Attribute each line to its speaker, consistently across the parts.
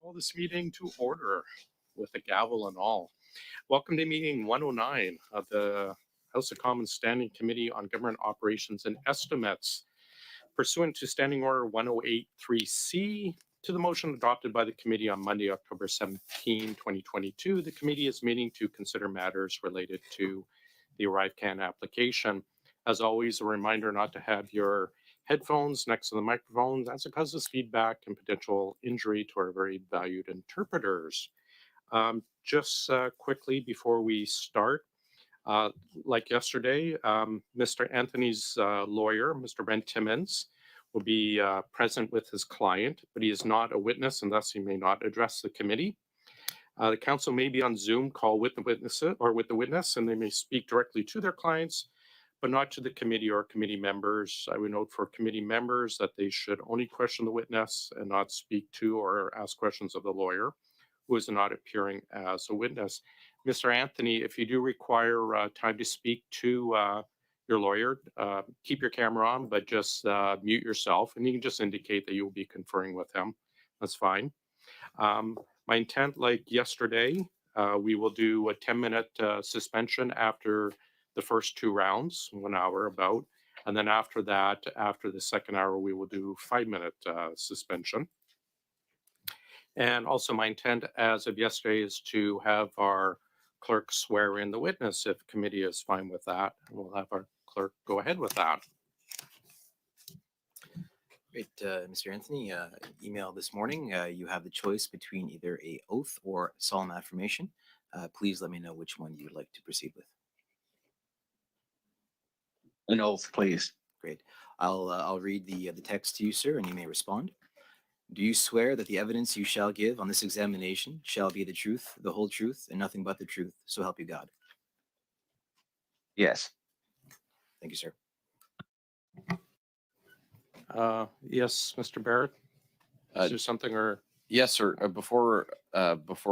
Speaker 1: Call this meeting to order with a gavel and all. Welcome to meeting 109 of the House of Commons Standing Committee on Government Operations and Estimates. Pursuant to Standing Order 1083C, to the motion adopted by the committee on Monday, October 17, 2022, the committee is meeting to consider matters related to the Arrivescam application. As always, a reminder not to have your headphones next to the microphone, as it causes feedback and potential injury to our very valued interpreters. Just quickly before we start, like yesterday, Mr. Anthony's lawyer, Mr. Brent Timmons, will be present with his client, but he is not a witness and thus he may not address the committee. The council may be on Zoom call with the witness and they may speak directly to their clients, but not to the committee or committee members. I would note for committee members that they should only question the witness and not speak to or ask questions of the lawyer who is not appearing as a witness. Mr. Anthony, if you do require time to speak to your lawyer, keep your camera on, but just mute yourself and you can just indicate that you'll be conferring with him. That's fine. My intent, like yesterday, we will do a 10-minute suspension after the first two rounds, 1 hour about, and then after that, after the second hour, we will do 5-minute suspension. And also my intent as of yesterday is to have our clerk swear in the witness if committee is fine with that. We'll have our clerk go ahead with that.
Speaker 2: Great, Mr. Anthony, email this morning, you have the choice between either a oath or solemn affirmation. Please let me know which one you would like to proceed with.
Speaker 3: An oath, please.
Speaker 2: Great. I'll read the text to you, sir, and you may respond. Do you swear that the evidence you shall give on this examination shall be the truth, the whole truth, and nothing but the truth, so help you God?
Speaker 3: Yes.
Speaker 2: Thank you, sir.
Speaker 1: Yes, Mr. Barrett. Is there something or?
Speaker 4: Yes, sir. Before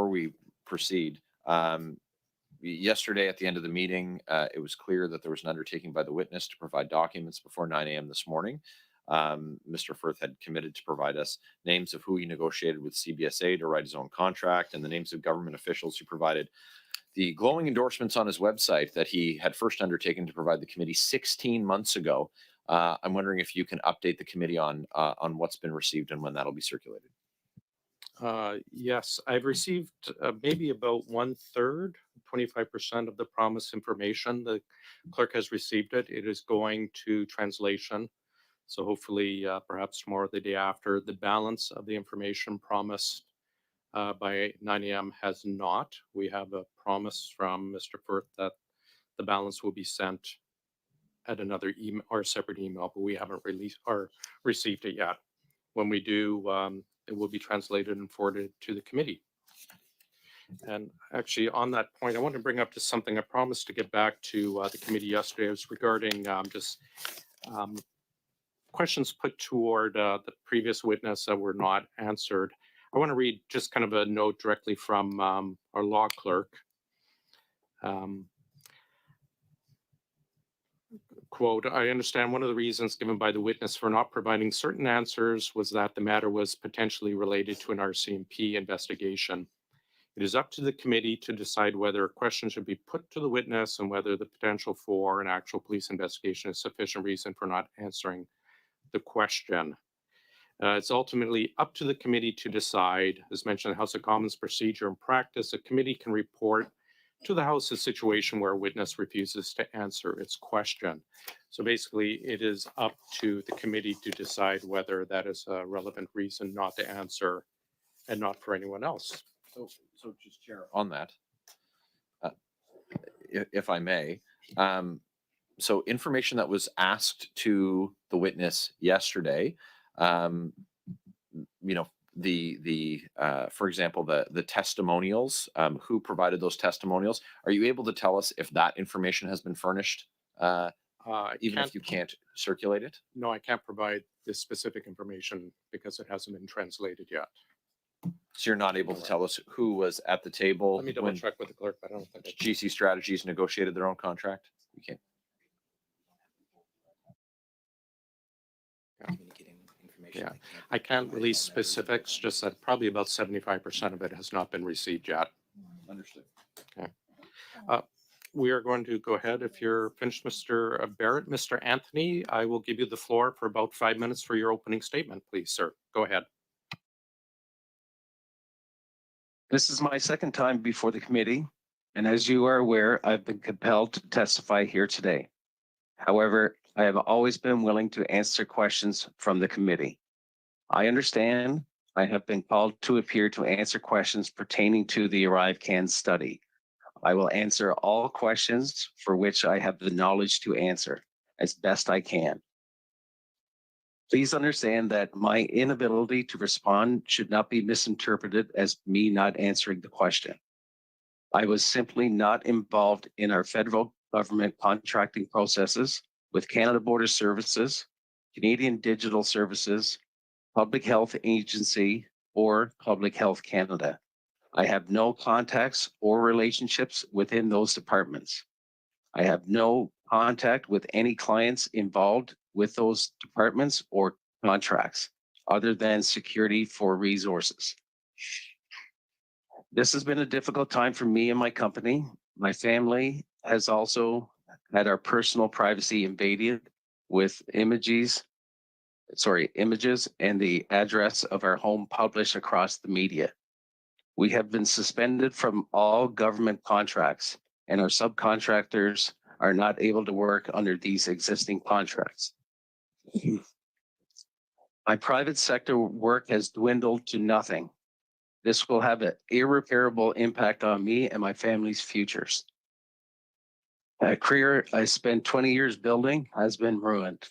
Speaker 4: we proceed, yesterday at the end of the meeting, it was clear that there was an undertaking by the witness to provide documents before 9 a.m. this morning. Mr. Firth had committed to provide us names of who he negotiated with CBSA to write his own contract and the names of government officials who provided the glowing endorsements on his website that he had first undertaken to provide the committee 16 months ago. I'm wondering if you can update the committee on what's been received and when that'll be circulated.
Speaker 1: Yes, I've received maybe about 1/3, 25% of the promised information. The clerk has received it. It is going to translation. So hopefully perhaps tomorrow or the day after. The balance of the information promised by 9 a.m. has not. We have a promise from Mr. Firth that the balance will be sent at another email or separate email, but we haven't released or received it yet. When we do, it will be translated and forwarded to the committee. And actually on that point, I want to bring up just something I promised to get back to the committee yesterday. It was regarding questions put toward the previous witness that were not answered. I want to read just kind of a note directly from our law clerk. Quote, I understand one of the reasons given by the witness for not providing certain answers was that the matter was potentially related to an RCMP investigation. It is up to the committee to decide whether a question should be put to the witness and whether the potential for an actual police investigation is sufficient reason for not answering the question. It's ultimately up to the committee to decide. As mentioned, the House of Commons procedure and practice, a committee can report to the House a situation where a witness refuses to answer its question. So basically, it is up to the committee to decide whether that is a relevant reason not to answer and not for anyone else.
Speaker 4: So just Chair, on that, if I may, so information that was asked to the witness yesterday, you know, for example, the testimonials, who provided those testimonials, are you able to tell us if that information has been furnished, even if you can't circulate it?
Speaker 1: No, I can't provide this specific information because it hasn't been translated yet.
Speaker 4: So you're not able to tell us who was at the table?
Speaker 1: Let me double check with the clerk, but I don't think
Speaker 4: GC Strategies negotiated their own contract? You can't.
Speaker 2: information.
Speaker 1: Yeah.
Speaker 2: that can't
Speaker 1: I
Speaker 2: be
Speaker 1: can't
Speaker 2: provided
Speaker 1: release
Speaker 2: to members.
Speaker 1: specifics, just that probably about 75% of it has not been received yet.
Speaker 4: Understood.
Speaker 1: We are going to go ahead. If you're finished, Mr. Barrett. Mr. Anthony, I will give you the floor for about 5 minutes for your opening statement, please, sir. Go ahead.
Speaker 3: This is my second time before the committee, and as you are aware, I've been compelled to testify here today. However, I have always been willing to answer questions from the committee. I understand I have been called to appear to answer questions pertaining to the Arrivescam study. I will answer all questions for which I have the knowledge to answer as best I can. Please understand that my inability to respond should not be misinterpreted as me not answering the question. I was simply not involved in our federal government contracting processes with Canada Border Services, Canadian Digital Services, Public Health Agency, or Public Health Canada. I have no contacts or relationships within those departments. I have no contact with any clients involved with those departments or contracts other than security for resources. This has been a difficult time for me and my company. My family has also had our personal privacy invaded with images and the address of our home published across the media. We have been suspended from all government contracts, and our subcontractors are not able to work under these existing contracts. My private sector work has dwindled to nothing. This will have an irreparable impact on me and my family's futures. A career I spent 20 years building has been ruined.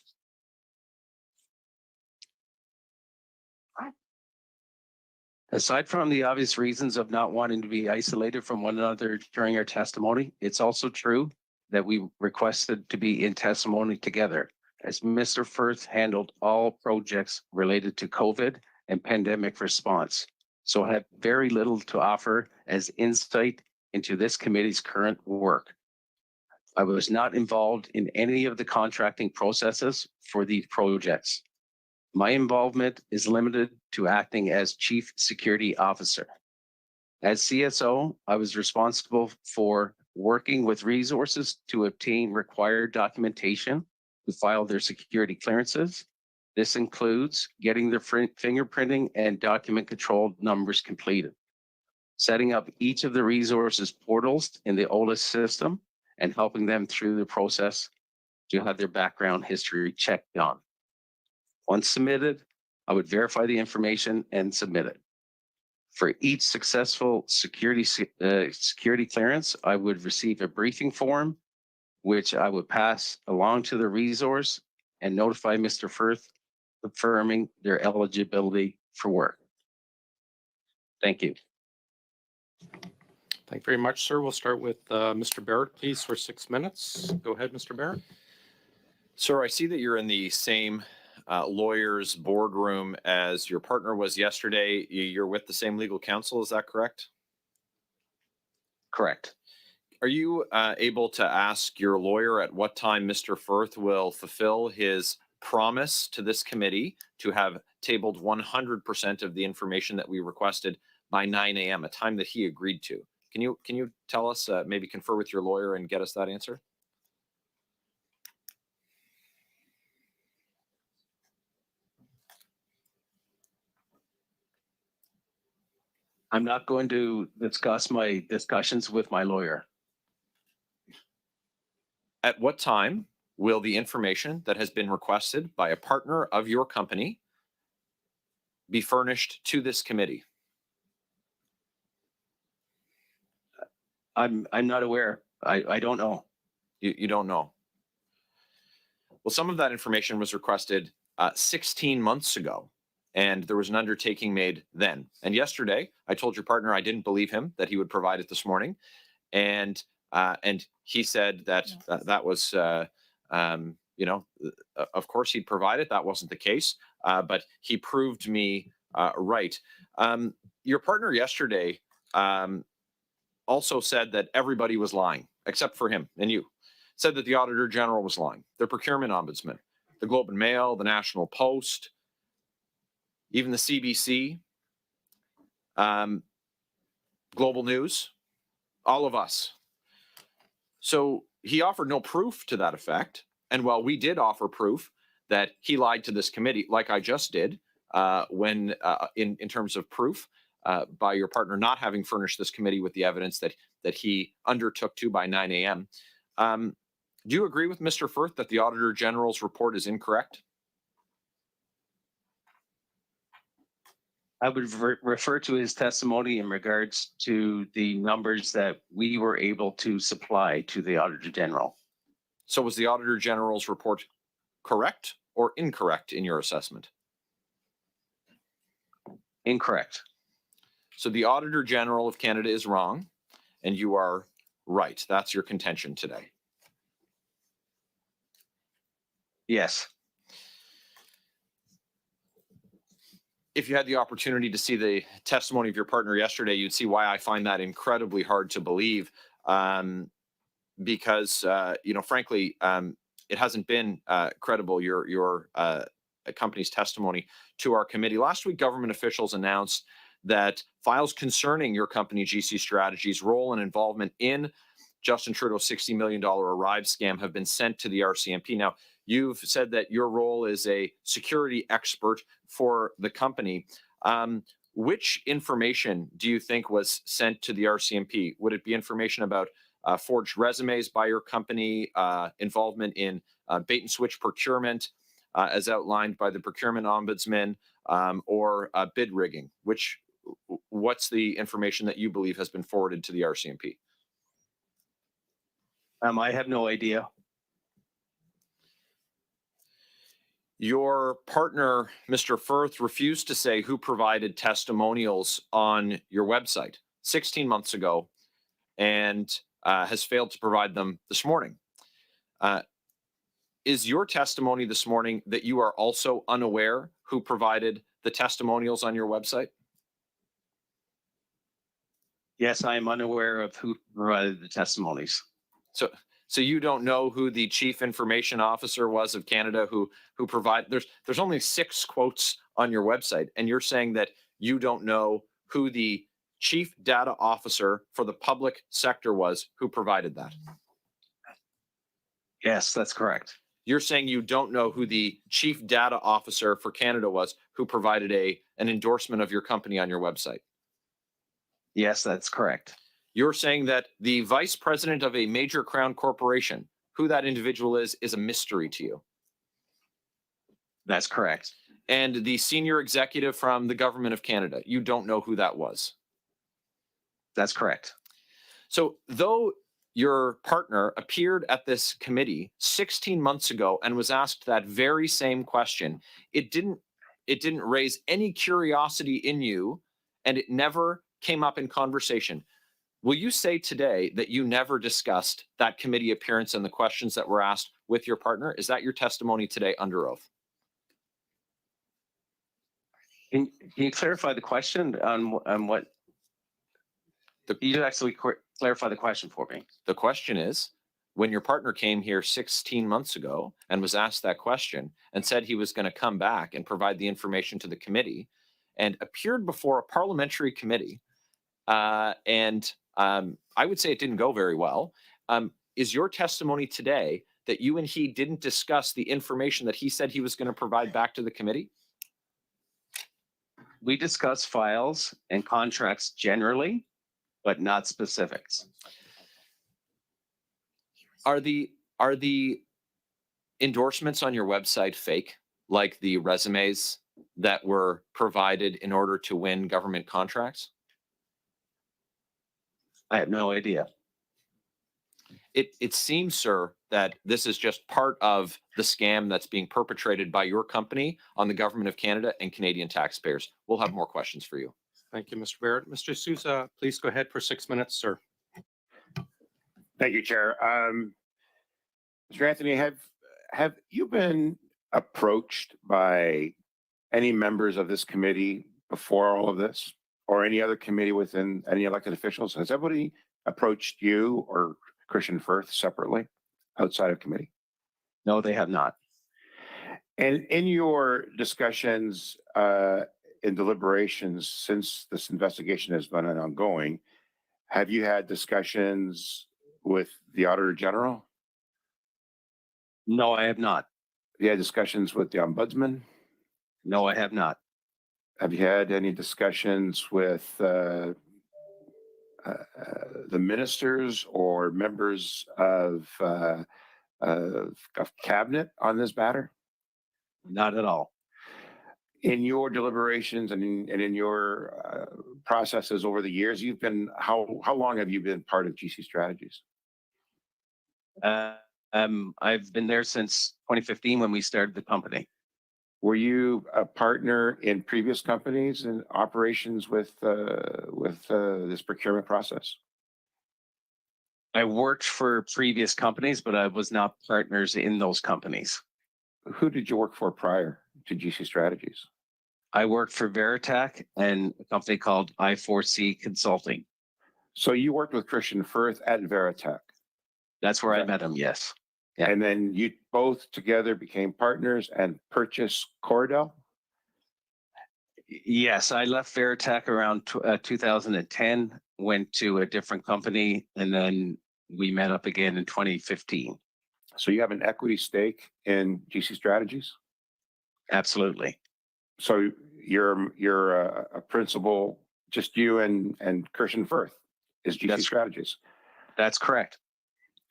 Speaker 3: Aside from the obvious reasons of not wanting to be isolated from one another during our testimony, it's also true that we requested to be in testimony together, as Mr. Firth handled all projects related to COVID and pandemic response, so I have very little to offer as insight into this committee's current work. I was not involved in any of the contracting processes for these projects. My involvement is limited to acting as Chief Security Officer. As CSO, I was responsible for working with resources to obtain required documentation to file their security clearances. This includes getting their fingerprinting and document control numbers completed, setting up each of the resources portals in the OLIS system, and helping them through the process to have their background history checked on. Once submitted, I would verify the information and submit it. For each successful security clearance, I would receive a briefing form, which I would pass along to the resource and notify Mr. Firth, confirming their eligibility for work. Thank you.
Speaker 1: Thank you very much, sir. We'll start with Mr. Barrett, please, for 6 minutes. Go ahead, Mr. Barrett.
Speaker 4: Sir, I see that you're in the same lawyer's boardroom as your partner was yesterday. You're with the same legal counsel, is that correct?
Speaker 3: Correct.
Speaker 4: Are you able to ask your lawyer at what time Mr. Firth will fulfill his promise to this committee to have tabled 100% of the information that we requested by 9 a.m., a time that he agreed to? Can you tell us, maybe confer with your lawyer and get us that answer?
Speaker 3: I'm not going to discuss my discussions with my lawyer.
Speaker 4: At what time will the information that has been requested by a partner of your company be furnished to this committee?
Speaker 3: I'm not aware. I don't know.
Speaker 4: You don't know. Well, some of that information was requested 16 months ago, and there was an undertaking made then. And yesterday, I told your partner I didn't believe him that he would provide it this morning, and he said that that was, of course he'd provide it. That wasn't the case, but he proved me right. Your partner yesterday also said that everybody was lying except for him and you. Said that the Auditor General was lying, the Procurement Ombudsman, the Globe and Mail, the National Post, even the CBC, Global News, all of us. So he offered no proof to that effect. And while we did offer proof that he lied to this committee, like I just did, when in terms of proof by your partner not having furnished this committee with the evidence that he undertook to by 9 a.m. Do you agree with Mr. Firth that the Auditor General's report is incorrect?
Speaker 3: I would refer to his testimony in regards to the numbers that we were able to supply to the Auditor General.
Speaker 4: So was the Auditor General's report correct or incorrect in your assessment?
Speaker 3: Incorrect.
Speaker 4: So the Auditor General of Canada is wrong, and you are right. That's your contention today.
Speaker 3: Yes.
Speaker 4: If you had the opportunity to see the testimony of your partner yesterday, you'd see why I find that incredibly hard to believe. Because, frankly, it hasn't been credible, your company's testimony to our committee. Last week, government officials announced that files concerning your company, GC Strategies' role and involvement in Justin Trudeau's $60 million Arrivescam have been sent to the RCMP. Now, you've said that your role is a security expert for the company. Which information do you think was sent to the RCMP? Would it be information about forged resumes by your company, involvement in bait and switch procurement, as outlined by the procurement ombudsman, or bid rigging? What's the information that you believe has been forwarded to the RCMP?
Speaker 3: I have no idea.
Speaker 4: Your partner, Mr. Firth, refused to say who provided testimonials on your website 16 months ago and has failed to provide them this morning. Is your testimony this morning that you are also unaware who provided the testimonials on your website?
Speaker 3: Yes, I am unaware of who provided the testimonies.
Speaker 4: So you don't know who the Chief Information Officer was of Canada who provided, there's only 6 quotes on your website, and you're saying that you don't know who the Chief Data Officer for the public sector was who provided that?
Speaker 3: Yes, that's correct.
Speaker 4: You're saying you don't know who the Chief Data Officer for Canada was who provided an endorsement of your company on your website?
Speaker 3: Yes, that's correct.
Speaker 4: You're saying that the Vice President of a major Crown corporation, who that individual is a mystery to you?
Speaker 3: That's correct.
Speaker 4: And the senior executive from the Government of Canada, you don't know who that was?
Speaker 3: That's correct.
Speaker 4: So though your partner appeared at this committee 16 months ago and was asked that very same question, it didn't raise any curiosity in you, and it never came up in conversation. Will you say today that you never discussed that committee appearance and the questions that were asked with your partner? Is that your testimony today under oath?
Speaker 3: Can you clarify the question on what? You actually clarify the question for me.
Speaker 4: The question is, when your partner came here 16 months ago and was asked that question and said he was going to come back and provide the information to the committee and appeared before a parliamentary committee, and I would say it didn't go very well. Is your testimony today that you and he didn't discuss the information that he said he was going to provide back to the committee?
Speaker 3: We discuss files and contracts generally, but not specifics.
Speaker 4: Are the endorsements on your website fake, like the resumes that were provided in order to win government contracts?
Speaker 3: I have no idea.
Speaker 4: It seems, sir, that this is just part of the scam that's being perpetrated by your company on the Government of Canada and Canadian taxpayers. We'll have more questions for you.
Speaker 1: Thank you, Mr. Barrett. Mr. Susa, please go ahead for 6 minutes, sir.
Speaker 5: Thank you, Chair. Mr. Anthony, have you been approached by any members of this committee before all of this, or any other committee within any elected officials? Has everybody approached you or Christian Firth separately outside of committee?
Speaker 3: No, they have not.
Speaker 5: And in your discussions in deliberations since this investigation has been ongoing, have you had discussions with the Auditor General?
Speaker 3: No, I have not.
Speaker 5: Have you had discussions with the Ombudsman?
Speaker 3: No, I have not.
Speaker 5: Have you had any discussions with the ministers or members of cabinet on this matter?
Speaker 3: Not at all.
Speaker 5: In your deliberations and in your processes over the years, you've been how long have you been part of GC Strategies?
Speaker 3: I've been there since 2015 when we started the company.
Speaker 5: Were you a partner in previous companies and operations with this procurement process?
Speaker 3: I worked for previous companies, but I was not partners in those companies.
Speaker 5: Who did you work for prior to GC Strategies?
Speaker 3: I worked for Veritach and a company called I4C Consulting.
Speaker 5: So you worked with Christian Firth at Veritach.
Speaker 3: That's where I
Speaker 5: Right.
Speaker 3: met him. Yes. Yeah.
Speaker 5: And then you both together became partners and purchased Cordell?
Speaker 3: Yes, I left Veritach around 2010, went to a different company, and then we met up again in 2015.
Speaker 5: So you have an equity stake in GC Strategies?
Speaker 3: Absolutely.
Speaker 5: So you're a principal, just you and Christian Firth is GC
Speaker 3: That's-
Speaker 5: Strategies.
Speaker 3: That's correct.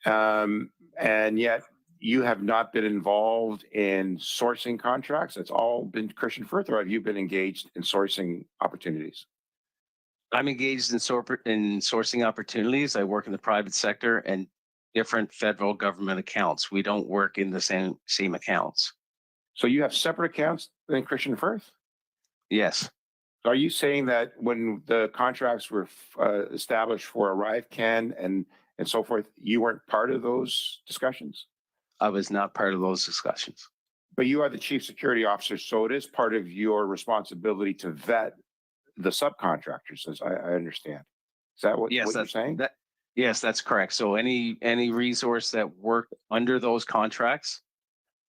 Speaker 5: And yet you have not been involved in sourcing contracts. It's all been Christian Firth, or have you been engaged in sourcing opportunities?
Speaker 3: I'm engaged in sourcing opportunities. I work in the private sector and different federal government accounts. We don't work in the same accounts.
Speaker 5: So you have separate accounts than Christian Firth?
Speaker 3: Yes.
Speaker 5: Are you saying that when the contracts were established for Arrivescam and so forth, you weren't part of those discussions?
Speaker 3: I was not part of those discussions.
Speaker 5: But you are the chief security officer, so it is part of your responsibility to vet the subcontractors, as I understand. Is that what you're saying?
Speaker 3: Yes, that's correct. So any resource that worked under those contracts,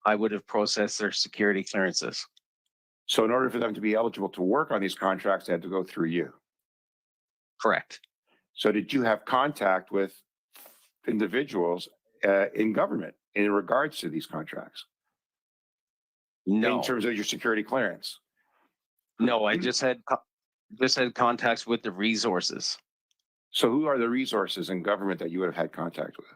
Speaker 3: I would have processed their security clearances.
Speaker 5: So in order for them to be eligible to work on these contracts, they had to go through you.
Speaker 3: Correct.
Speaker 5: So did you have contact with individuals in government in regards to these contracts?
Speaker 3: No,
Speaker 5: In terms of your security clearance?
Speaker 3: no, I just had contacts with the resources.
Speaker 5: So who are the resources in government that you would have had contact with?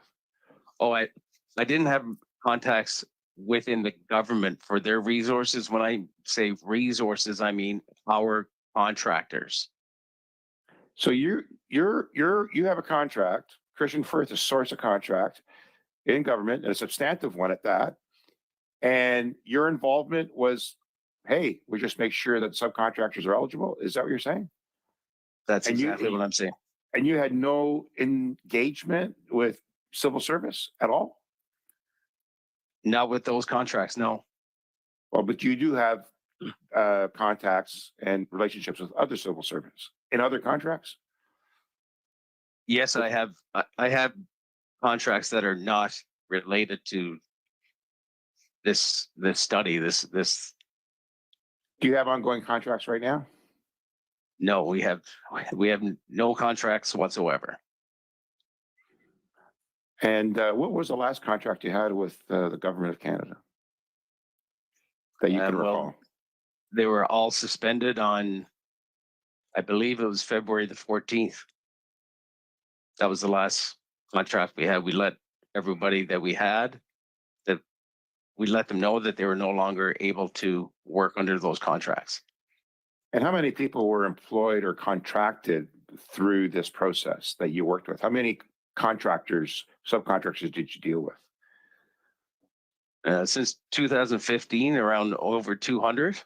Speaker 3: Oh, I didn't have contacts within the government for their resources. When I say resources, I mean our contractors.
Speaker 5: So you have a contract. Christian Firth is source a contract in government, and a substantive one at that. And your involvement was, hey, we just make sure that subcontractors are eligible. Is that what you're saying?
Speaker 3: That's
Speaker 5: And
Speaker 3: exactly what I'm saying.
Speaker 5: And you had no engagement with civil service at all?
Speaker 3: Not with those contracts, no.
Speaker 5: Well, but you do have contacts and relationships with other civil servants in other contracts?
Speaker 3: Yes, I have contracts that are not related to this study. This
Speaker 5: Do you have ongoing contracts right now?
Speaker 3: no, we have no contracts whatsoever.
Speaker 5: And what was the last contract you had with the government of Canada that you can
Speaker 3: Well,
Speaker 5: recall?
Speaker 3: They were all suspended on, I believe it was February the 14th. That was the last contract we had. We let everybody that we had, that we let them know that they were no longer able to work under those contracts.
Speaker 5: And how many people were employed or contracted through this process that you worked with? How many contractors, subcontractors did you deal with?
Speaker 3: Since 2015, around over 200.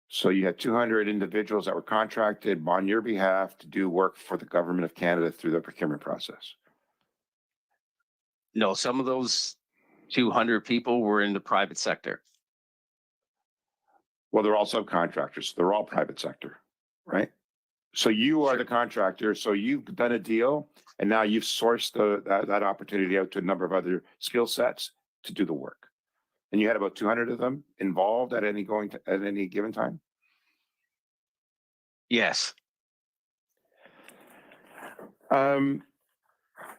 Speaker 5: So you had 200 individuals that were contracted on your behalf to do work for the government of Canada through the procurement process.
Speaker 3: No, some of those 200 people were in the private sector.
Speaker 5: Well, they're all subcontractors. They're all private sector, right? So you are the contractor. So you've done a deal and now you've sourced that opportunity out to a number of other skill sets to do the work. And you had about 200 of them involved at any given time?
Speaker 3: Yes.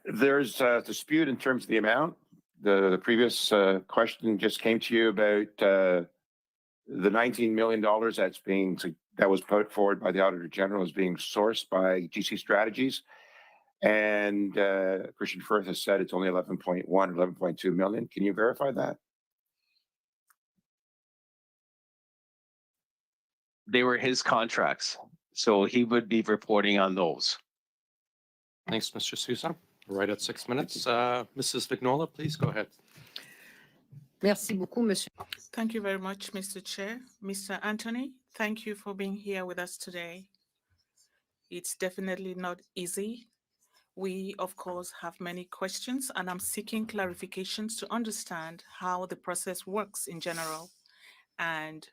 Speaker 5: There's a dispute in terms of the amount. The previous question just came to you about the $19 million that was put forward by the Auditor General as being sourced by GC Strategies. And Christian Firth has said it's only 11.1, 11.2 million. Can you verify that?
Speaker 3: They were his contracts, so he would be reporting on those.
Speaker 1: Thanks, Mr. Susa. Right at 6 minutes. Mrs. Vignola, please go ahead.
Speaker 6: Merci beaucoup, monsieur.
Speaker 7: Thank you very much, Mr. Chair. Mr. Anthony, thank you for being here with us today. It's definitely not easy. We, of course, have many questions, and I'm seeking clarifications to understand how the process works in general. And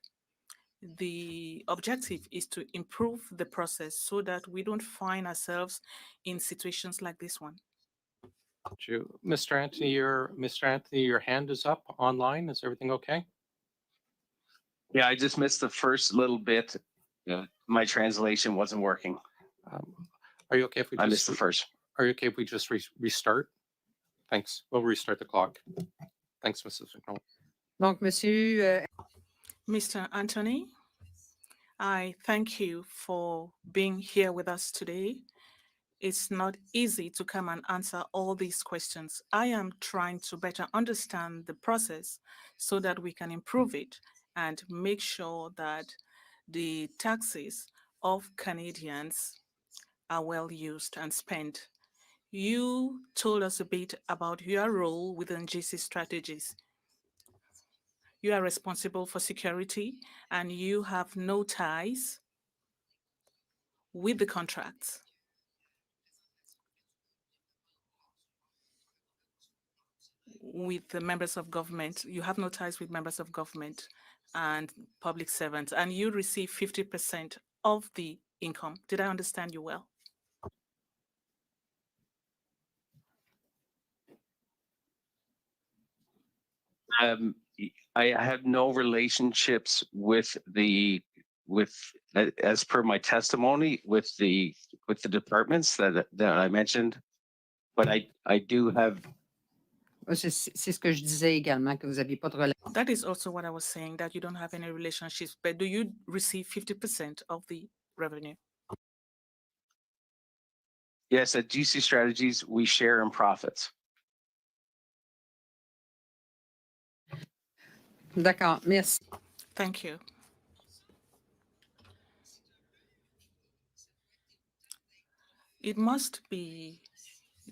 Speaker 7: the objective is to improve the process so that we don't find ourselves in situations like this one.
Speaker 1: Mr. Anthony, your hand is up online. Is everything okay?
Speaker 3: Yeah, I just missed the first little bit. My translation wasn't working.
Speaker 1: Are you okay if we
Speaker 3: I
Speaker 1: just
Speaker 3: missed the first.
Speaker 1: Are you okay if we just restart? Thanks. We'll restart the clock. Thanks, Mrs. Vignola.
Speaker 6: Donc, monsieur,
Speaker 7: Mr. Anthony, I thank you for being here with us today. It's not easy to come and answer all these questions. I am trying to better understand the process so that we can improve it and make sure that the taxes of Canadians are well used and spent. You told us a bit about your role within GC Strategies. You are responsible for security and you have no ties with the contracts. With the members of government, you have no ties with members of government and public servants, and you receive 50% of the income. Did I understand you well?
Speaker 3: I have no relationships with as per my testimony with the departments that I mentioned, but I do have.
Speaker 6: c'est ce que je disais également, que vous n'aviez pas de relation.
Speaker 7: That is also what I was saying, that you don't have any relationships, but do you receive 50% of the revenue?
Speaker 3: Yes, at GC Strategies, we share in profits.
Speaker 6: D'accord, merci.
Speaker 7: Thank you. It must be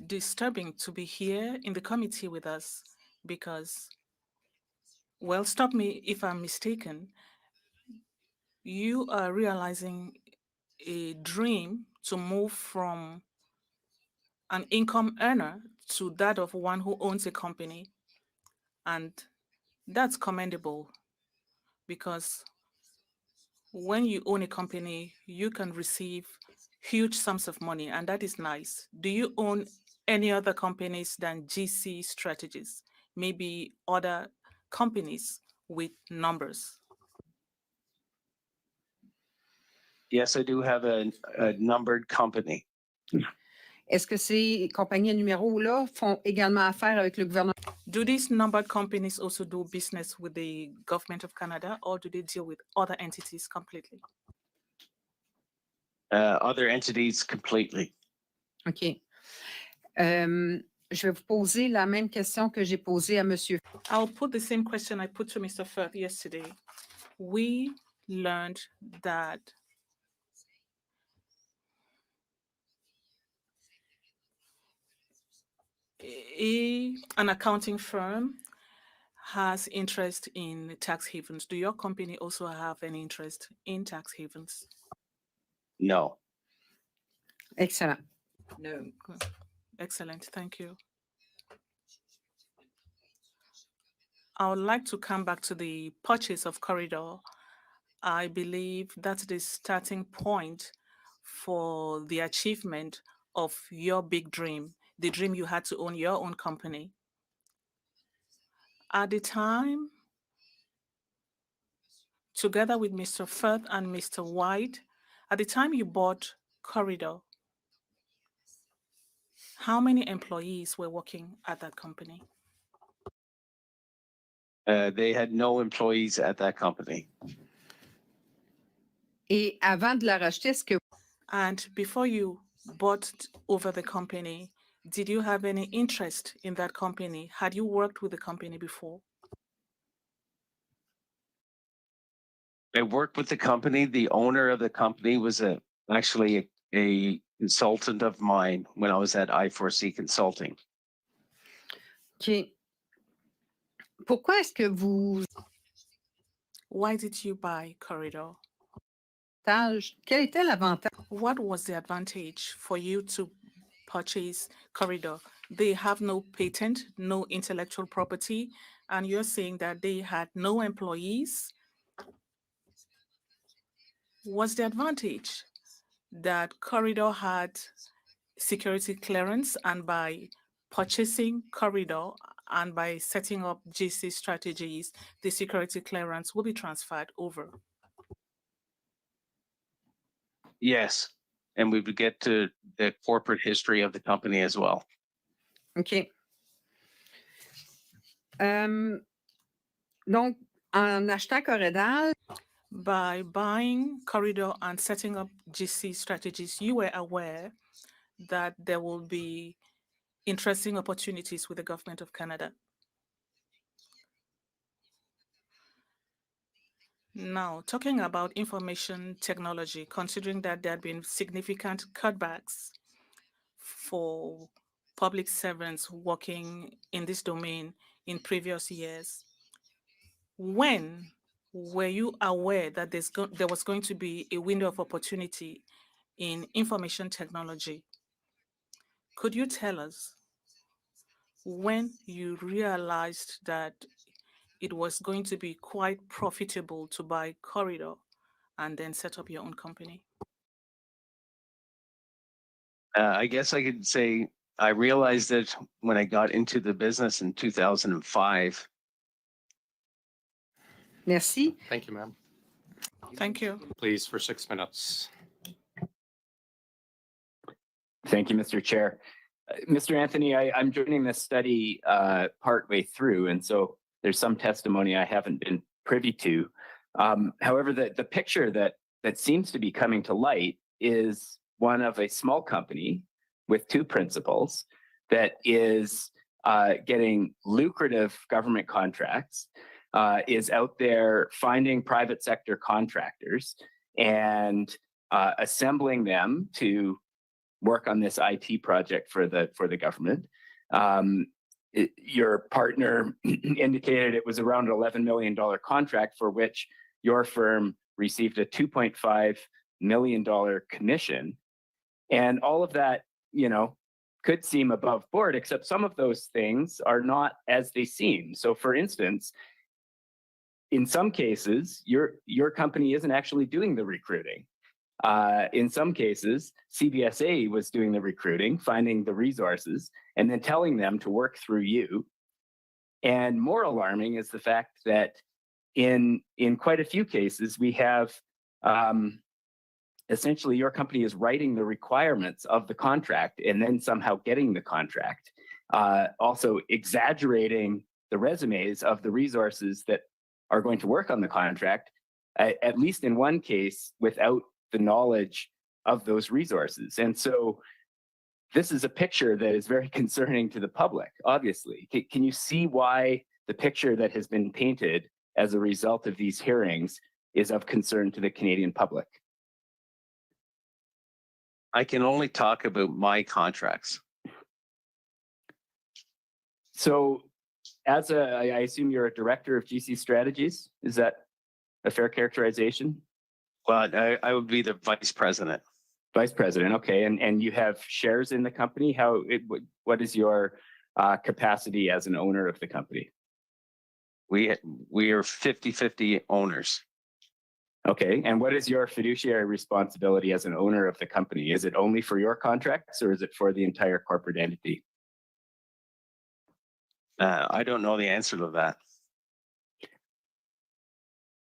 Speaker 7: disturbing to be here in the committee with us because, well, stop me if I'm mistaken, you are realizing a dream to move from an income earner to that of one who owns a company. And that's commendable because when you own a company, you can receive huge sums of money, and that is nice. Do you own any other companies than GC Strategies? Maybe other companies with numbers?
Speaker 3: Yes, I do have a numbered company.
Speaker 6: Est-ce que ces compagnies numéros-là font également affaire avec le gouvernement?
Speaker 7: Do these numbered companies also do business with the government of Canada, or do they deal with other entities completely?
Speaker 3: Other entities completely.
Speaker 6: OK. Je vais vous poser la même question que j'ai posée à monsieur.
Speaker 7: I'll put the same question I put to Mr. Firth yesterday. We learned that an accounting firm has interest in tax havens. Do your company also have an interest in tax havens?
Speaker 3: No.
Speaker 6: Excellent. No.
Speaker 7: Excellent, thank you. I would like to come back to the purchase of Corridor. I believe that's the starting point for the achievement of your big dream, the dream you had to own your own company. At the time, together with Mr. Firth and Mr. White, at the time you bought Corridor, how many employees were working at that company?
Speaker 3: They had no employees at that company.
Speaker 6: Et avant de la racheter, est-ce que
Speaker 7: And before you bought over the company, did you have any interest in that company? Had you worked with the company before?
Speaker 3: I worked with the company. The owner of the company was actually a consultant of mine when I was at I4C Consulting.
Speaker 6: OK. Pourquoi est-ce que vous
Speaker 7: Why did you buy Corridor?
Speaker 6: quel était l'avantage?
Speaker 7: What was the advantage for you to purchase Corridor? They have no patent, no intellectual property, and you're saying that they had no employees. What's the advantage? That Corridor had security clearance, and by purchasing Corridor and by setting up GC strategies, the security clearance will be transferred over.
Speaker 3: Yes, and we would get to the corporate history of the company as well.
Speaker 6: OK. Donc, en achetant Corridor,
Speaker 7: By buying Corridor and setting up GC strategies, you were aware that there will be interesting opportunities with the government of Canada. Now, talking about information technology, considering that there have been significant cutbacks for public servants working in this domain in previous years, when were you aware that there was going to be a window of opportunity in information technology? Could you tell us when you realized that it was going to be quite profitable to buy Corridor and then set up your own company?
Speaker 3: I guess I could say I realized that when I got into the business in 2005.
Speaker 6: merci.
Speaker 1: Thank you, ma'am.
Speaker 7: Thank you.
Speaker 1: Please, for 6 minutes.
Speaker 8: Thank you, Mr. Chair. Mr. Anthony, I'm joining this study partway through, and so there's some testimony I haven't been privy to. However, the picture that seems to be coming to light is one of a small company with two principals that is getting lucrative government contracts, is out there finding private sector contractors and assembling them to work on this IT project for the government. Your partner indicated it was around an $11 million contract for which your firm received a $2.5 million commission. And all of that, could seem above board, except some of those things are not as they seem. So for instance, in some cases, your company isn't actually doing the recruiting. In some cases, CBSA was doing the recruiting, finding the resources, and then telling them to work through you. And more alarming is the fact that in quite a few cases, we have essentially your company is writing the requirements of the contract and then somehow getting the contract, also exaggerating the resumes of the resources that are going to work on the contract, at least in one case, without the knowledge of those resources. And so this is a picture that is very concerning to the public, obviously. Can you see why the picture that has been painted as a result of these hearings is of concern to the Canadian public?
Speaker 3: I can only talk about my contracts.
Speaker 8: So I assume you're a director of GC Strategies. Is that a fair characterization?
Speaker 3: Well, I would be the vice president.
Speaker 8: Vice president, okay. And you have shares in the company? What is your capacity as an owner of the company?
Speaker 3: We are 50-50 owners.
Speaker 8: Okay, and what is your fiduciary responsibility as an owner of the company? Is it only for your contracts or is it for the entire corporate entity?
Speaker 3: I don't know the answer to that.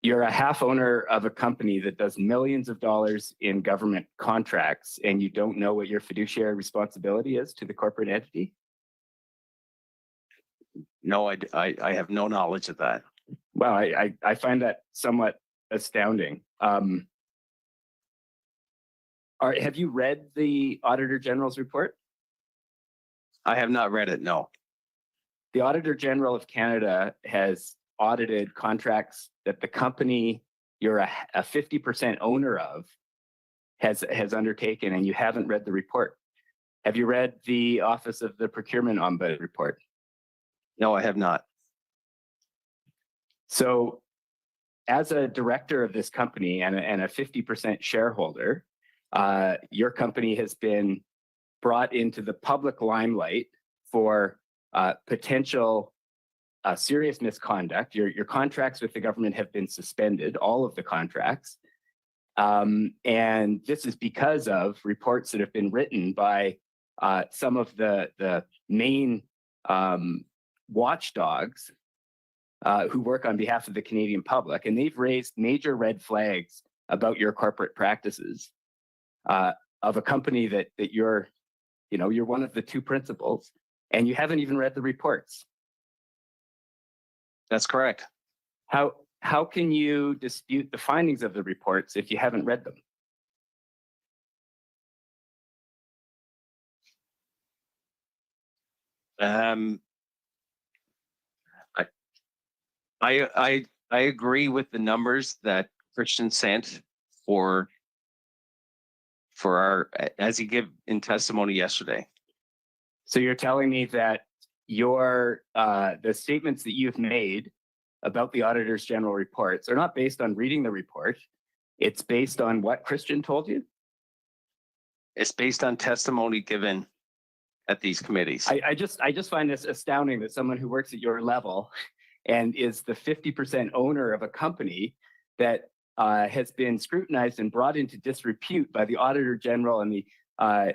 Speaker 8: you're a half owner of a company that does millions of dollars in government contracts, and you don't know what your fiduciary responsibility is to the corporate entity?
Speaker 3: No, I have no knowledge of that.
Speaker 8: Well, I find that somewhat astounding. Have you read the Auditor General's report?
Speaker 3: I have not read it, no.
Speaker 8: The Auditor General of Canada has audited contracts that the company you're a 50% owner of has undertaken, and you haven't read the report. Have you read the Office of the Procurement Ombudsman report?
Speaker 3: No, I have not.
Speaker 8: So as a director of this company and a 50% shareholder, your company has been brought into the public limelight for potential serious misconduct. Your contracts with the government have been suspended, all of the contracts. And this is because of reports that have been written by some of the main watchdogs who work on behalf of the Canadian public. And they've raised major red flags about your corporate practices of a company that you're one of the two principals, and you haven't even read the reports.
Speaker 3: That's correct.
Speaker 8: How can you dispute the findings of the reports if you haven't read them?
Speaker 3: I agree with the numbers that Christian sent for our, as he gave in testimony yesterday.
Speaker 8: So you're telling me that the statements that you've made about the Auditor's General reports are not based on reading the report. It's based on what Christian told you?
Speaker 3: It's based on testimony given at these committees.
Speaker 8: I just find this astounding that someone who works at your level and is the 50% owner of a company that has been scrutinized and brought into disrepute by the Auditor General and the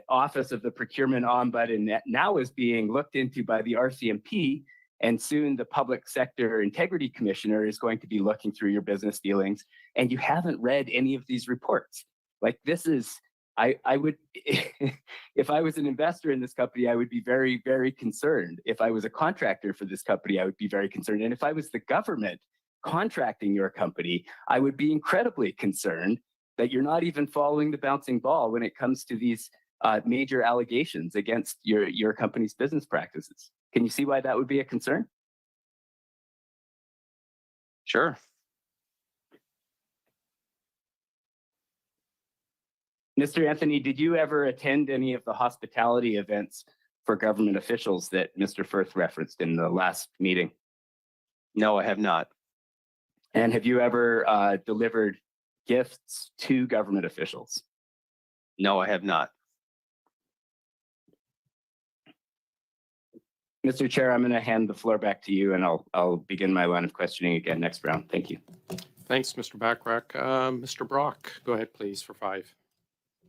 Speaker 8: Office of the Procurement Ombudsman, and now is being looked into by the RCMP, and soon the Public Sector Integrity Commissioner is going to be looking through your business dealings, and you haven't read any of these reports. Like, this is, I would, if I was an investor in this company, I would be very, very concerned. If I was a contractor for this company, I would be very concerned. And if I was the government contracting your company, I would be incredibly concerned that you're not even following the bouncing ball when it comes to these major allegations against your company's business practices. Can you see why that would be a concern?
Speaker 3: Sure.
Speaker 8: Mr. Anthony, did you ever attend any of the hospitality events for government officials that Mr. Firth referenced in the last meeting?
Speaker 3: No, I have not.
Speaker 8: And have you ever delivered gifts to government officials?
Speaker 3: No, I have not.
Speaker 8: Mr. Chair, I'm going to hand the floor back to you, and I'll begin my line of questioning again next round. Thank you.
Speaker 1: Thanks, Mr. Bachrach. Mr. Brock, go ahead, please, for 5.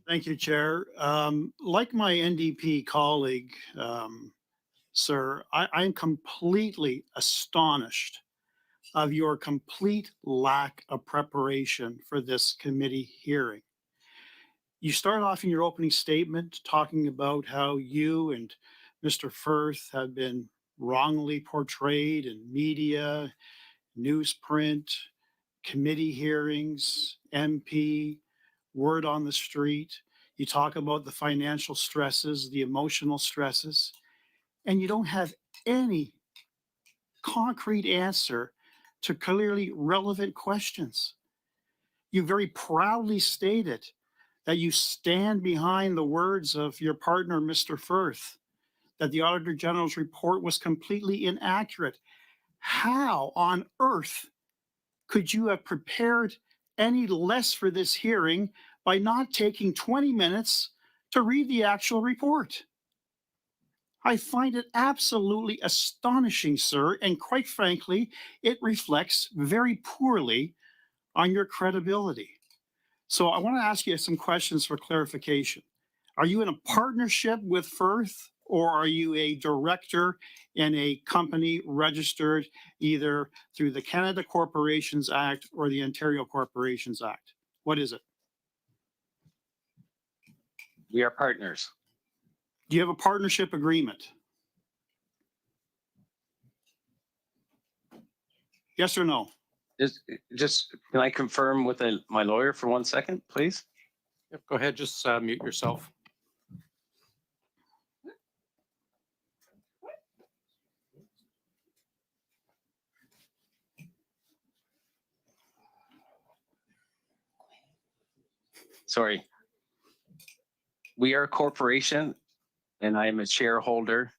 Speaker 9: Thank you, Chair. Like my NDP colleague, sir, I'm completely astonished of your complete lack of preparation for this committee hearing. You start off in your opening statement talking about how you and Mr. Firth have been wrongly portrayed in media, newsprint, committee hearings, MP, word on the street. You talk about the financial stresses, the emotional stresses, and you don't have any concrete answer to clearly relevant questions. You very proudly stated that you stand behind the words of your partner, Mr. Firth, that the Auditor General's report was completely inaccurate. How on earth could you have prepared any less for this hearing by not taking 20 minutes to read the actual report? I find it absolutely astonishing, sir, and quite frankly, it reflects very poorly on your credibility. So I want to ask you some questions for clarification. Are you in a partnership with Firth or are you a director in a company registered either through the Canada Corporations Act or the Ontario Corporations Act? What is it?
Speaker 3: We are partners.
Speaker 9: Do you have a partnership agreement? Yes or no?
Speaker 3: Just can I confirm with my lawyer for 1 second, please?
Speaker 1: Yep, go ahead, just mute yourself.
Speaker 3: Sorry. We are a corporation and I am a shareholder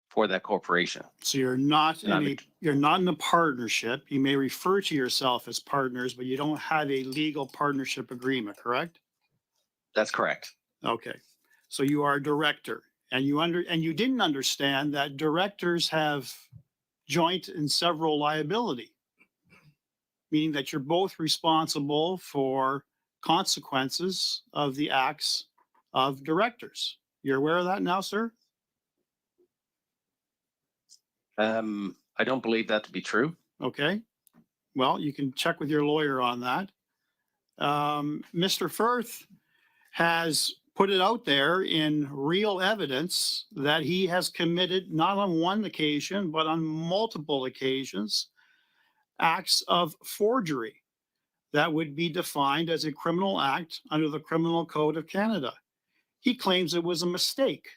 Speaker 3: for that corporation.
Speaker 9: So you're not
Speaker 3: And I'm
Speaker 9: in you're not in a partnership. You may refer to yourself as partners, but you don't have a legal partnership agreement, correct?
Speaker 3: That's correct.
Speaker 9: Okay. So you are a director and you didn't understand that directors have joint and several liability, meaning that you're both responsible for consequences of the acts of directors. You're aware of that now, sir?
Speaker 3: I don't believe that to be true.
Speaker 9: Okay. Well, you can check with your lawyer on that. Mr. Firth has put it out there in real evidence that he has committed, not on one occasion, but on multiple occasions, acts of forgery that would be defined as a criminal act under the Criminal Code of Canada. He claims it was a mistake.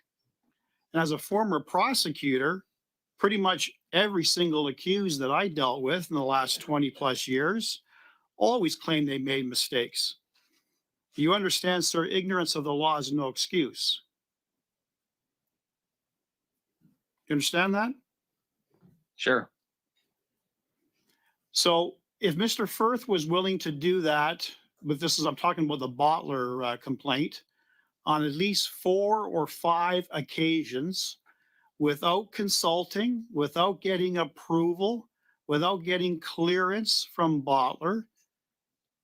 Speaker 9: And as a former prosecutor, pretty much every single accused that I dealt with in the last 20 plus years always claimed they made mistakes. You understand, sir, ignorance of the law is no excuse. You understand that?
Speaker 3: Sure.
Speaker 9: So if Mr. Firth was willing to do that, but I'm talking about the bottler complaint, on at least 4 or 5 occasions, without consulting, without getting approval, without getting clearance from bottler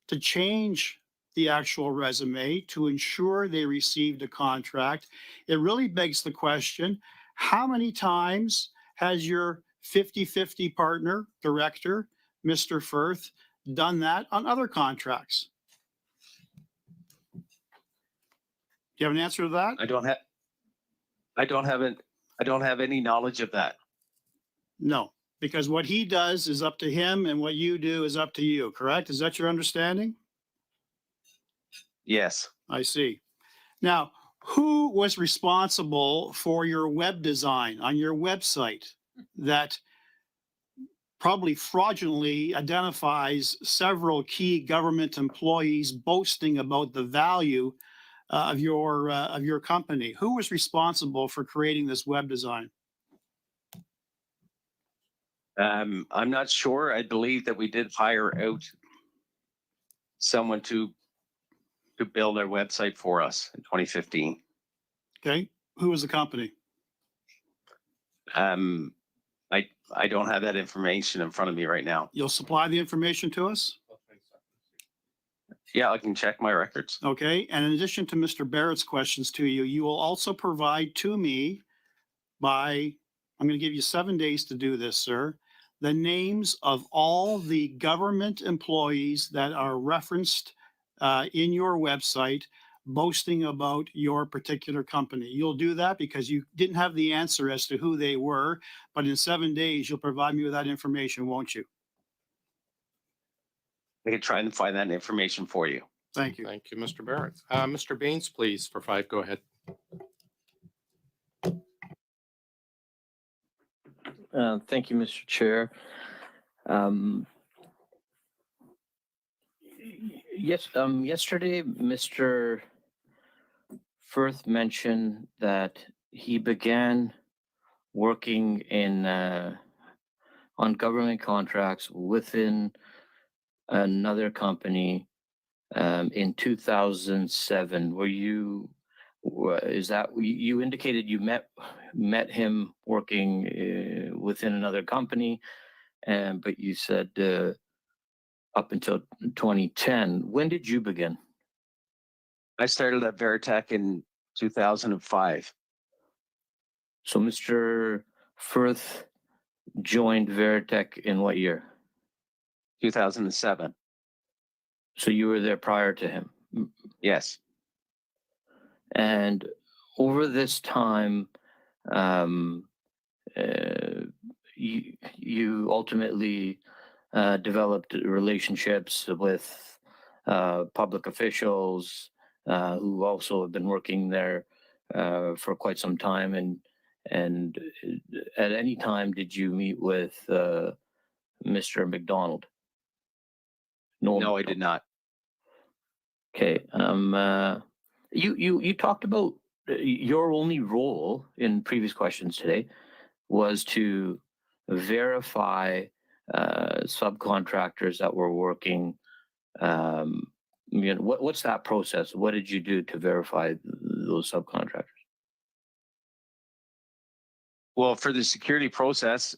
Speaker 9: to change the actual resume to ensure they received a contract, it really begs the question, how many times has your 50-50 partner, director, Mr. Firth, done that on other contracts? Do you have an answer to that?
Speaker 3: I don't have any knowledge of that.
Speaker 9: No, because what he does is up to him and what you do is up to you, correct? Is that your understanding?
Speaker 3: Yes.
Speaker 9: I see. Now, who was responsible for your web design on your website that probably fraudulently identifies several key government employees boasting about the value of your company? Who was responsible for creating this web design?
Speaker 3: I'm not sure. I believe that we did hire out someone to build our website for us in 2015.
Speaker 9: Okay, who was the company?
Speaker 3: I don't have that information in front of me right now.
Speaker 9: You'll supply the information to us?
Speaker 3: Yeah, I can check my records.
Speaker 9: Okay, and in addition to Mr. Barrett's questions to you, you will also provide to me I'm going to give you 7 days to do this, sir, the names of all the government employees that are referenced in your website boasting about your particular company. You'll do that because you didn't have the answer as to who they were, but in 7 days, you'll provide me with that information, won't you?
Speaker 3: I can try and find that information for you.
Speaker 9: Thank you.
Speaker 1: Thank you, Mr. Barrett. Mr. Baines, please, for 5, go ahead.
Speaker 10: Thank you, Mr. Chair. Yesterday, Mr. Firth mentioned that he began working on government contracts within another company in 2007. You indicated you met him working within another company, but you said up until 2010. When did you begin?
Speaker 3: I started at Veritech in 2005.
Speaker 10: So Mr. Firth joined Veritech in what year?
Speaker 3: 2007.
Speaker 10: So you were there prior to him.
Speaker 3: Yes.
Speaker 10: And over this time, you ultimately developed relationships with public officials who also have been working there for quite some time. And at any time, did you meet with Mr. McDonald?
Speaker 3: No, I did not.
Speaker 10: Okay. You talked about your only role in previous questions today was to verify subcontractors that were working. What's that process? What did you do to verify those subcontractors?
Speaker 3: Well, for the security process,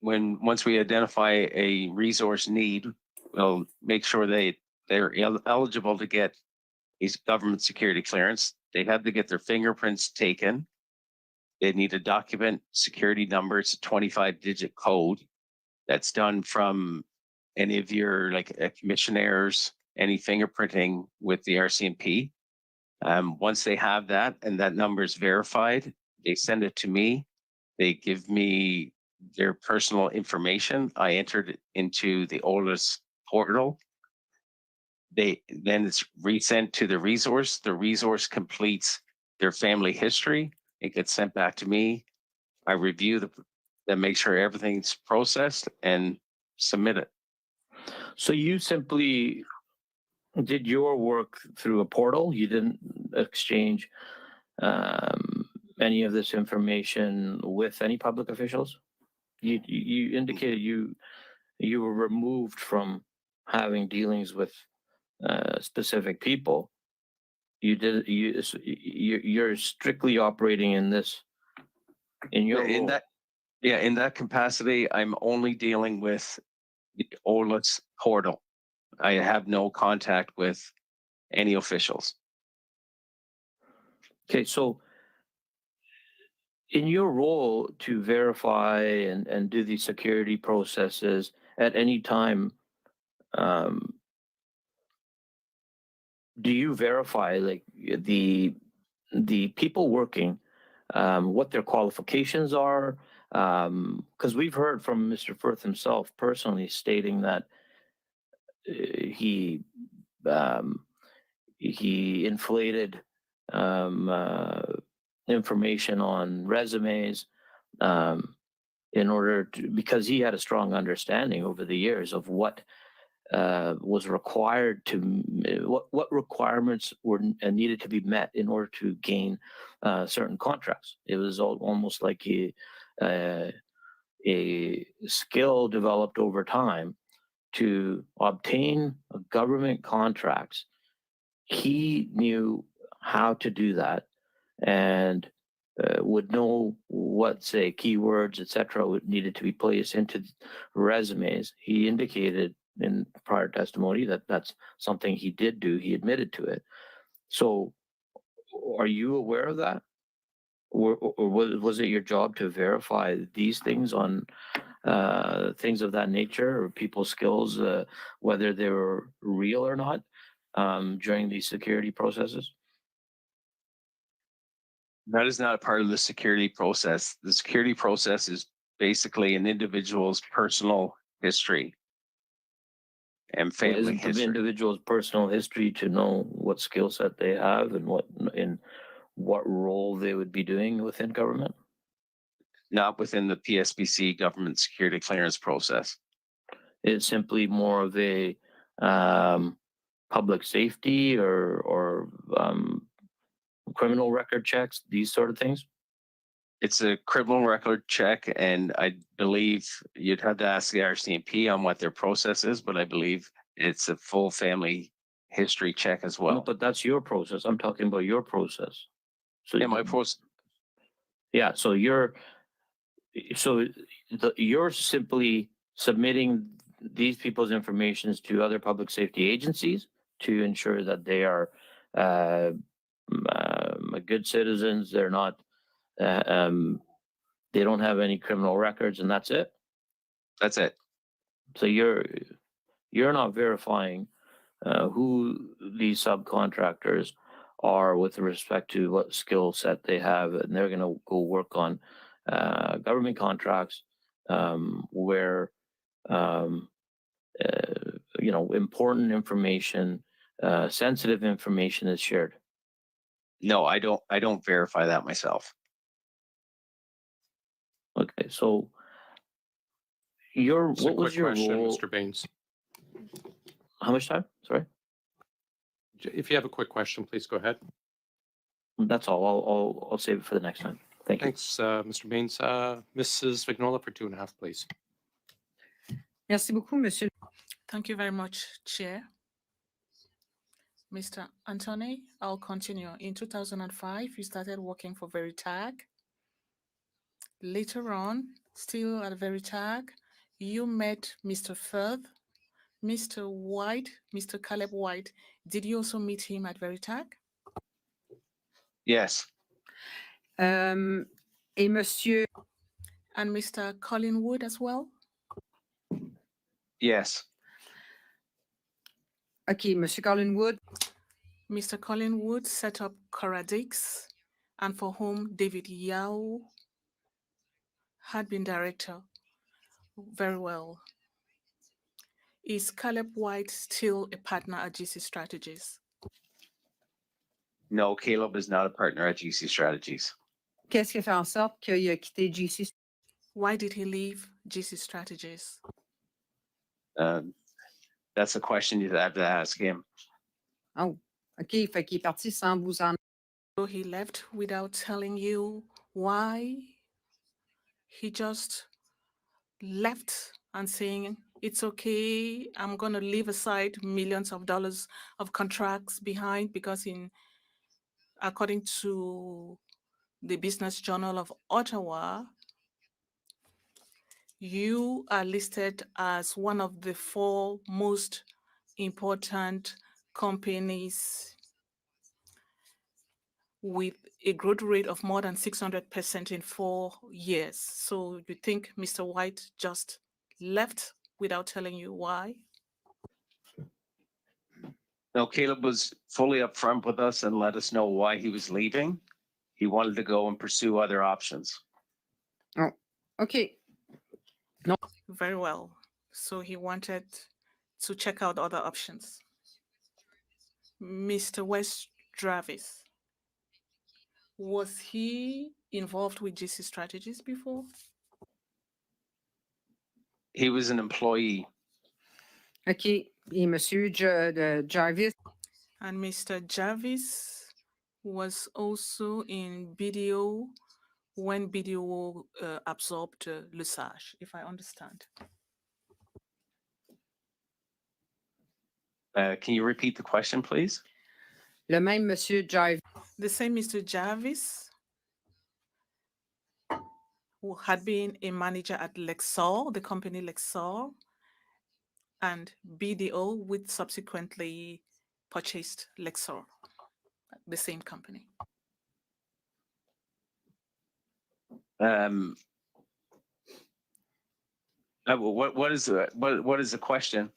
Speaker 3: once we identify a resource need, we'll make sure they're eligible to get a government security clearance. They have to get their fingerprints taken. They need a document security number. It's a 25-digit code that's done from any of your commissionaires, any fingerprinting with the RCMP. Once they have that and that number is verified, they send it to me. They give me their personal information. I entered it into the OLAS portal. Then it's resent to the resource. The resource completes their family history. It gets sent back to me. I review then make sure everything's processed and submit it.
Speaker 10: So you simply did your work through a portal. You didn't exchange any of this information with any public officials. You indicated you were removed from having dealings with specific people. You're strictly operating in your
Speaker 3: in
Speaker 10: role.
Speaker 3: in that capacity, I'm only dealing with the OLAS portal. I have no contact with any officials.
Speaker 10: Okay, so in your role to verify and do the security processes at any time, do you verify the people working, what their qualifications are? Because we've heard from Mr. Firth himself personally stating that he inflated information on resumes in order to, because he had a strong understanding over the years of what was required to what requirements were needed to be met in order to gain certain contracts. It was almost like a skill developed over time to obtain government contracts. He knew how to do that and would know what, say, keywords, etc., needed to be placed into resumes. He indicated in prior testimony that that's something he did do. He admitted to it. So are you aware of that? Or was it your job to verify these things on things of that nature, or people's skills, whether they were real or not, during these security processes?
Speaker 3: That is not a part of the security process. The security process is basically an individual's personal history and family
Speaker 10: Isn't the
Speaker 3: history.
Speaker 10: individual's personal history to know what skill set they have and what role they would be doing within government?
Speaker 3: Not within the PSPC government security clearance process.
Speaker 10: It's simply more of a public safety or criminal record checks, these sort of things?
Speaker 3: It's a criminal record check, and I believe you'd have to ask the RCMP on what their process is, but I believe it's a full family history check as
Speaker 10: No,
Speaker 3: well.
Speaker 10: but that's your process. I'm talking about your process. So
Speaker 3: Yeah, my process.
Speaker 10: yeah, so you're simply submitting these people's informations to other public safety agencies to ensure that they are good citizens. They're not They don't have any criminal records, and that's it.
Speaker 3: That's it.
Speaker 10: So you're not verifying who these subcontractors are with respect to what skill set they have, and they're going to go work on government contracts where important information, sensitive information is shared.
Speaker 3: No, I don't verify that myself.
Speaker 10: Okay, so
Speaker 1: Just a
Speaker 10: what was
Speaker 1: quick
Speaker 10: your
Speaker 1: question,
Speaker 10: role?
Speaker 1: Mr. Baines.
Speaker 10: How much time? Sorry.
Speaker 1: If you have a quick question, please go ahead.
Speaker 10: That's all. I'll save it for the next time. Thank you.
Speaker 1: Thanks, Mr. Baines. Mrs. Vignola for 2.5, please.
Speaker 6: Merci beaucoup, Monsieur.
Speaker 7: Thank you very much, Chair. Mr. Anthony, I'll continue. In 2005, you started working for Veritag. Later on, still at Veritag, you met Mr. Firth, Mr. White, Mr. Caleb White. Did you also meet him at Veritag?
Speaker 3: Yes.
Speaker 6: Et Monsieur,
Speaker 7: And Mr. Collingwood as well?
Speaker 3: Yes.
Speaker 6: OK, Monsieur Collingwood,
Speaker 7: Mr. Collingwood set up Coradix, and for whom David Yao had been director. Very well. Is Caleb White still a partner at GC Strategies?
Speaker 3: No, Caleb is not a partner at GC Strategies.
Speaker 6: qu'est-ce qui fait en sorte qu'il a quitté GC?
Speaker 7: Why did he leave GC Strategies?
Speaker 3: That's a question you'd have to ask him.
Speaker 6: Oh, OK, fait qu'il est parti sans vous en...
Speaker 7: So he left without telling you why? He just left and saying, it's okay, I'm going to leave aside millions of dollars of contracts behind because according to the Business Journal of Ottawa, you are listed as one of the 4 most important companies with a growth rate of more than 600% in 4 years. So you think Mr. White just left without telling you why?
Speaker 3: No, Caleb was fully upfront with us and let us know why he was leaving. He wanted to go and pursue other options.
Speaker 6: Oh, OK.
Speaker 7: Very well. So he wanted to check out other options. Mr. West Travis, was he involved with GC Strategies before?
Speaker 3: He was an employee.
Speaker 6: OK. Et Monsieur Jarvis,
Speaker 7: And Mr. Jarvis was also in BDO when BDO absorbed Le Sage, if I understand.
Speaker 3: Can you repeat the question, please?
Speaker 6: le même Monsieur Jarvis,
Speaker 7: The same Mr. Jarvis, who had been a manager at Lexor, the company Lexor, and BDO, which subsequently purchased Lexor, the same company.
Speaker 3: What is the question?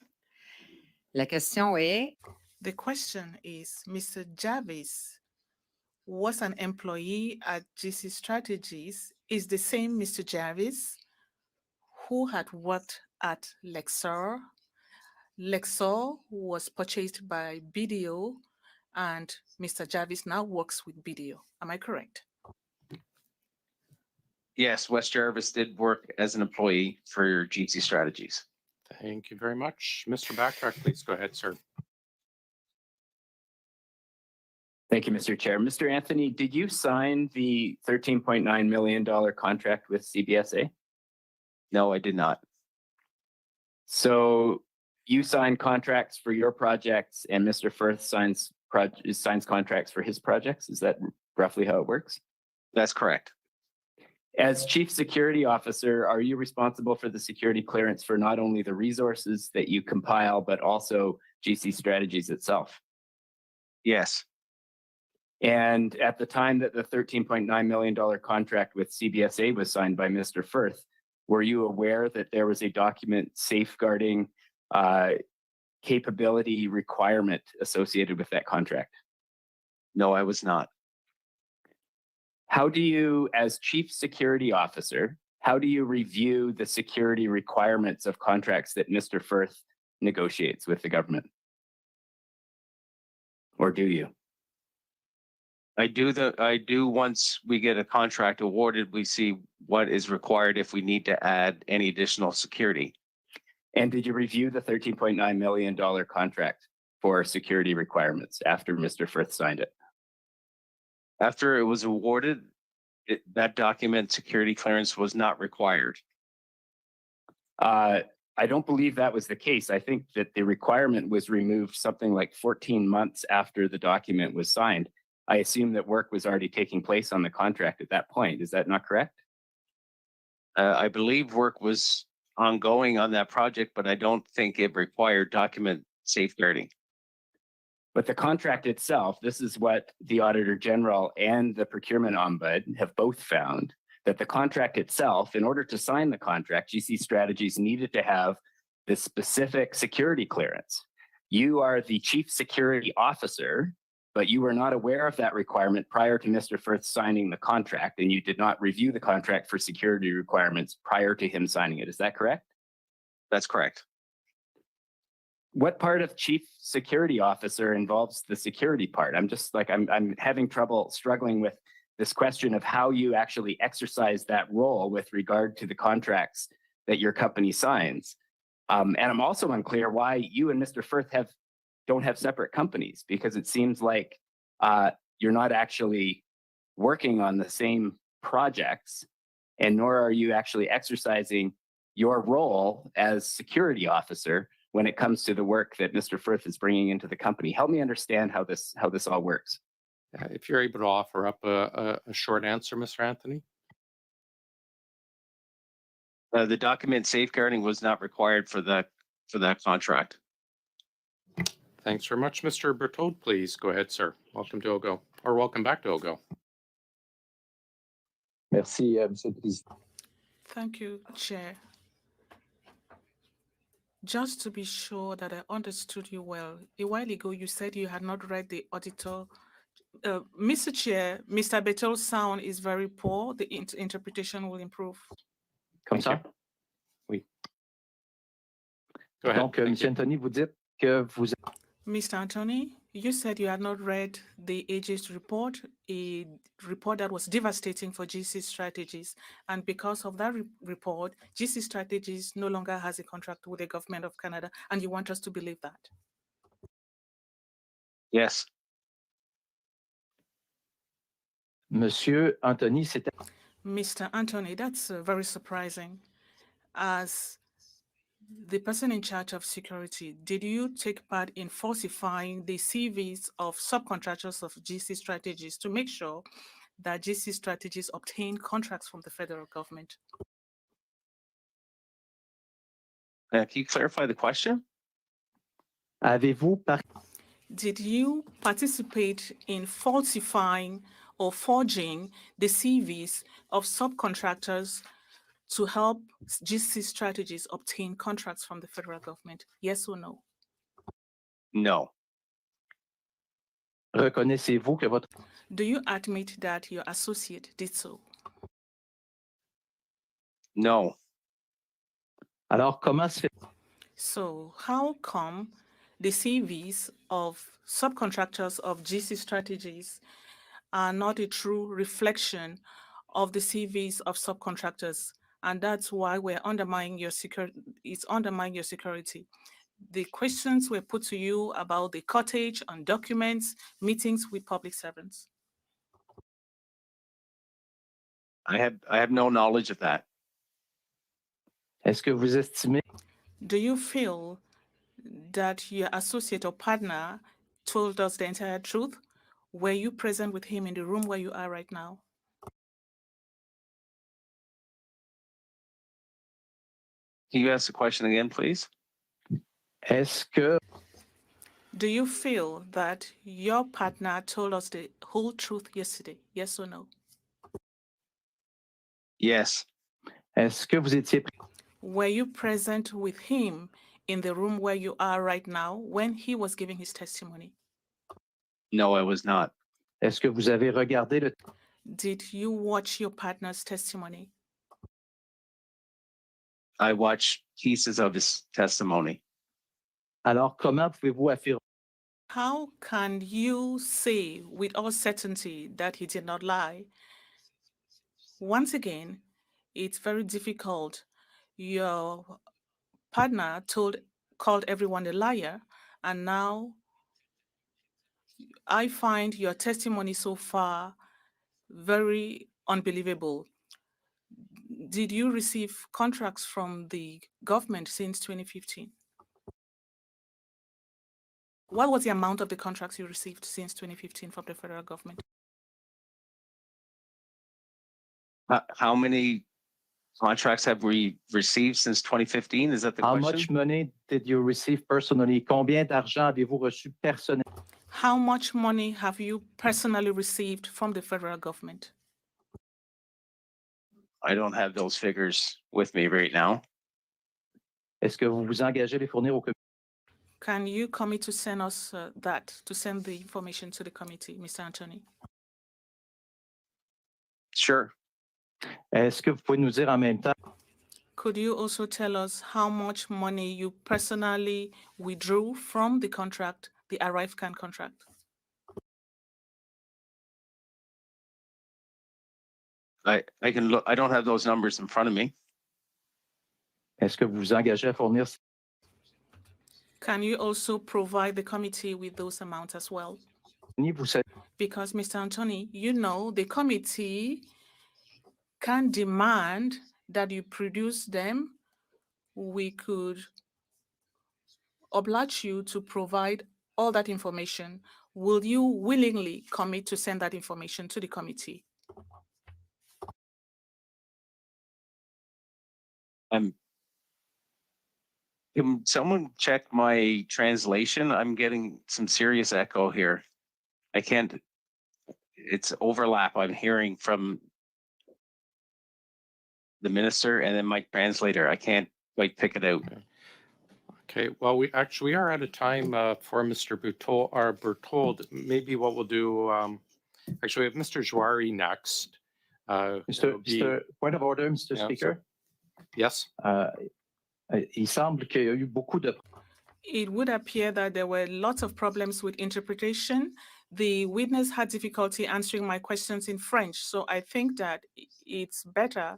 Speaker 6: la question est,
Speaker 7: The question is, Mr. Jarvis was an employee at GC Strategies, is the same Mr. Jarvis who had worked at Lexor. Lexor was purchased by BDO, and Mr. Jarvis now works with BDO. Am I correct?
Speaker 3: Yes, West Jarvis did work as an employee for GC Strategies.
Speaker 1: Thank you very much. Mr. Bachrach, please go ahead, sir.
Speaker 8: Thank you, Mr. Chair. Mr. Anthony, did you sign the $13.9 million contract with CBSA?
Speaker 3: No, I did not.
Speaker 8: So you sign contracts for your projects and Mr. Firth signs contracts for his projects. Is that roughly how it works?
Speaker 3: That's correct.
Speaker 8: As Chief Security Officer, are you responsible for the security clearance for not only the resources that you compile, but also GC Strategies itself?
Speaker 3: Yes.
Speaker 8: And at the time that the $13.9 million contract with CBSA was signed by Mr. Firth, were you aware that there was a document safeguarding capability requirement associated with that contract?
Speaker 3: No, I was not.
Speaker 8: How do you, as Chief Security Officer, how do you review the security requirements of contracts that Mr. Firth negotiates with the government? Or do you?
Speaker 3: I do once we get a contract awarded, we see what is required if we need to add any additional security.
Speaker 8: And did you review the $13.9 million contract for security requirements after Mr. Firth signed it?
Speaker 3: After it was awarded, that document security clearance was not required.
Speaker 8: I don't believe that was the case. I think that the requirement was removed something like 14 months after the document was signed. I assume that work was already taking place on the contract at that point. Is that not correct?
Speaker 3: I believe work was ongoing on that project, but I don't think it required document safeguarding.
Speaker 8: But the contract itself, this is what the Auditor General and the Procurement Ombud have both found, that the contract itself, in order to sign the contract, GC Strategies needed to have this specific security clearance. You are the Chief Security Officer, but you were not aware of that requirement prior to Mr. Firth signing the contract, and you did not review the contract for security requirements prior to him signing it. Is that correct?
Speaker 3: That's correct.
Speaker 8: What part of Chief Security Officer involves the security part? I'm having trouble struggling with this question of how you actually exercise that role with regard to the contracts that your company signs. And I'm also unclear why you and Mr. Firth don't have separate companies, because it seems like you're not actually working on the same projects, and nor are you actually exercising your role as security officer when it comes to the work that Mr. Firth is bringing into the company. Help me understand how this all works.
Speaker 1: If you're able to offer up a short answer, Mr. Anthony.
Speaker 3: The document safeguarding was not required for that contract.
Speaker 1: Thanks very much. Mr. Berthold, please go ahead, sir. Welcome to OGO, or welcome back to OGO.
Speaker 11: Merci, Monsieur le Président.
Speaker 7: Thank you, Chair. Just to be sure that I understood you well, a while ago you said you had not read the auditor. Mr. Chair, Mr. Berthold's sound is very poor. The interpretation will improve.
Speaker 10: Comme ça?
Speaker 1: Oui. Go ahead.
Speaker 10: Donc, Monsieur Anthony, vous dites que vous...
Speaker 7: Mr. Anthony, you said you had not read the AG's report, a report that was devastating for GC Strategies. And because of that report, GC Strategies no longer has a contract with the government of Canada. And you want us to believe that?
Speaker 3: Yes.
Speaker 10: Monsieur Anthony, c'était...
Speaker 7: Mr. Anthony, that's very surprising. As the person in charge of security, did you take part in falsifying the CVs of subcontractors of GC Strategies to make sure that GC Strategies obtain contracts from the federal government?
Speaker 3: Can you clarify the question?
Speaker 10: Avez-vous
Speaker 7: Did you participate in falsifying or forging the CVs of subcontractors to help GC Strategies obtain contracts from the federal government? Yes or no?
Speaker 3: No.
Speaker 10: Reconnaissez-vous que votre...
Speaker 7: Do you admit that your associate did so?
Speaker 3: No.
Speaker 10: Alors, comment se fait...
Speaker 7: So how come the CVs of subcontractors of GC Strategies are not a true reflection of the CVs of subcontractors? And that's why we're undermining your security. It's undermining your security. The questions were put to you about the cottage on documents, meetings with public servants.
Speaker 3: I have no knowledge of that.
Speaker 10: Est-ce que vous estimez...
Speaker 7: Do you feel that your associate or partner told us the entire truth? Were you present with him in the room where you are right now?
Speaker 3: Can you ask the question again, please?
Speaker 10: Est-ce que...
Speaker 7: Do you feel that your partner told us the whole truth yesterday? Yes or no?
Speaker 3: Yes.
Speaker 10: Est-ce que vous étiez
Speaker 7: Were you present with him in the room where you are right now when he was giving his testimony?
Speaker 3: No, I was not.
Speaker 10: Est-ce que vous avez regardé le
Speaker 7: Did you watch your partner's testimony?
Speaker 3: I watched pieces of his testimony.
Speaker 10: Alors, comment pouvez-vous affirmer
Speaker 7: How can you say with all certainty that he did not lie? Once again, it's very difficult. Your partner called everyone a liar, and now I find your testimony so far very unbelievable. Did you receive contracts from the government since 2015? What was the amount of the contracts you received since 2015 from the federal government?
Speaker 3: How many contracts have we received since 2015? Is that the
Speaker 10: how
Speaker 3: question?
Speaker 10: much money did you receive personally? Combien d'argent avez-vous reçu personnellement?
Speaker 7: How much money have you personally received from the federal government?
Speaker 3: I don't have those figures with me right now.
Speaker 10: Est-ce que vous vous engagez à les fournir au comité?
Speaker 7: Can you commit to send us to send the information to the committee, Mr. Anthony?
Speaker 3: Sure.
Speaker 10: Est-ce que vous pouvez nous dire en même temps
Speaker 7: Could you also tell us how much money you personally withdrew from the contract, the Arrivescam contract?
Speaker 3: I can look. I don't have those numbers in front of me.
Speaker 10: est-ce que vous vous engagez à fournir
Speaker 7: Can you also provide the committee with those amounts as well?
Speaker 10: vous savez,
Speaker 7: Because, Mr. Anthony, you know the committee can demand that you produce them. We could oblige you to provide all that information. Will you willingly commit to send that information to the committee?
Speaker 3: Can someone check my translation? I'm getting some serious echo here. I can't. It's overlap. I'm hearing from the minister and then my translator. I can't quite pick it out.
Speaker 1: Okay, well, we are out of time for Mr. Berthold. Maybe what we'll do, actually, we have Mr. Jari next.
Speaker 10: Mr. Point of order, Mr.
Speaker 1: Yeah,
Speaker 10: Speaker.
Speaker 1: Yes,
Speaker 10: Il semble qu'il y a eu beaucoup de
Speaker 7: It would appear that there were lots of problems with interpretation. The witness had difficulty answering my questions in French, so I think that it's better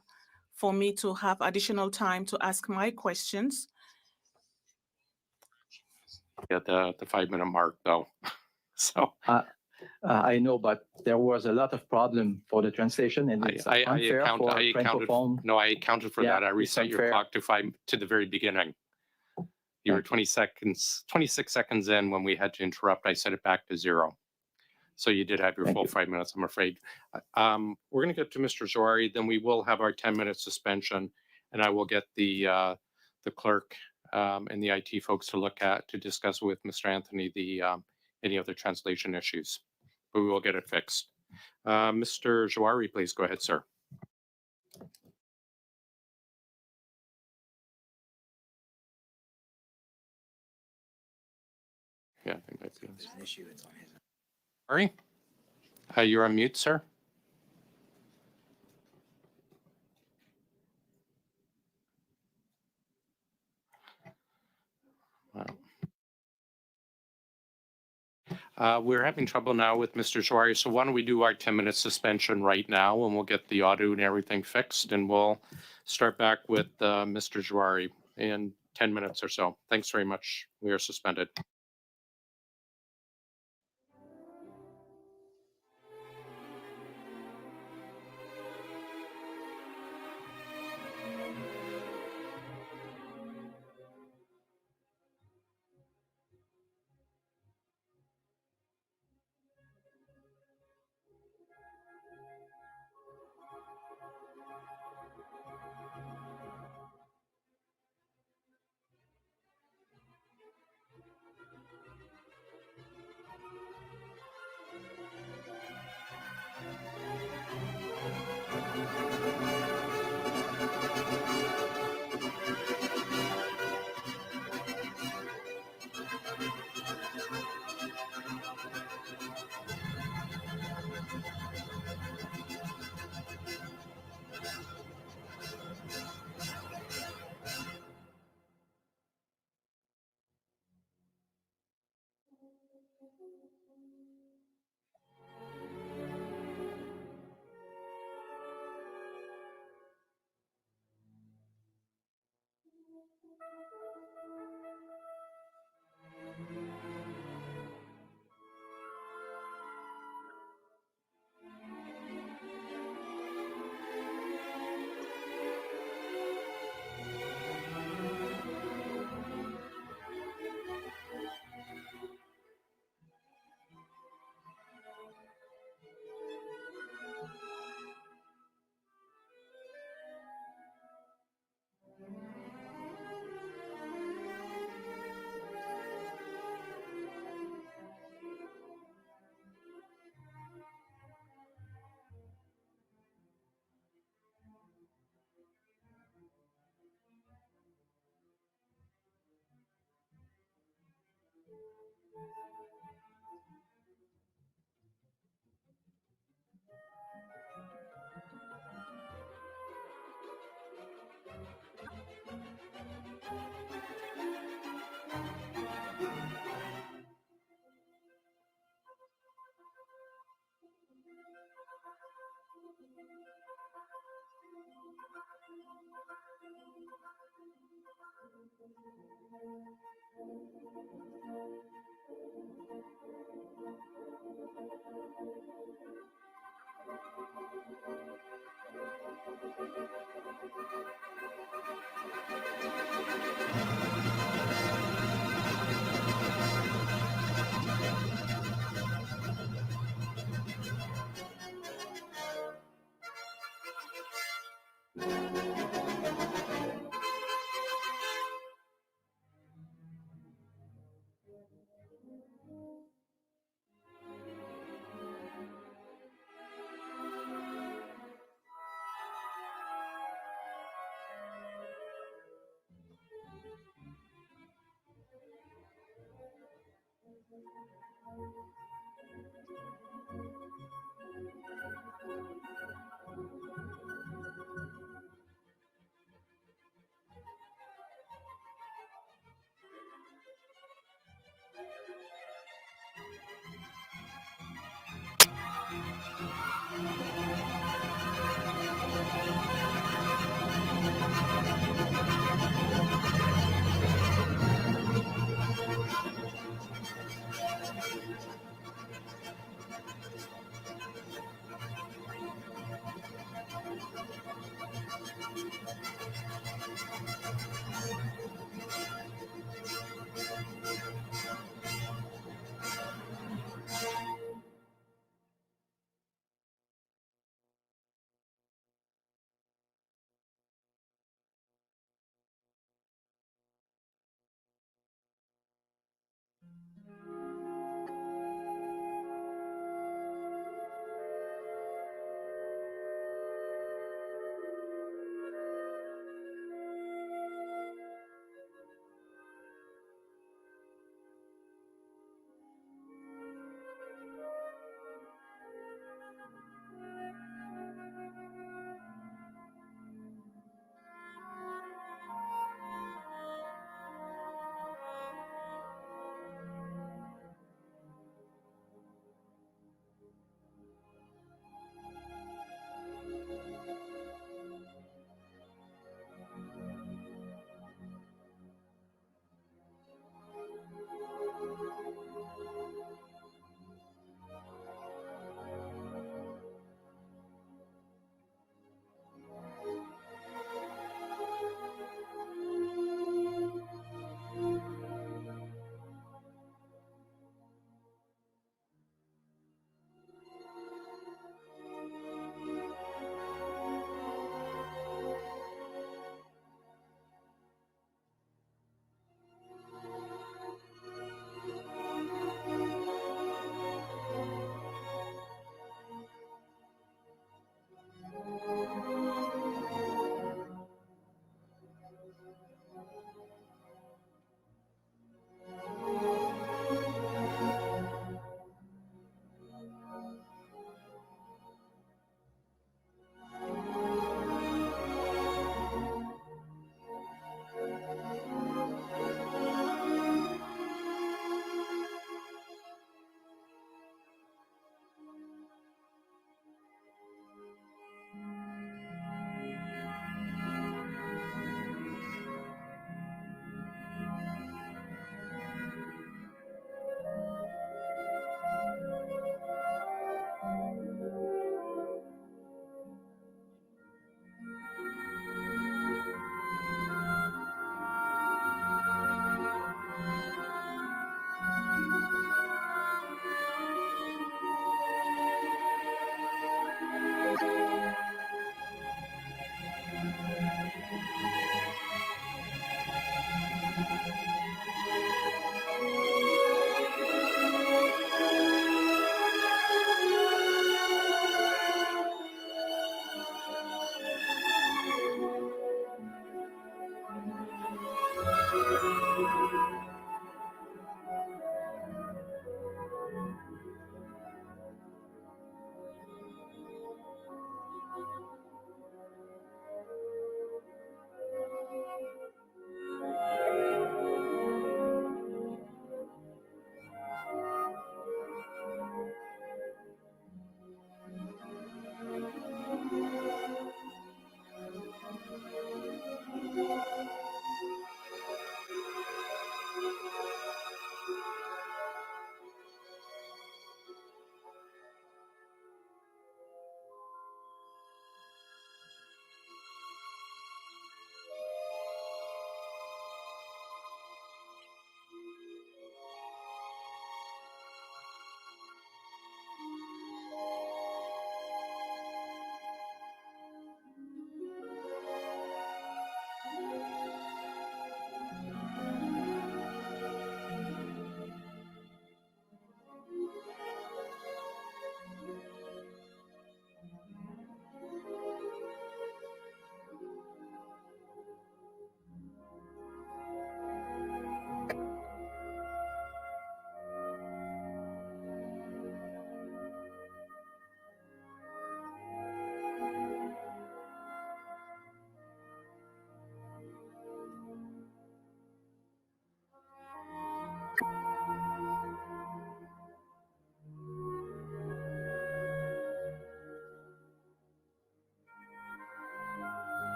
Speaker 7: for me to have additional time to ask my questions.
Speaker 1: at the 5-minute mark, though. So
Speaker 10: I know, but there was a lot of problem for the translation, and it's unfair for francophone.
Speaker 1: No, I accounted for
Speaker 10: Yeah,
Speaker 1: that. I
Speaker 10: it's
Speaker 1: reset your
Speaker 10: unfair.
Speaker 1: clock to the very beginning. You were 26 seconds in when we had to interrupt. I set it back to 0. So you did have your
Speaker 10: Thank
Speaker 1: full
Speaker 10: you.
Speaker 1: 5 minutes, I'm afraid. We're going to get to Mr. Jari, then we will have our 10-minute suspension, and I will get the clerk and the IT folks to discuss with Mr. Anthony any other translation issues, but we will get it fixed. Mr. Jari, please go ahead, sir. Yeah, I think that's it.
Speaker 2: There's an issue. It's on his.
Speaker 1: Jari, you're on mute, sir. Wow. We're having trouble now with Mr. Jari, so why don't we do our 10-minute suspension right now, and we'll get the audio and everything fixed, and we'll start back with Mr. Jari in 10 minutes or so. Thanks very much. We are suspended.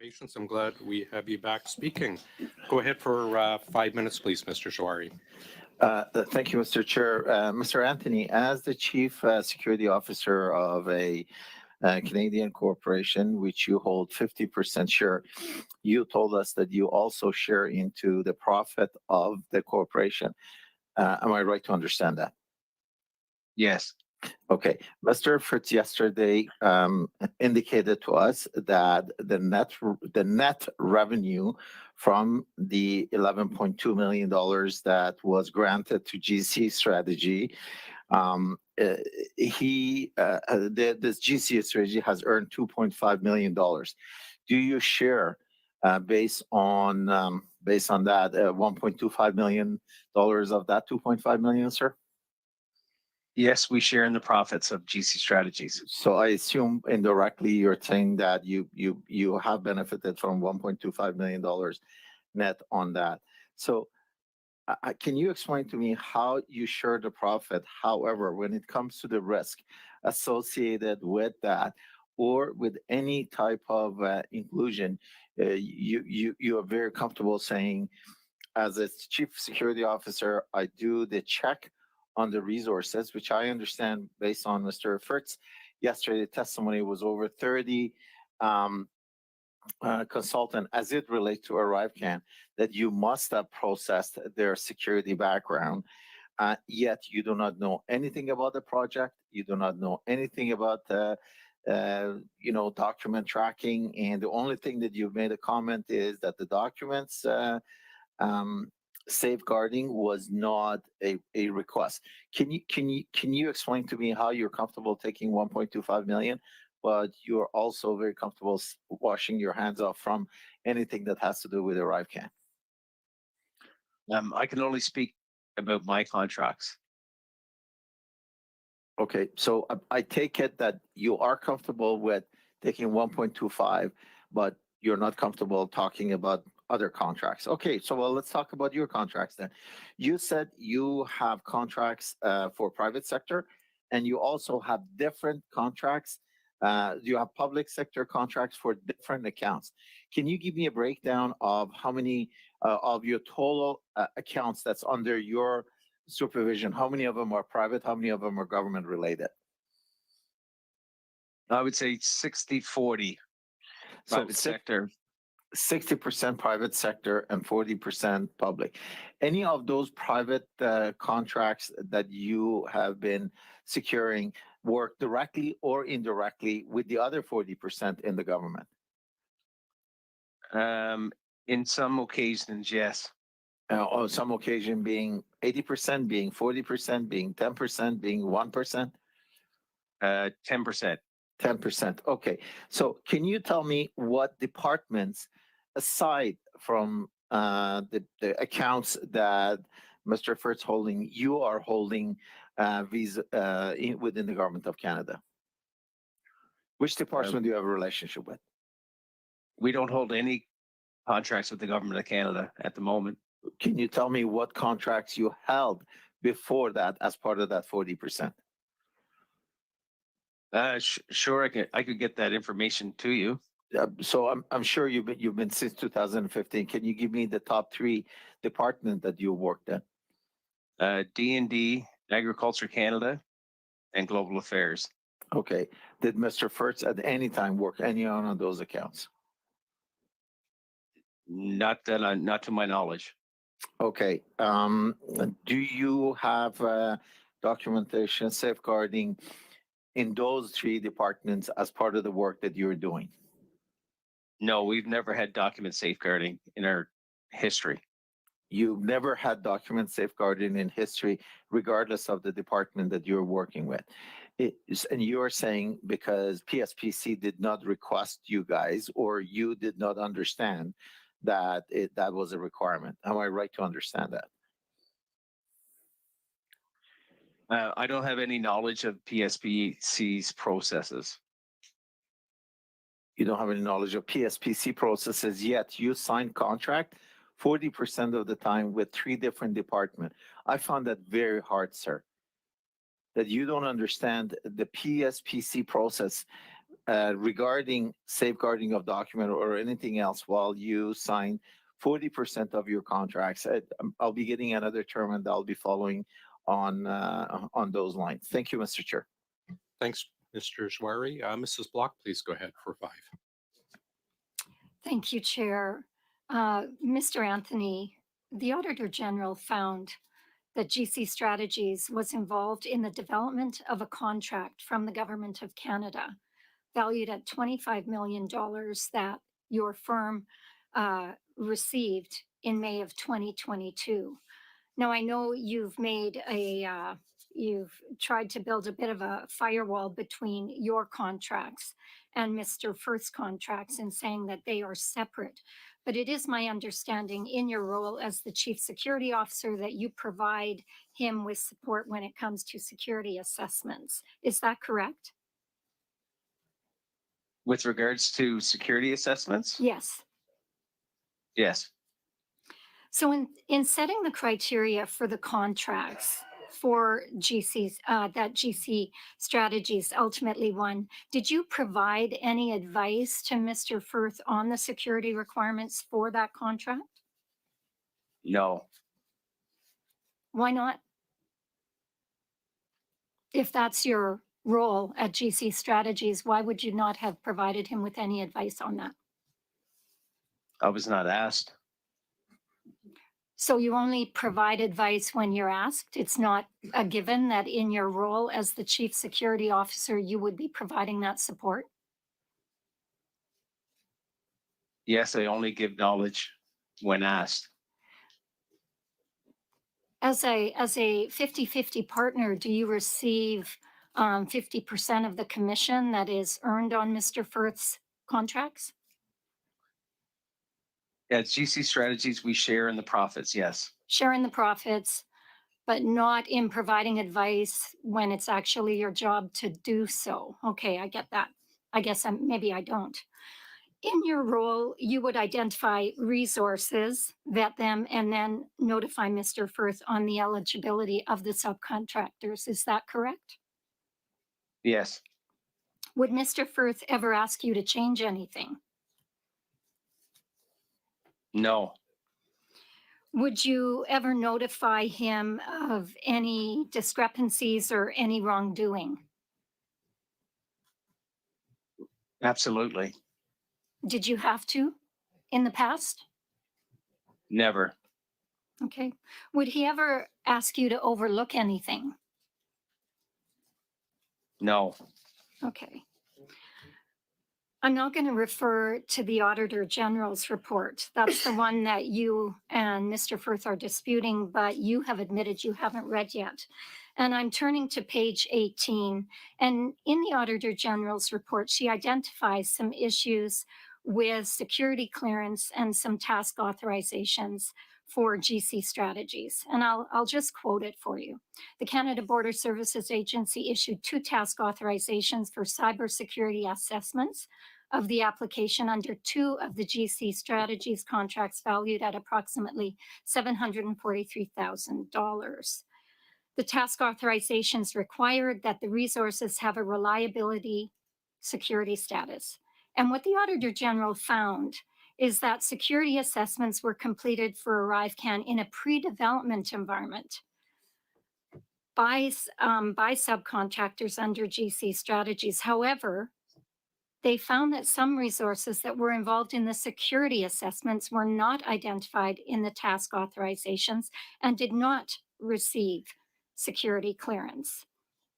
Speaker 1: Patience. I'm glad we have you back speaking. Go ahead for 5 minutes, please, Mr. Jari.
Speaker 12: Thank you, Mr. Chair. Mr. Anthony, as the Chief Security Officer of a Canadian corporation, which you hold 50% share, you told us that you also share into the profit of the corporation. Am I right to understand that?
Speaker 3: Yes.
Speaker 12: Okay. Mr. Fritz yesterday indicated to us that the net revenue from the $11.2 million that was granted to GC Strategy, this GC Strategy has earned $2.5 million. Do you share based on that $1.25 million of that $2.5 million, sir?
Speaker 3: Yes, we share in the profits of GC Strategies.
Speaker 12: So I assume indirectly you're saying that you have benefited from $1.25 million net on that. So can you explain to me how you share the profit? However, when it comes to the risk associated with that, or with any type of inclusion, you are very comfortable saying, as a Chief Security Officer, I do the check on the resources, which I understand based on Mr. Fritz. Yesterday, the testimony was over 30 consultant as it relates to Arrivescam, that you must have processed their security background, yet you do not know anything about the project. You do not know anything about document tracking. And the only thing that you've made a comment is that the documents safeguarding was not a request. Can you explain to me how you're comfortable taking 1.25 million, but you're also very comfortable washing your hands off from anything that has to do with Arrivescam?
Speaker 3: I can only speak about my contracts.
Speaker 12: Okay, so I take it that you are comfortable with taking 1.25, but you're not comfortable talking about other contracts. Okay, so let's talk about your contracts then. You said you have contracts for private sector, and you also have different contracts. You have public sector contracts for different accounts. Can you give me a breakdown of how many of your total accounts that's under your supervision? How many of them are private? How many of them are government related?
Speaker 3: I would say 60-40 private sector.
Speaker 12: 60% private sector and 40% public. Any of those private contracts that you have been securing work directly or indirectly with the other 40% in the government?
Speaker 3: In some occasions, yes.
Speaker 12: On some occasion being 80%, being 40%, being 10%, being 1%?
Speaker 3: 10%.
Speaker 12: 10%. Okay. So can you tell me what departments, aside from the accounts that Mr. Fritz holding, you are holding within the government of Canada? Which department do you have a relationship with?
Speaker 3: We don't hold any contracts with the government of Canada at the moment.
Speaker 12: Can you tell me what contracts you held before that as part of that 40%?
Speaker 3: Sure, I could get that information to you.
Speaker 12: So I'm sure you've been since 2015. Can you give me the top 3 departments that you worked at?
Speaker 3: D&D, Agriculture Canada, and Global Affairs.
Speaker 12: Okay. Did Mr. Fritz at any time work any on those accounts?
Speaker 3: Not to my knowledge.
Speaker 12: Okay. Do you have documentation safeguarding in those 3 departments as part of the work that you're doing?
Speaker 3: No, we've never had document safeguarding in our history.
Speaker 12: You've never had document safeguarding in history, regardless of the department that you're working with. And you're saying because PSPC did not request you guys, or you did not understand that that was a requirement. Am I right to understand that?
Speaker 3: I don't have any knowledge of PSPC's processes.
Speaker 12: You don't have any knowledge of PSPC processes, yet you signed contract 40% of the time with 3 different departments. I found that very hard, sir, that you don't understand the PSPC process. regarding safeguarding of document or anything else while you sign 40% of your contracts. I'll be getting another term and I'll be following on those lines. Thank you, Mr. Chair.
Speaker 1: Thanks, Mr. Jari. Mrs. Block, please go ahead for 5.
Speaker 13: Thank you, Chair. Mr. Anthony, the Auditor General found that GC Strategies was involved in the development of a contract from the Government of Canada valued at $25 million that your firm received in May of 2022. Now, I know you've tried to build a bit of a firewall between your contracts and Mr. Firth's contracts in saying that they are separate. But it is my understanding in your role as the Chief Security Officer that you provide him with support when it comes to security assessments. Is that correct?
Speaker 3: With regards to security assessments?
Speaker 13: Yes.
Speaker 3: Yes.
Speaker 13: So in setting the criteria for the contracts for GCs, that GC Strategies ultimately won, did you provide any advice to Mr. Firth on the security requirements for that contract?
Speaker 3: No.
Speaker 13: Why not? If that's your role at GC Strategies, why would you not have provided him with any advice on that?
Speaker 3: I was not asked.
Speaker 13: So you only provide advice when you're asked? It's not a given that in your role as the Chief Security Officer, you would be providing that support?
Speaker 3: Yes, I only give knowledge when asked.
Speaker 13: As a 50-50 partner, do you receive 50% of the commission that is earned on Mr. Firth's contracts?
Speaker 3: At GC Strategies, we share in the profits, yes.
Speaker 13: Share in the profits, but not in providing advice when it's actually your job to do so. Okay, I get that. I guess maybe I don't. In your role, you would identify resources, vet them, and then notify Mr. Firth on the eligibility of the subcontractors. Is that correct?
Speaker 3: Yes.
Speaker 13: Would Mr. Firth ever ask you to change anything?
Speaker 3: No.
Speaker 13: Would you ever notify him of any discrepancies or any wrongdoing?
Speaker 3: Absolutely.
Speaker 13: Did you have to in the past?
Speaker 3: Never.
Speaker 13: Okay. Would he ever ask you to overlook anything?
Speaker 3: No.
Speaker 13: Okay. I'm not going to refer to the Auditor General's report. That's the one that you and Mr. Firth are disputing, but you have admitted you haven't read yet. And I'm turning to page 18. And in the Auditor General's report, she identifies some issues with security clearance and some task authorizations for GC Strategies. And I'll just quote it for you. The Canada Border Services Agency issued 2 task authorizations for cybersecurity assessments of the application under 2 of the GC Strategies contracts valued at approximately $743,000. The task authorizations required that the resources have a reliability security status. And what the Auditor General found is that security assessments were completed for Arrivescam in a pre-development environment by subcontractors under GC Strategies. However, they found that some resources that were involved in the security assessments were not identified in the task authorizations and did not receive security clearance.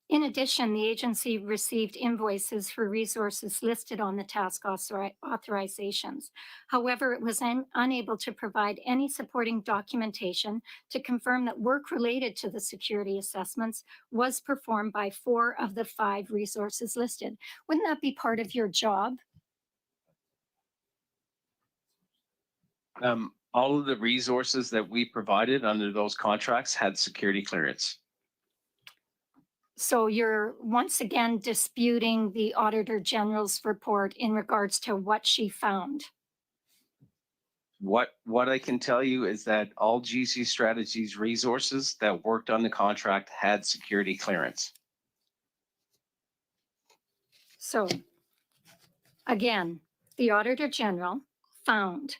Speaker 13: In addition, the agency received invoices for resources listed on the task authorizations. However, it was unable to provide any supporting documentation to confirm that work related to the security assessments was performed by 4 of the 5 resources listed. Wouldn't that be part of your job?
Speaker 3: All of the resources that we provided under those contracts had security clearance.
Speaker 13: So you're once again disputing the Auditor General's report in regards to what she found.
Speaker 3: What I can tell you is that all GC Strategies resources that worked on the contract had security clearance.
Speaker 13: So Again, the Auditor General found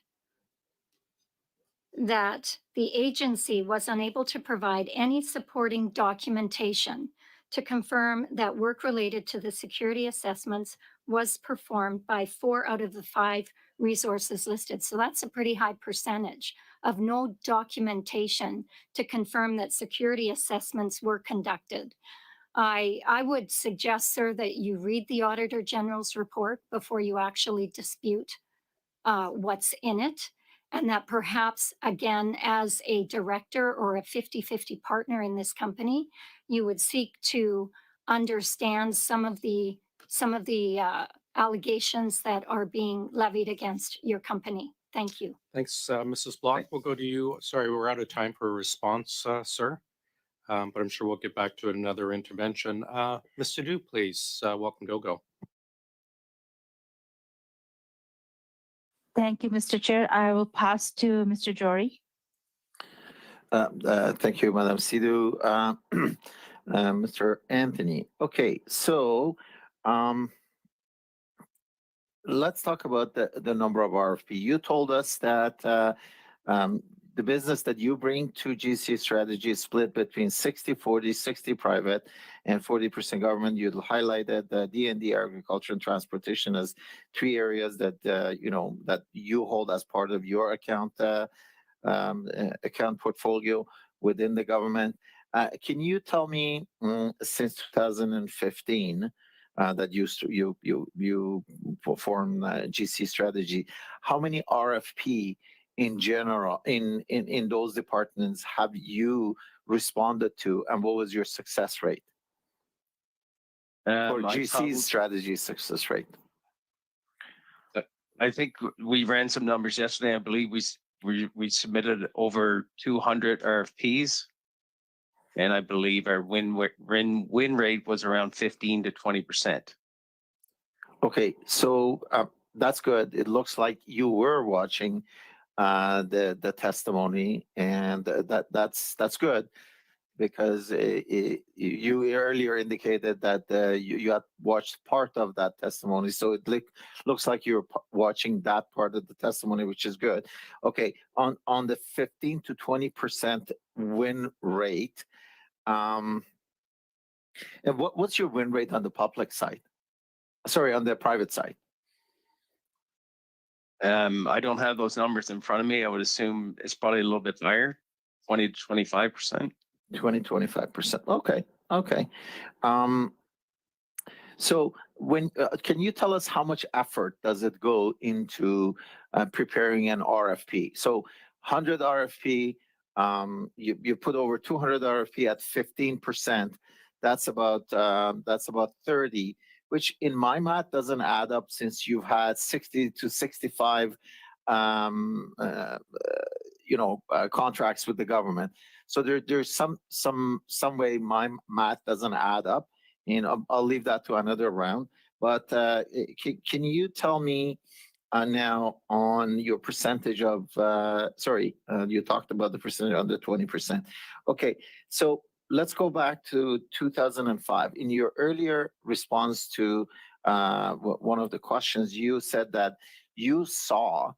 Speaker 13: that the agency was unable to provide any supporting documentation to confirm that work related to the security assessments was performed by 4 out of the 5 resources listed. So that's a pretty high percentage of no documentation to confirm that security assessments were conducted. I would suggest, sir, that you read the Auditor General's report before you actually dispute what's in it. And that perhaps, again, as a director or a 50-50 partner in this company, you would seek to understand some of the allegations that are being levied against your company. Thank you.
Speaker 1: Thanks, Mrs. Block. We'll go to you. Sorry, we're out of time for a response, sir. But I'm sure we'll get back to another intervention. Mr. Du, please. Welcome, go.
Speaker 14: Thank you, Mr. Chair. I will pass to Mr. Jari.
Speaker 12: Thank you, Madam Sidhu. Mr. Anthony. Okay, so let's talk about the number of RFP. You told us that the business that you bring to GC strategy is split between 60-40, 60 private and 40% government. You highlighted the D&D, agriculture and transportation as 3 areas that that you hold as part of your account portfolio within the government. Can you tell me since 2015 that you perform GC strategy, how many RFP in general in those departments have you responded to, and what was your success rate for GC's strategy success rate?
Speaker 3: I think we ran some numbers yesterday. I believe we submitted over 200 RFPs, and I believe our win rate was around 15 to 20%.
Speaker 12: Okay, so that's good. It looks like you were watching the testimony, and that's good, because you earlier indicated that you had watched part of that testimony, so it looks like you're watching that part of the testimony, which is good. Okay, on the 15 to 20% win rate, and what's your win rate on the public side? Sorry, on the private side.
Speaker 3: I don't have those numbers in front of me. I would assume it's probably a little bit higher, 20 to 25%.
Speaker 12: 20-25%. Okay. So when can you tell us how much effort does it go into preparing an RFP? So 100 RFP, you put over 200 RFP at 15%. That's about 30, which in my math doesn't add up, since you've had 60 to 65 contracts with the government. So there's some way my math doesn't add up, and I'll leave that to another round. But can you tell me now on your percentage of you talked about the percentage under 20%. Okay, so let's go back to 2005. In your earlier response to one of the questions, you said that you saw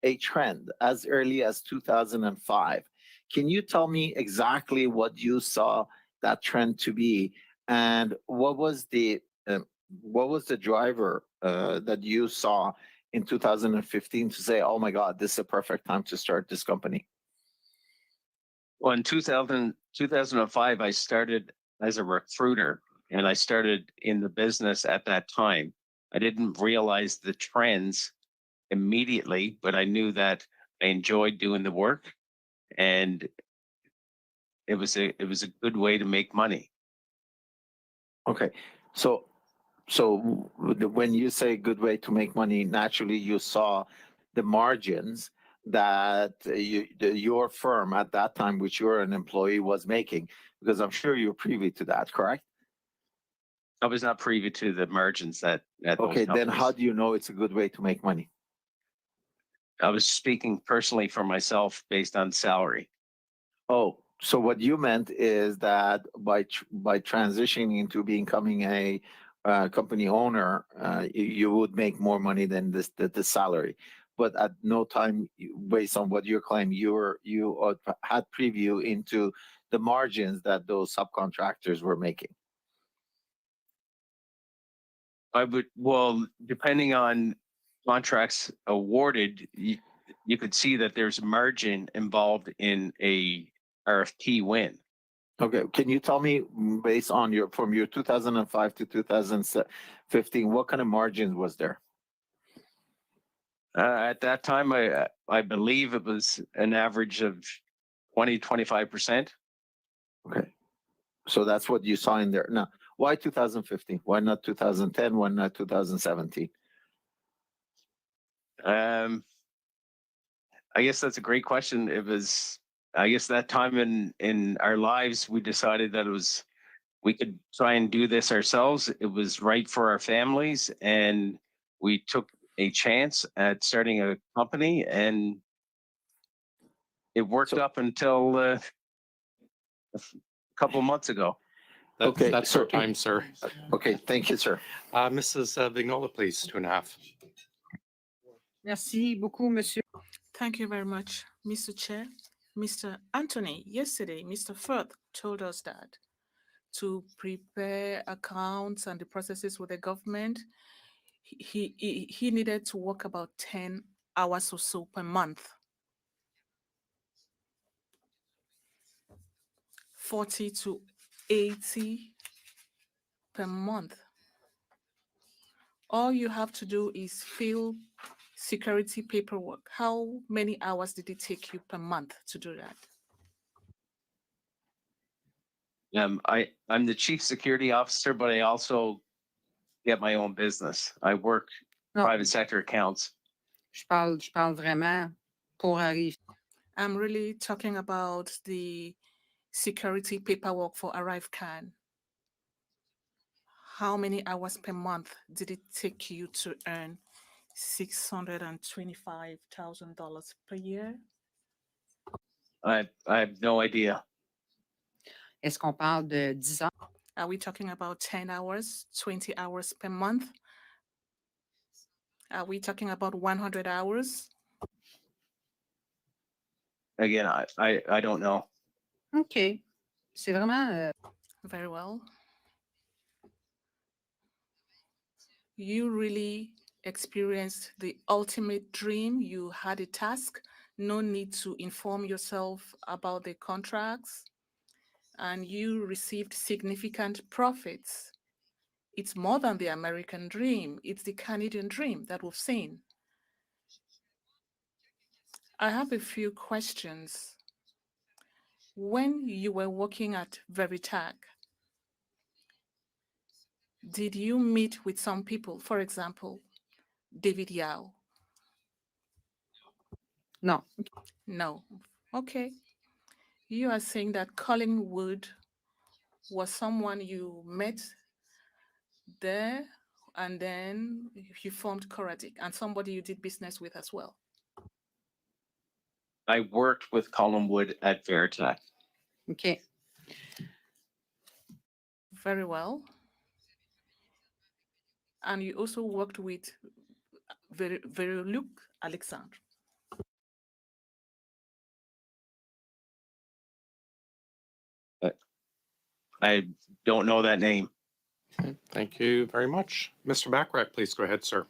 Speaker 12: a trend as early as 2005. Can you tell me exactly what you saw that trend to be, and what was the driver that you saw in 2015 to say, oh my God, this is a perfect time to start this company?
Speaker 3: Well, in 2005, I started as a recruiter, and I started in the business at that time. I didn't realize the trends immediately, but I knew that I enjoyed doing the work, and it was a good way to make money.
Speaker 12: Okay, so when you say good way to make money, naturally you saw the margins that your firm at that time, which you're an employee, was making, because I'm sure you're privy to that, correct?
Speaker 3: I was not privy to the margins that.
Speaker 12: Okay, then how do you know it's a good way to make money?
Speaker 3: I was speaking personally for myself based on salary.
Speaker 12: Oh, so what you meant is that by transitioning into becoming a company owner, you would make more money than the salary. But at no time, based on what you're claiming, you had preview into the margins that those subcontractors were making.
Speaker 3: Well, depending on contracts awarded, you could see that there's margin involved in a RFP win.
Speaker 12: Okay, can you tell me based on from your 2005 to 2015, what kind of margins was there?
Speaker 3: At that time, I believe it was an average of 25%.
Speaker 12: Okay, so that's what you saw in there. Now, why 2015? Why not 2010? Why not 2017?
Speaker 3: I guess that's a great question. I guess that time in our lives, we decided that we could try and do this ourselves. It was right for our families, and we took a chance at starting a company, and it worked up until a couple of months ago.
Speaker 1: That's our time, sir.
Speaker 12: Okay, thank you, sir.
Speaker 1: Mrs. Vignola, please, 2.5.
Speaker 6: Merci beaucoup, monsieur.
Speaker 7: Thank you very much, Mr. Chair. Mr. Anthony, yesterday, Mr. Firth told us that to prepare accounts and the processes with the government, he needed to work about 10 hours or so per month. 40 to 80 per month. All you have to do is fill security paperwork. How many hours did it take you per month to do that?
Speaker 3: I'm the chief security officer, but I also get my own business. I work private sector accounts.
Speaker 6: Je parle vraiment pour Arrivescam.
Speaker 7: I'm really talking about the security paperwork for Arrivescam. How many hours per month did it take you to earn $625,000 per year?
Speaker 3: I have no idea.
Speaker 6: Est-ce qu'on parle de 10 ans?
Speaker 7: Are we talking about 10 hours, 20 hours per month? Are we talking about 100 hours?
Speaker 3: Again, I don't know.
Speaker 6: OK. C'est vraiment...
Speaker 7: Very well. You really experienced the ultimate dream. You had a task, no need to inform yourself about the contracts, and you received significant profits. It's more than the American dream. It's the Canadian dream that we've seen. I have a few questions. When you were working at Veritag, did you meet with some people, for example, David Yao?
Speaker 6: No.
Speaker 7: No. Okay. You are saying that Colin Wood was someone you met there, and then you formed Coradic, and somebody you did business with as well.
Speaker 3: I worked with Colin Wood at Veritag.
Speaker 6: OK.
Speaker 7: Very well. And you also worked with Verluc Alexandre.
Speaker 3: I don't know that name.
Speaker 1: Okay, thank you very much. Mr. Bachrach, please go ahead, sir.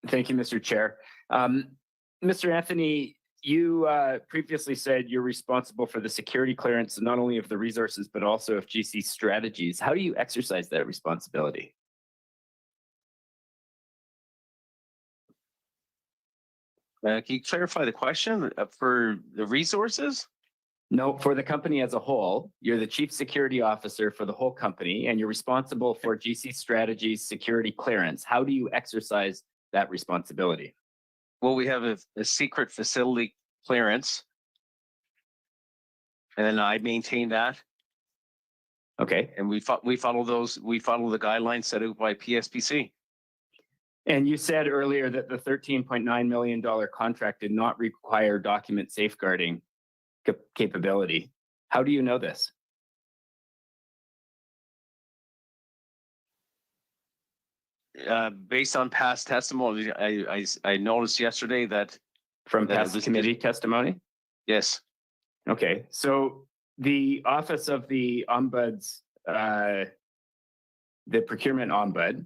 Speaker 8: Thank you, Mr. Chair. Mr. Anthony, you previously said you're responsible for the security clearance, not only of the resources, but also of GC strategies. How do you exercise that responsibility?
Speaker 3: Can you clarify the question for the resources?
Speaker 8: No, for the company as a whole. You're the chief security officer for the whole company, and you're responsible for GC strategies security clearance. How do you exercise that responsibility?
Speaker 3: Well, we have a secret facility clearance, and then I maintain that.
Speaker 8: Okay.
Speaker 3: And we follow the guidelines set out by PSPC.
Speaker 8: And you said earlier that the $13.9 million contract did not require document safeguarding capability. How do you know this?
Speaker 3: Based on past testimony, I noticed yesterday that
Speaker 8: From
Speaker 3: That
Speaker 8: past
Speaker 3: was-
Speaker 8: committee testimony?
Speaker 3: yes,
Speaker 8: Okay, so the Office of the Ombuds, the procurement ombud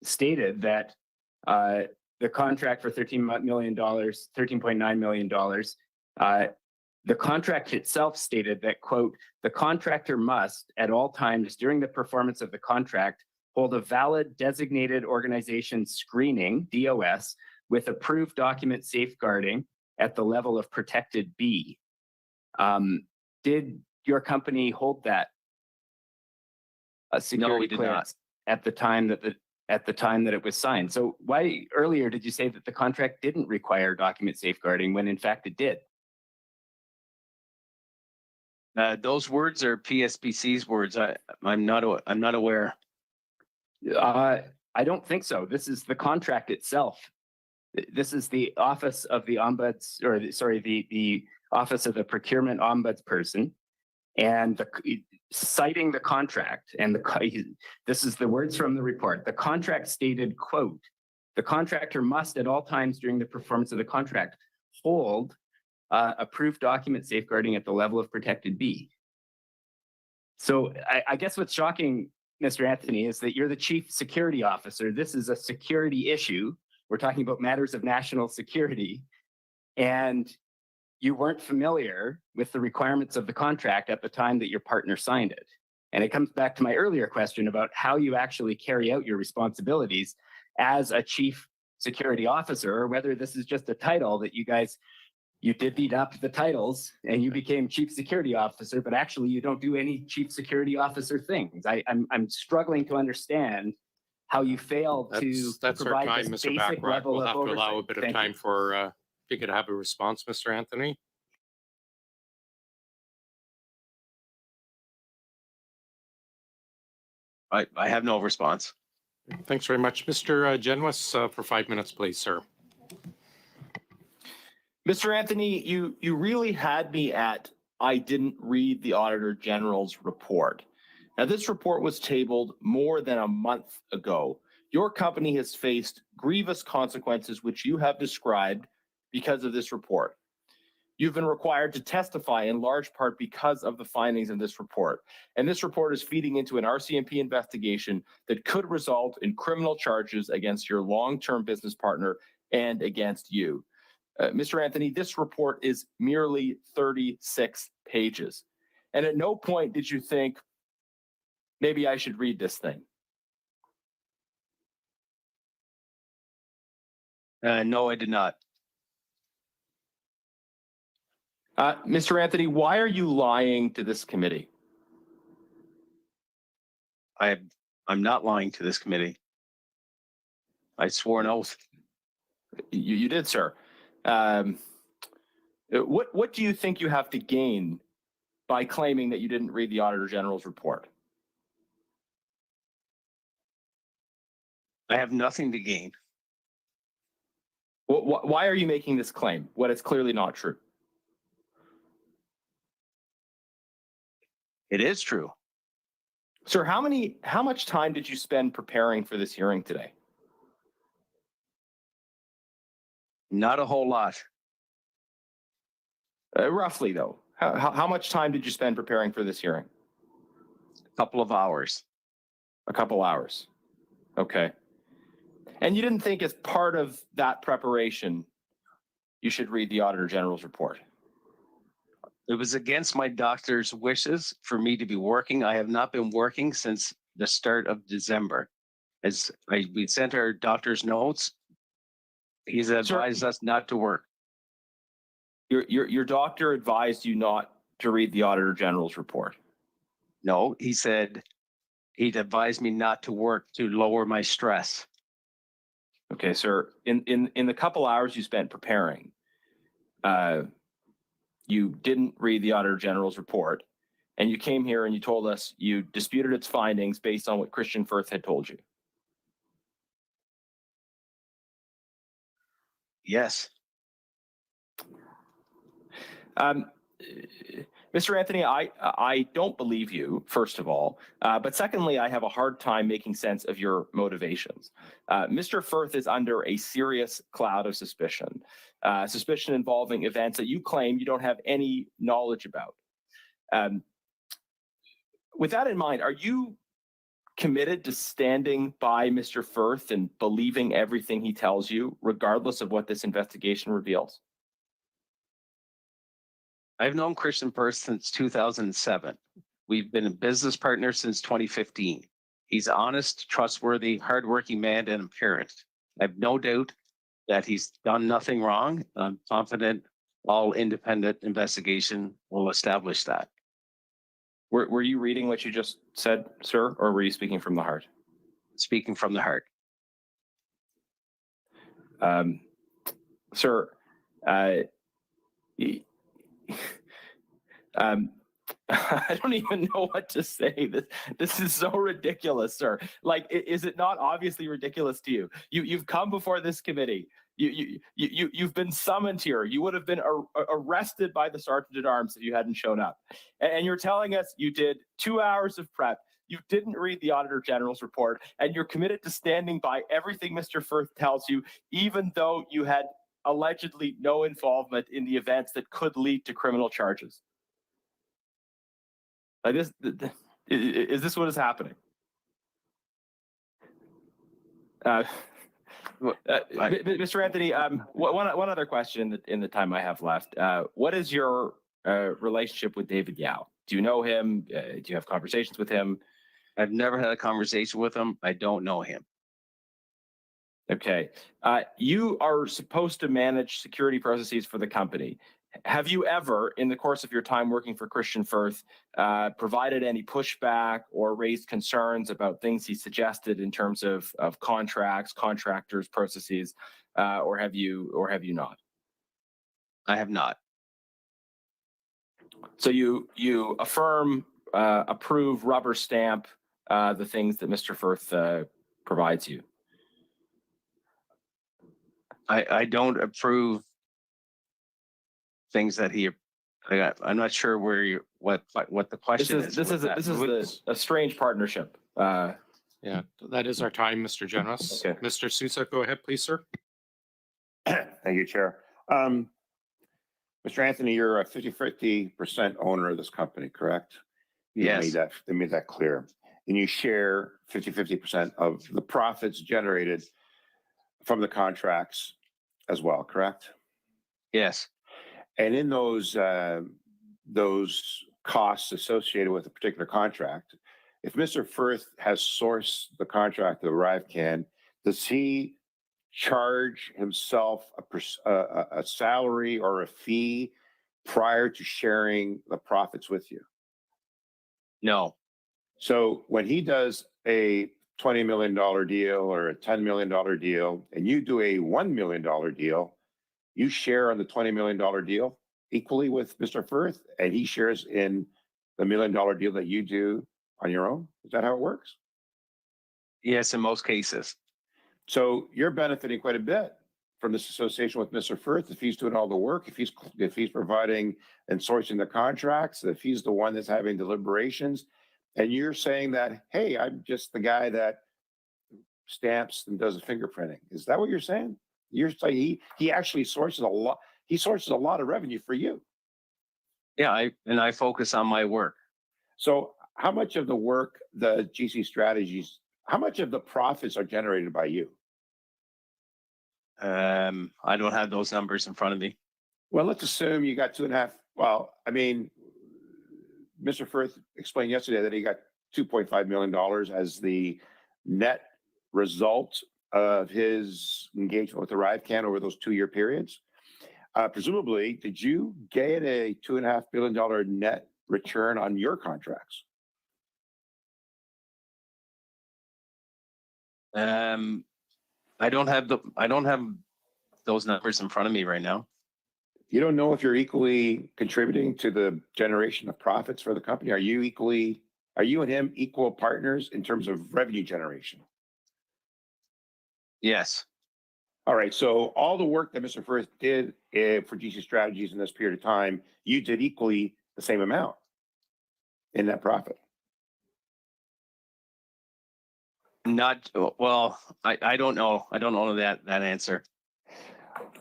Speaker 8: stated that the contract for $13 million, $13.9 million, the contract itself stated that, quote, the contractor must at all times during the performance of the contract hold a valid designated organization screening, DOS, with approved document safeguarding at the level of protected B. Did your company hold that security
Speaker 3: did
Speaker 8: clearance at the time that it was signed? So why earlier did you say that the contract didn't require document safeguarding when in fact it did?
Speaker 3: those words are PSPC's words. I'm not aware.
Speaker 8: I don't think so. This is the contract itself. This is the Office of the Ombuds, or sorry, the Office of the Procurement Ombudsperson, and citing the contract, and this is the words from the report. The contract stated, quote, the contractor must at all times during the performance of the contract hold approved document safeguarding at the level of protected B. So I guess what's shocking, Mr. Anthony, is that you're the chief security officer. This is a security issue. We're talking about matters of national security, and you weren't familiar with the requirements of the contract at the time that your partner signed it. And it comes back to my earlier question about how you actually carry out your responsibilities as a chief security officer, or whether this is just a title that you divvied up the titles and you became chief security officer, but actually you don't do any chief security officer things. I'm struggling to understand how you failed to
Speaker 1: That's our
Speaker 8: provide
Speaker 1: time,
Speaker 8: this
Speaker 1: Mr.
Speaker 8: basic
Speaker 1: Bachrach.
Speaker 8: level
Speaker 1: We'll
Speaker 8: of
Speaker 1: have to allow a
Speaker 8: oversight.
Speaker 1: bit of
Speaker 8: Thank
Speaker 1: time
Speaker 8: you.
Speaker 1: for, if you could have a response, Mr. Anthony.
Speaker 3: I have no response.
Speaker 1: Thanks very much. Mr. Genwis, for 5 minutes, please, sir.
Speaker 15: Mr. Anthony, you really had me at, I didn't read the Auditor General's report. Now, this report was tabled more than a month ago. Your company has faced grievous consequences, which you have described because of this report. You've been required to testify in large part because of the findings in this report. And this report is feeding into an RCMP investigation that could result in criminal charges against your long-term business partner and against you. Mr. Anthony, this report is merely 36 pages. And at no point did you think, maybe I should read this thing.
Speaker 3: No, I did not.
Speaker 15: Mr. Anthony, why are you lying to this committee?
Speaker 3: I'm not lying to this committee. I swore an oath.
Speaker 15: You did, sir. What do you think you have to gain by claiming that you didn't read the Auditor General's report?
Speaker 3: I have nothing to gain.
Speaker 15: Why are you making this claim when it's clearly not true?
Speaker 3: It is true.
Speaker 15: Sir, how much time did you spend preparing for this hearing today?
Speaker 3: Not a whole lot.
Speaker 15: Roughly, though. How much time did you spend preparing for this hearing?
Speaker 3: A couple of hours.
Speaker 15: A couple hours. Okay. And you didn't think as part of that preparation, you should read the Auditor General's report?
Speaker 3: It was against my doctor's wishes for me to be working. I have not been working since the start of December. We sent our doctor's notes. He's advised us not to work.
Speaker 15: Your doctor advised you not to read the Auditor General's report?
Speaker 3: No, he said he'd advised me not to work to lower my stress.
Speaker 15: Okay, sir. In the couple hours you spent preparing, you didn't read the Auditor General's report, and you came here and you told us you disputed its findings based on what Christian Firth had told you.
Speaker 3: Yes.
Speaker 15: Mr. Anthony, I don't believe you, first of all. But secondly, I have a hard time making sense of your motivations. Mr. Firth is under a serious cloud of suspicion, suspicion involving events that you claim you don't have any knowledge about. With that in mind, are you committed to standing by Mr. Firth and believing everything he tells you, regardless of what this investigation reveals?
Speaker 3: I've known Christian Firth since 2007. We've been a business partner since 2015. He's honest, trustworthy, hardworking man and a parent. I have no doubt that he's done nothing wrong. I'm confident all independent investigation will establish that.
Speaker 15: Were you reading what you just said, sir, or were you speaking from the heart?
Speaker 3: Speaking from the heart.
Speaker 15: Sir, I don't even know what to say. This is so ridiculous, sir. Like, is it not obviously ridiculous to you? You've come before this committee. You've been summoned here. You would have been arrested by the Sergeant at Arms if you hadn't shown up. And you're telling us you did 2 hours of prep. You didn't read the Auditor General's report, and you're committed to standing by everything Mr. Firth tells you, even though you had allegedly no involvement in the events that could lead to criminal charges. Like this, is this what is happening? Mr. Anthony, one other question in the time I have left. What is your relationship with David Yao? Do you know him? Do you have conversations with him?
Speaker 3: I've never had a conversation with him. I don't know him.
Speaker 15: Okay. You are supposed to manage security processes for the company. Have you ever, in the course of your time working for Christian Firth, provided any pushback or raised concerns about things he suggested in terms of contracts, contractors, processes, or have you not?
Speaker 3: I have not.
Speaker 15: So you affirm, approve, rubber stamp the things that Mr. Firth provides you.
Speaker 3: I don't approve things that he. I'm not sure where what the question is.
Speaker 15: This is a strange partnership.
Speaker 1: Yeah, that is our time, Mr. Generous.
Speaker 15: Okay.
Speaker 1: Mr. Susa, go ahead, please, sir.
Speaker 5: Thank you, Chair. Mr. Anthony, you're a 50% owner of this company, correct?
Speaker 3: Yes.
Speaker 5: They made that clear. And you share 50% of the profits generated from the contracts as well, correct?
Speaker 3: Yes.
Speaker 5: And in those costs associated with a particular contract, if Mr. Firth has sourced the contract of Arrivescam, does he charge himself a salary or a fee prior to sharing the profits with you?
Speaker 3: No.
Speaker 5: So when he does a $20 million deal or a $10 million deal, and you do a $1 million deal, you share on the $20 million deal equally with Mr. Firth, and he shares in the $1 million deal that you do on your own? Is that how it works?
Speaker 3: Yes, in most cases.
Speaker 5: So you're benefiting quite a bit from this association with Mr. Firth if he's doing all the work, if he's providing and sourcing the contracts, if he's the one that's having deliberations, and you're saying that, hey, I'm just the guy that stamps and does the fingerprinting. Is that what you're saying? You're saying he actually sources a lot. He sources a lot of revenue for you.
Speaker 3: Yeah, I focus on my work.
Speaker 5: So how much of the work, the GC strategies, how much of the profits are generated by you?
Speaker 3: I don't have those numbers in front of me.
Speaker 5: Well, let's assume you got 2.5. Well, I mean, Mr. Firth explained yesterday that he got $2.5 million as the net result of his engagement with Arrivescam over those 2-year periods. Presumably, did you get a $2.5 billion net return on your contracts?
Speaker 3: I don't have those numbers in front of me right now.
Speaker 5: You don't know if you're equally contributing to the generation of profits for the company? Are you and him equal partners in terms of revenue generation?
Speaker 3: Yes.
Speaker 5: All right. So all the work that Mr. Firth did for GC Strategies in this period of time, you did equally the same amount in net profit.
Speaker 3: Not, well, I don't know. I don't know that answer.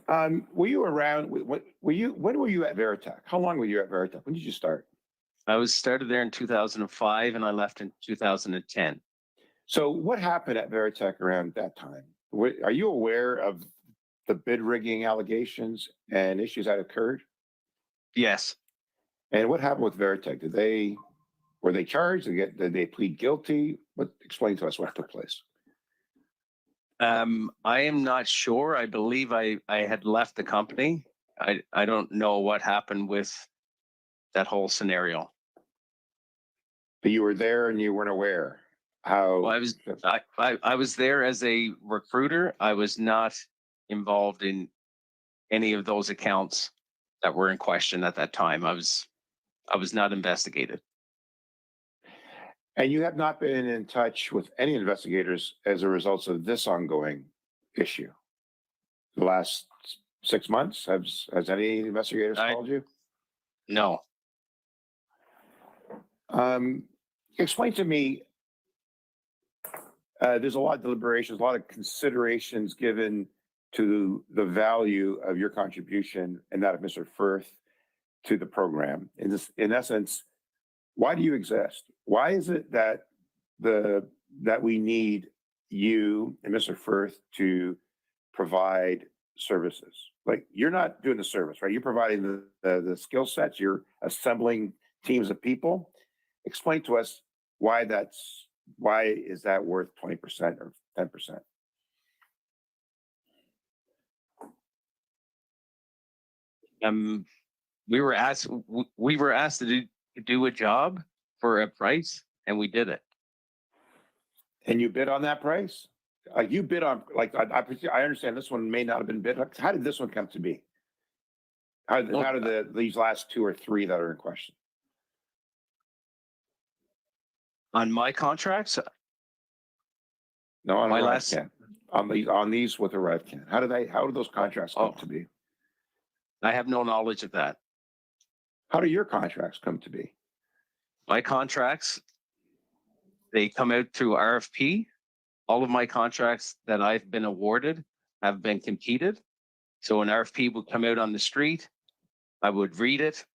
Speaker 5: Were you around, when were you at Veritech? How long were you at Veritech? When did you start?
Speaker 3: I was started there in 2005 and I left in 2010.
Speaker 5: So what happened at Veritech around that time? Are you aware of the bid rigging allegations and issues that occurred?
Speaker 3: Yes.
Speaker 5: And what happened with Veritech? Were they charged? Did they plead guilty? Explain to us what took place.
Speaker 3: I am not sure. I believe I had left the company. I don't know what happened with that whole scenario.
Speaker 5: But you were there and you weren't aware how.
Speaker 3: Well, I was there as a recruiter. I was not involved in any of those accounts that were in question at that time. I was not investigated.
Speaker 5: And you have not been in touch with any investigators as a result of this ongoing issue? The last 6 months, has any investigators called you?
Speaker 3: No.
Speaker 5: Explain to me, there's a lot of deliberations, a lot of considerations given to the value of your contribution and that of Mr. Firth to the program. In essence, why do you exist? Why is it that we need you and Mr. Firth to provide services? Like, you're not doing the service, right? You're providing the skill sets, you're assembling teams of people. Explain to us why is that worth 20% or 10%?
Speaker 3: We were asked to do a job for a price, and we did it.
Speaker 5: And you bid on that price? You bid on, like, I understand this one may not have been bid. How did this one come to be? How did these last 2 or 3 that are in question?
Speaker 3: On my contracts?
Speaker 5: No, on
Speaker 3: my
Speaker 5: Arrivescam. On these with Arrivescam. How did those contracts come to be?
Speaker 3: I have no knowledge of that.
Speaker 5: How do your contracts come to be?
Speaker 3: My contracts, they come out through RFP. All of my contracts that I've been awarded have been competed. So an RFP would come out on the street. I would read it,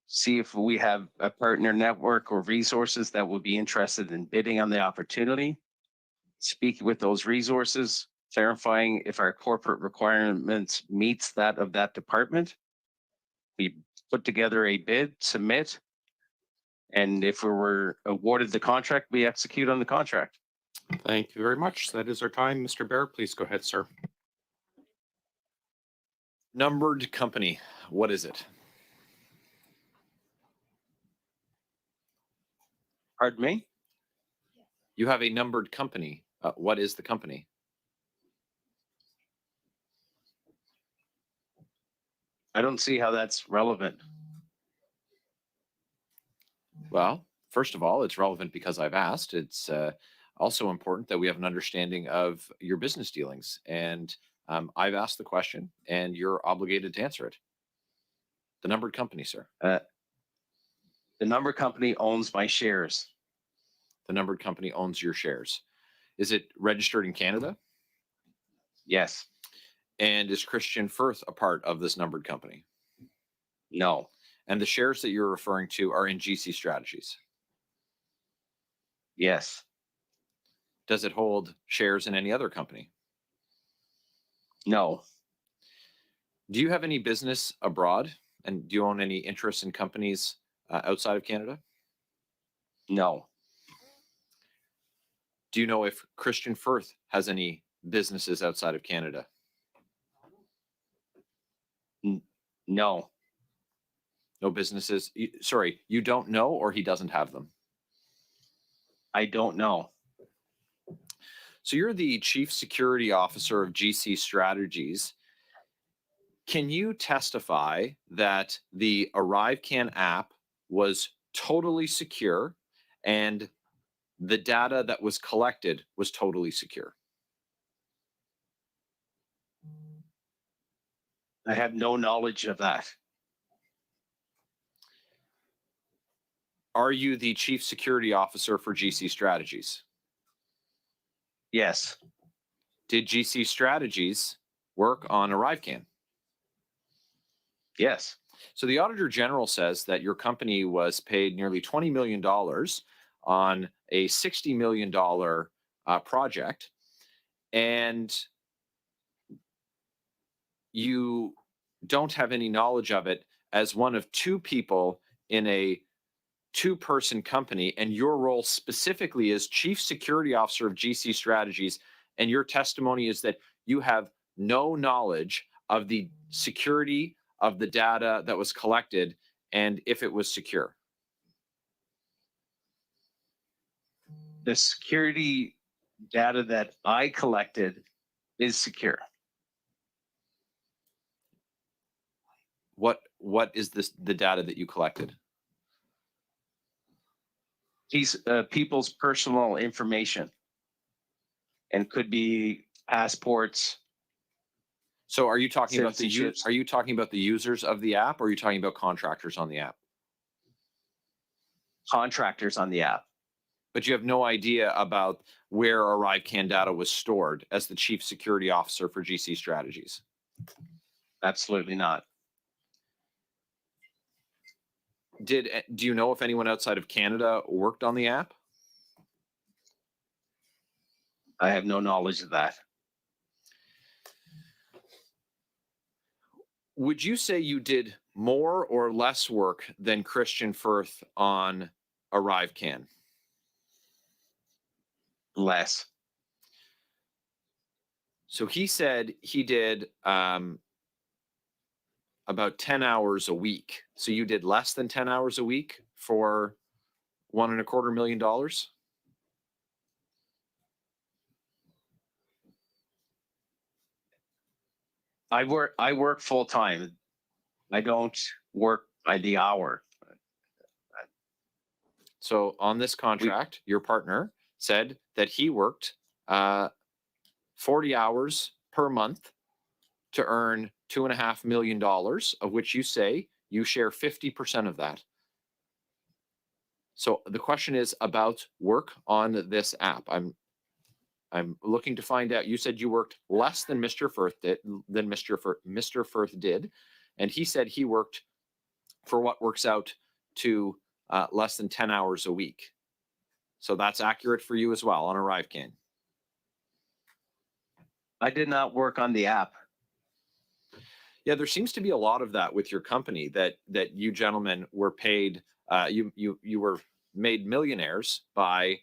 Speaker 3: see if we have a partner network or resources that would be interested in bidding on the opportunity, speak with those resources, clarifying if our corporate requirements meets that of that department. We put together a bid, submit, and if we were awarded the contract, we execute on the contract.
Speaker 1: Thank you very much. That is our time. Mr. Barrett, please go ahead, sir.
Speaker 4: Numbered company, what is it?
Speaker 3: Pardon me?
Speaker 4: You have a numbered company. What is the company?
Speaker 3: I don't see how that's relevant.
Speaker 4: Well, first of all, it's relevant because I've asked. It's also important that we have an understanding of your business dealings. And I've asked the question and you're obligated to answer it. The numbered company, sir.
Speaker 3: The numbered company owns my shares.
Speaker 4: The numbered company owns your shares. Is it registered in Canada?
Speaker 3: Yes.
Speaker 4: And is Christian Firth a part of this numbered company?
Speaker 3: No.
Speaker 4: And the shares that you're referring to are in GC Strategies?
Speaker 3: Yes.
Speaker 4: Does it hold shares in any other company?
Speaker 3: No.
Speaker 4: Do you have any business abroad? And do you own any interest in companies outside of Canada?
Speaker 3: No.
Speaker 4: Do you know if Christian Firth has any businesses outside of Canada?
Speaker 3: No.
Speaker 4: No businesses? Sorry, you don't know, or he doesn't have them?
Speaker 3: I don't know.
Speaker 4: So you're the Chief Security Officer of GC Strategies. Can you testify that the Arrivescam app was totally secure and the data that was collected was totally secure?
Speaker 3: I have no knowledge of that.
Speaker 4: Are you the chief security officer for GC Strategies?
Speaker 3: Yes.
Speaker 4: Did GC Strategies work on Arrivescam?
Speaker 3: Yes.
Speaker 4: So the Auditor General says that your company was paid nearly $20 million on a $60 million project, and you don't have any knowledge of it as one of two people in a two-person company, and your role specifically is Chief Security Officer of GC Strategies, and your testimony is that you have no knowledge of the security of the data that was collected and if it was secure.
Speaker 3: The security data that I collected is secure.
Speaker 4: What is the data that you collected?
Speaker 3: These people's personal information, and could be passports.
Speaker 4: So are you talking about the
Speaker 3: Citizenships.
Speaker 4: are you talking about the users of the app, or are you talking about contractors on the app?
Speaker 3: Contractors on the app.
Speaker 4: But you have no idea about where Arrivescam data was stored as the chief security officer for GC Strategies.
Speaker 3: Absolutely not.
Speaker 4: Do you know if anyone outside of Canada worked on the app?
Speaker 3: I have no knowledge of that.
Speaker 4: Would you say you did more or less work than Christian Firth on Arrivescam?
Speaker 3: Less.
Speaker 4: So he said he did about 10 hours a week. So you did less than 10 hours a week for $1.25 million?
Speaker 3: I work full time. I don't work by the hour.
Speaker 4: So on this contract, your partner said that he worked 40 hours per month to earn $2.5 million, of which you say you share 50% of that. So the question is about work on this app. I'm looking to find out. You said you worked less than Mr. Firth did, Mr. Firth did, and he said he worked for what works out to less than 10 hours a week. So that's accurate for you as well on Arrivescam.
Speaker 3: I did not work on the app.
Speaker 4: Yeah, there seems to be a lot of that with your company, that you gentlemen were paid. You were made millionaires by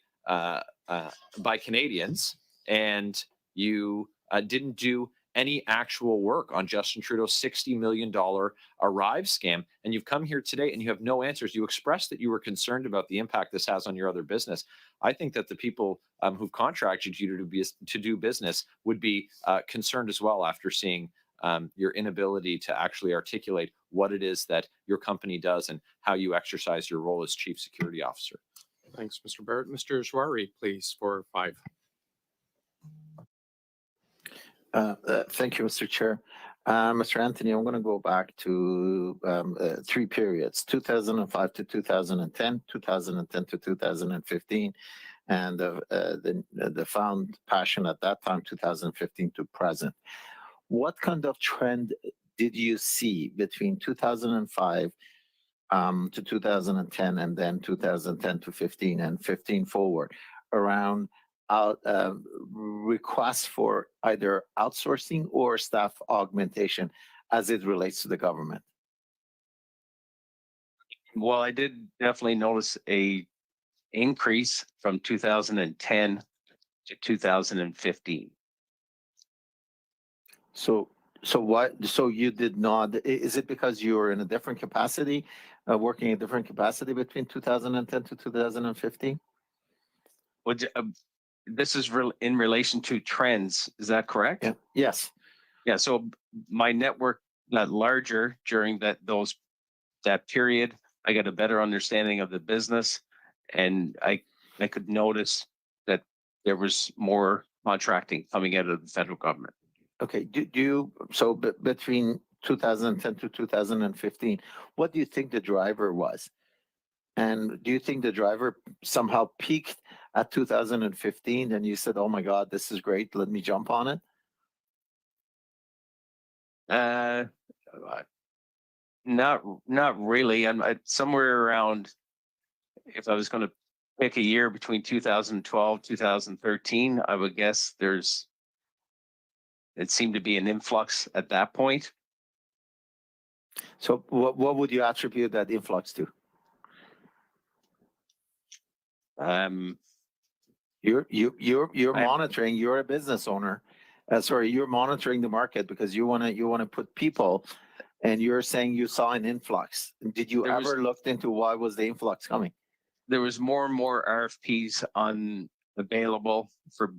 Speaker 4: Canadians, and you didn't do any actual work on Justin Trudeau's $60 million Arrivescam. And you've come here today and you have no answers. You expressed that you were concerned about the impact this has on your other business. I think that the people who've contracted you to do business would be concerned as well after seeing your inability to actually articulate what it is that your company does and how you exercise your role as chief security officer.
Speaker 1: Thanks, Mr. Barrett. Mr. Jari, please, for 5.
Speaker 12: Thank you, Mr. Chair. Mr. Anthony, I'm going to go back to 3 periods, 2005 to 2010, 2010 to 2015, and the found passion at that time, 2015 to present. What kind of trend did you see between 2005 to 2010 and then 2010 to 15 and 15 forward around requests for either outsourcing or staff augmentation as it relates to the government?
Speaker 3: Well, I did definitely notice a increase from 2010 to 2015.
Speaker 12: So you did not, is it because you were in a different capacity, working in a different capacity between 2010 to 2015?
Speaker 3: This is in relation to trends. Is that correct?
Speaker 12: Yeah. Yes.
Speaker 3: Yeah. So my network got larger during that period. I got a better understanding of the business, and I could notice that there was more contracting coming out of the federal government.
Speaker 12: Okay. So between 2010 to 2015, what do you think the driver was? And do you think the driver somehow peaked at 2015 and you said, oh my God, this is great, let me jump on it?
Speaker 3: Not really. I'm somewhere around, if I was going to pick a year between 2012, 2013, I would guess it seemed to be an influx at that point.
Speaker 12: So what would you attribute that influx to? You're monitoring, you're a business owner. Sorry, you're monitoring the market because you want to put people, and you're saying you saw an influx. Did you ever looked into why was the influx coming?
Speaker 3: There was more and more RFPs available for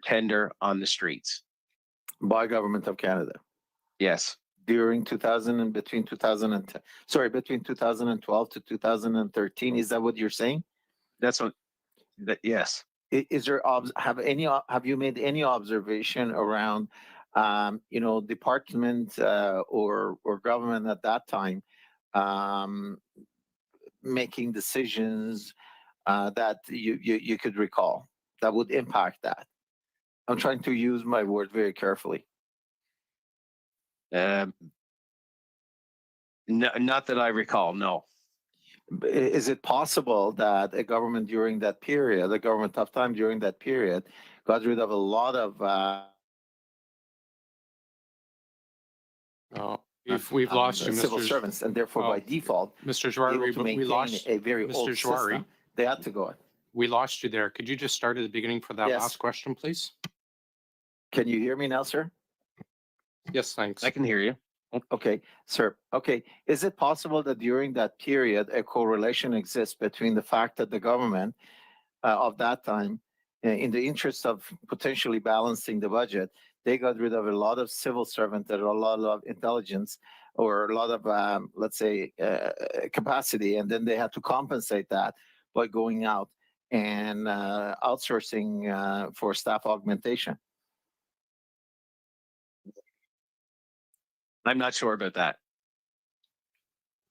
Speaker 3: tender on the streets.
Speaker 12: By Government of Canada.
Speaker 3: Yes.
Speaker 12: During between 2012 to 2013. Is that what you're saying?
Speaker 3: Yes.
Speaker 12: Is there have you made any observation around department or government at that time making decisions that you could recall that would impact that? I'm trying to use my word very carefully.
Speaker 3: Not that I recall, no.
Speaker 12: Is it possible that a government during that period, a government tough time during that period, got rid of a lot of
Speaker 1: we've lost you,
Speaker 12: civil
Speaker 1: Mr.
Speaker 12: servants, and therefore by default,
Speaker 1: Mr. Jari,
Speaker 12: to maintain a very
Speaker 1: Mr.
Speaker 12: old
Speaker 1: Jari,
Speaker 12: system, they had to go.
Speaker 1: We lost you there. Could you just start at the beginning for that
Speaker 12: Yes.
Speaker 1: last question, please?
Speaker 12: Can you hear me now, sir?
Speaker 1: Yes, thanks.
Speaker 3: I can hear you.
Speaker 12: Okay, sir. Okay. Is it possible that during that period, a correlation exists between the fact that the government of that time, in the interest of potentially balancing the budget, they got rid of a lot of civil servants that are a lot of intelligence or a lot of, let's say, capacity, and then they had to compensate that by going out and outsourcing for staff augmentation?
Speaker 3: I'm not sure about that.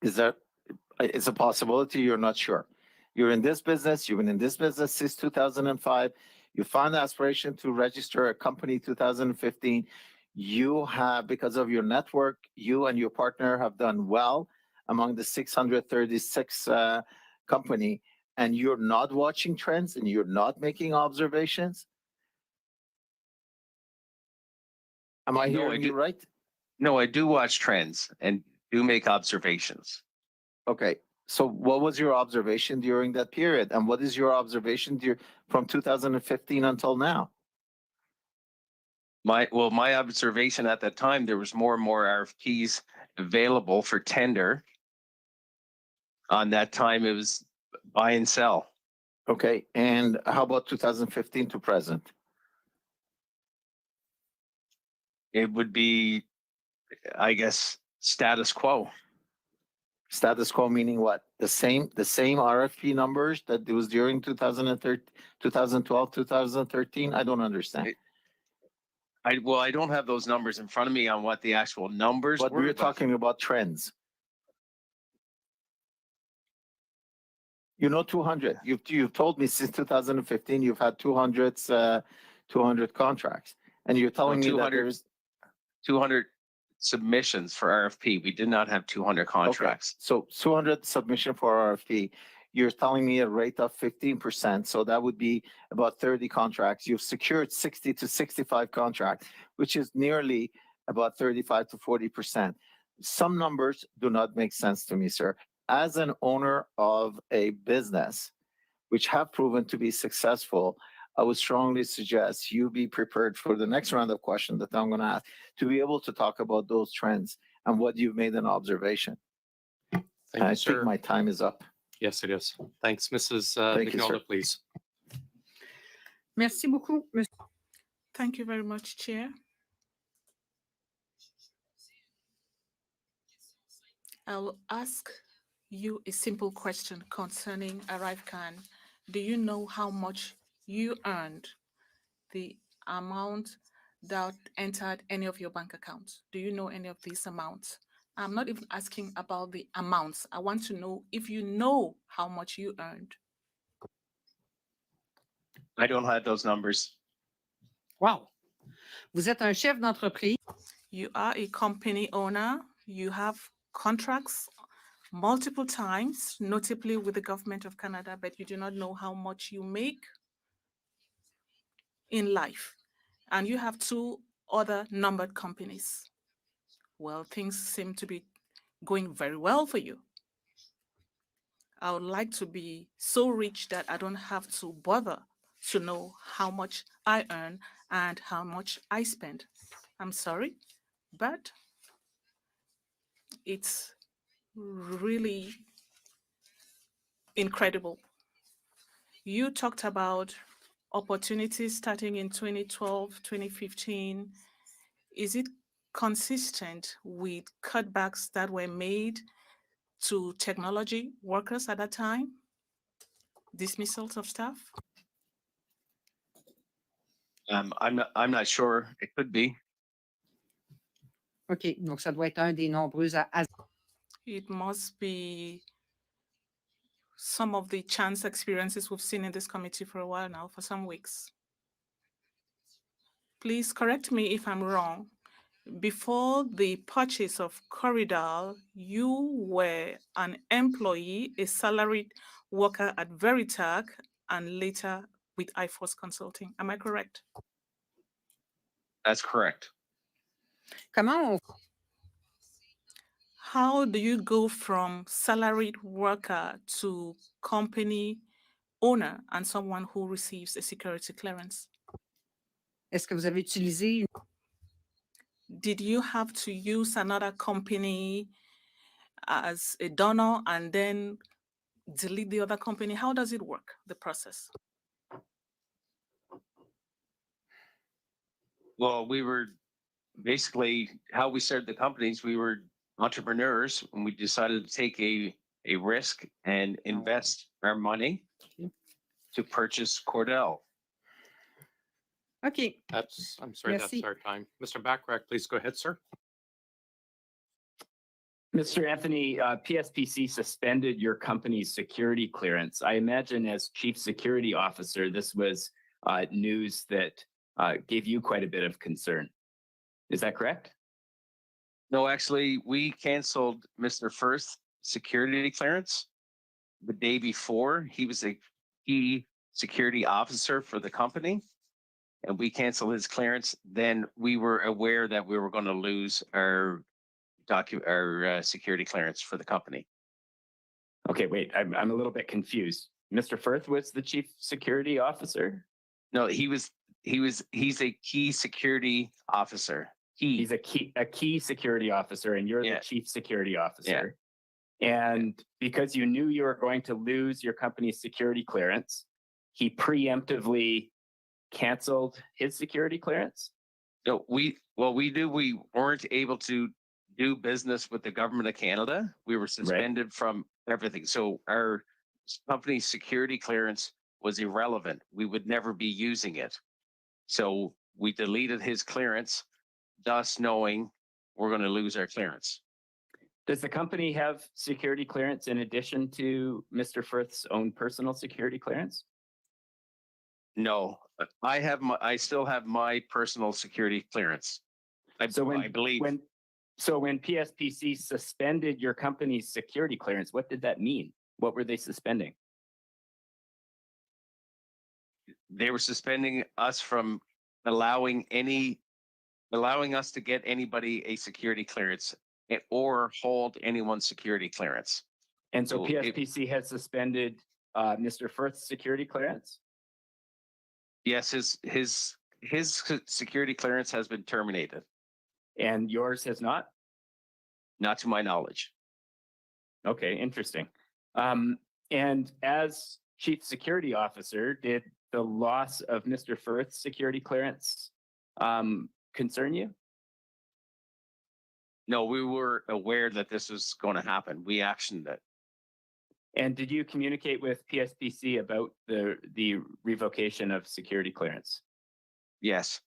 Speaker 12: Is that, it's a possibility you're not sure? You're in this business, you've been in this business since 2005, you found the aspiration to register a company 2015, you have, because of your network, you and your partner have done well among the 636 company, and you're not watching trends and you're not making observations? Am I hearing you right?
Speaker 3: No, I do watch trends and do make observations.
Speaker 12: Okay. So what was your observation during that period? And what is your observation from 2015 until now?
Speaker 3: My observation at that time, there was more and more RFPs available for tender. On that time, it was buy and sell.
Speaker 12: Okay. And how about 2015 to present?
Speaker 3: It would be, I guess, status quo.
Speaker 12: Status quo meaning what? The same RFP numbers that it was during 2013, 2012, 2013? I don't understand.
Speaker 3: I don't have those numbers in front of me on what the actual numbers
Speaker 12: but
Speaker 3: were.
Speaker 12: We're talking about trends. 200. You've told me since 2015 you've had 200 contracts, and you're telling me that there's
Speaker 3: 200 submissions for RFP. We did not have 200 contracts.
Speaker 12: Okay. So 200 submission for RFP. You're telling me a rate of 15%. So that would be about 30 contracts. You've secured 60 to 65 contracts, which is nearly about 35 to 40%. Some numbers do not make sense to me, sir. As an owner of a business, which have proven to be successful, I would strongly suggest you be prepared for the next round of questions that I'm going to ask to be able to talk about those trends and what you've made an observation.
Speaker 1: Thank you, sir.
Speaker 12: think my time is up.
Speaker 1: Yes, it is. Thanks, Mrs.
Speaker 12: Thank you, sir.
Speaker 1: Vignola, please.
Speaker 6: Merci beaucoup, monsieur.
Speaker 7: Thank you very much, Chair. I'll ask you a simple question concerning Arrivescam. Do you know how much you earned, the amount that entered any of your bank accounts? Do you know any of these amounts? I'm not even asking about the amounts. I want to know if you know how much you earned.
Speaker 3: I don't have those numbers.
Speaker 6: Wow. Vous êtes un chef d'entreprise.
Speaker 7: You are a company owner. You have contracts multiple times, notably with the government of Canada, but you do not know how much you make in life. And you have 2 other numbered companies. Well, things seem to be going very well for you. I would like to be so rich that I don't have to bother to know how much I earn and how much I spend. I'm sorry, but it's really incredible. You talked about opportunities starting in 2012, 2015. Is it consistent with cutbacks that were made to technology workers at that time? Dismissals of staff?
Speaker 3: I'm not sure. It could be.
Speaker 6: OK, donc ça doit être un des nombreux à
Speaker 7: It must be some of the chance experiences we've seen in this committee for a while now, for some weeks. Please correct me if I'm wrong. Before the purchase of Corridor, you were an employee, a salaried worker at Veritac, and later with iForce Consulting. Am I correct?
Speaker 3: That's correct.
Speaker 6: Comment on
Speaker 7: How do you go from salaried worker to company owner and someone who receives a security clearance?
Speaker 6: est-ce que vous avez utilisé
Speaker 7: Did you have to use another company as a donor and then delete the other company? How does it work, the process?
Speaker 3: Well, we were basically how we started the companies. We were entrepreneurs and we decided to take a risk and invest our money to purchase Cordell.
Speaker 6: OK.
Speaker 1: I'm sorry,
Speaker 6: Merci.
Speaker 1: that's our time. Mr. Bachrach, please go ahead, sir.
Speaker 8: Mr. Anthony, PSPC suspended your company's security clearance. I imagine as chief security officer, this was news that gave you quite a bit of concern. Is that correct?
Speaker 3: No, actually, we canceled Mr. Firth's security clearance the day before. He was a key security officer for the company, and we canceled his clearance. Then we were aware that we were going to lose our security clearance for the company.
Speaker 8: Okay, wait, I'm a little bit confused. Mr. Firth was the chief security officer?
Speaker 3: No, he's a key security officer.
Speaker 8: He's a key security officer, and you're the chief security officer. And because you knew you were going to lose your company's security clearance, he preemptively canceled his security clearance?
Speaker 3: No, we weren't able to do business with the government of Canada. We were suspended from everything. So our company's security clearance was irrelevant. We would never be using it. So we deleted his clearance, thus knowing we're going to lose our clearance.
Speaker 8: Does the company have security clearance in addition to Mr. Firth's own personal security clearance?
Speaker 3: No, I still have my personal security clearance. I believe.
Speaker 8: So when PSPC suspended your company's security clearance, what did that mean? What were they suspending?
Speaker 3: They were suspending us from allowing us to get anybody a security clearance or hold anyone's security clearance.
Speaker 8: And so PSPC has suspended Mr. Firth's security clearance?
Speaker 3: Yes, his security clearance has been terminated.
Speaker 8: And yours has not?
Speaker 3: Not to my knowledge.
Speaker 8: Okay, interesting. And as chief security officer, did the loss of Mr. Firth's security clearance concern you?
Speaker 3: No, we were aware that this was going to happen. We actioned it.
Speaker 8: And did you communicate with PSPC about the revocation of security clearance?
Speaker 3: Yes.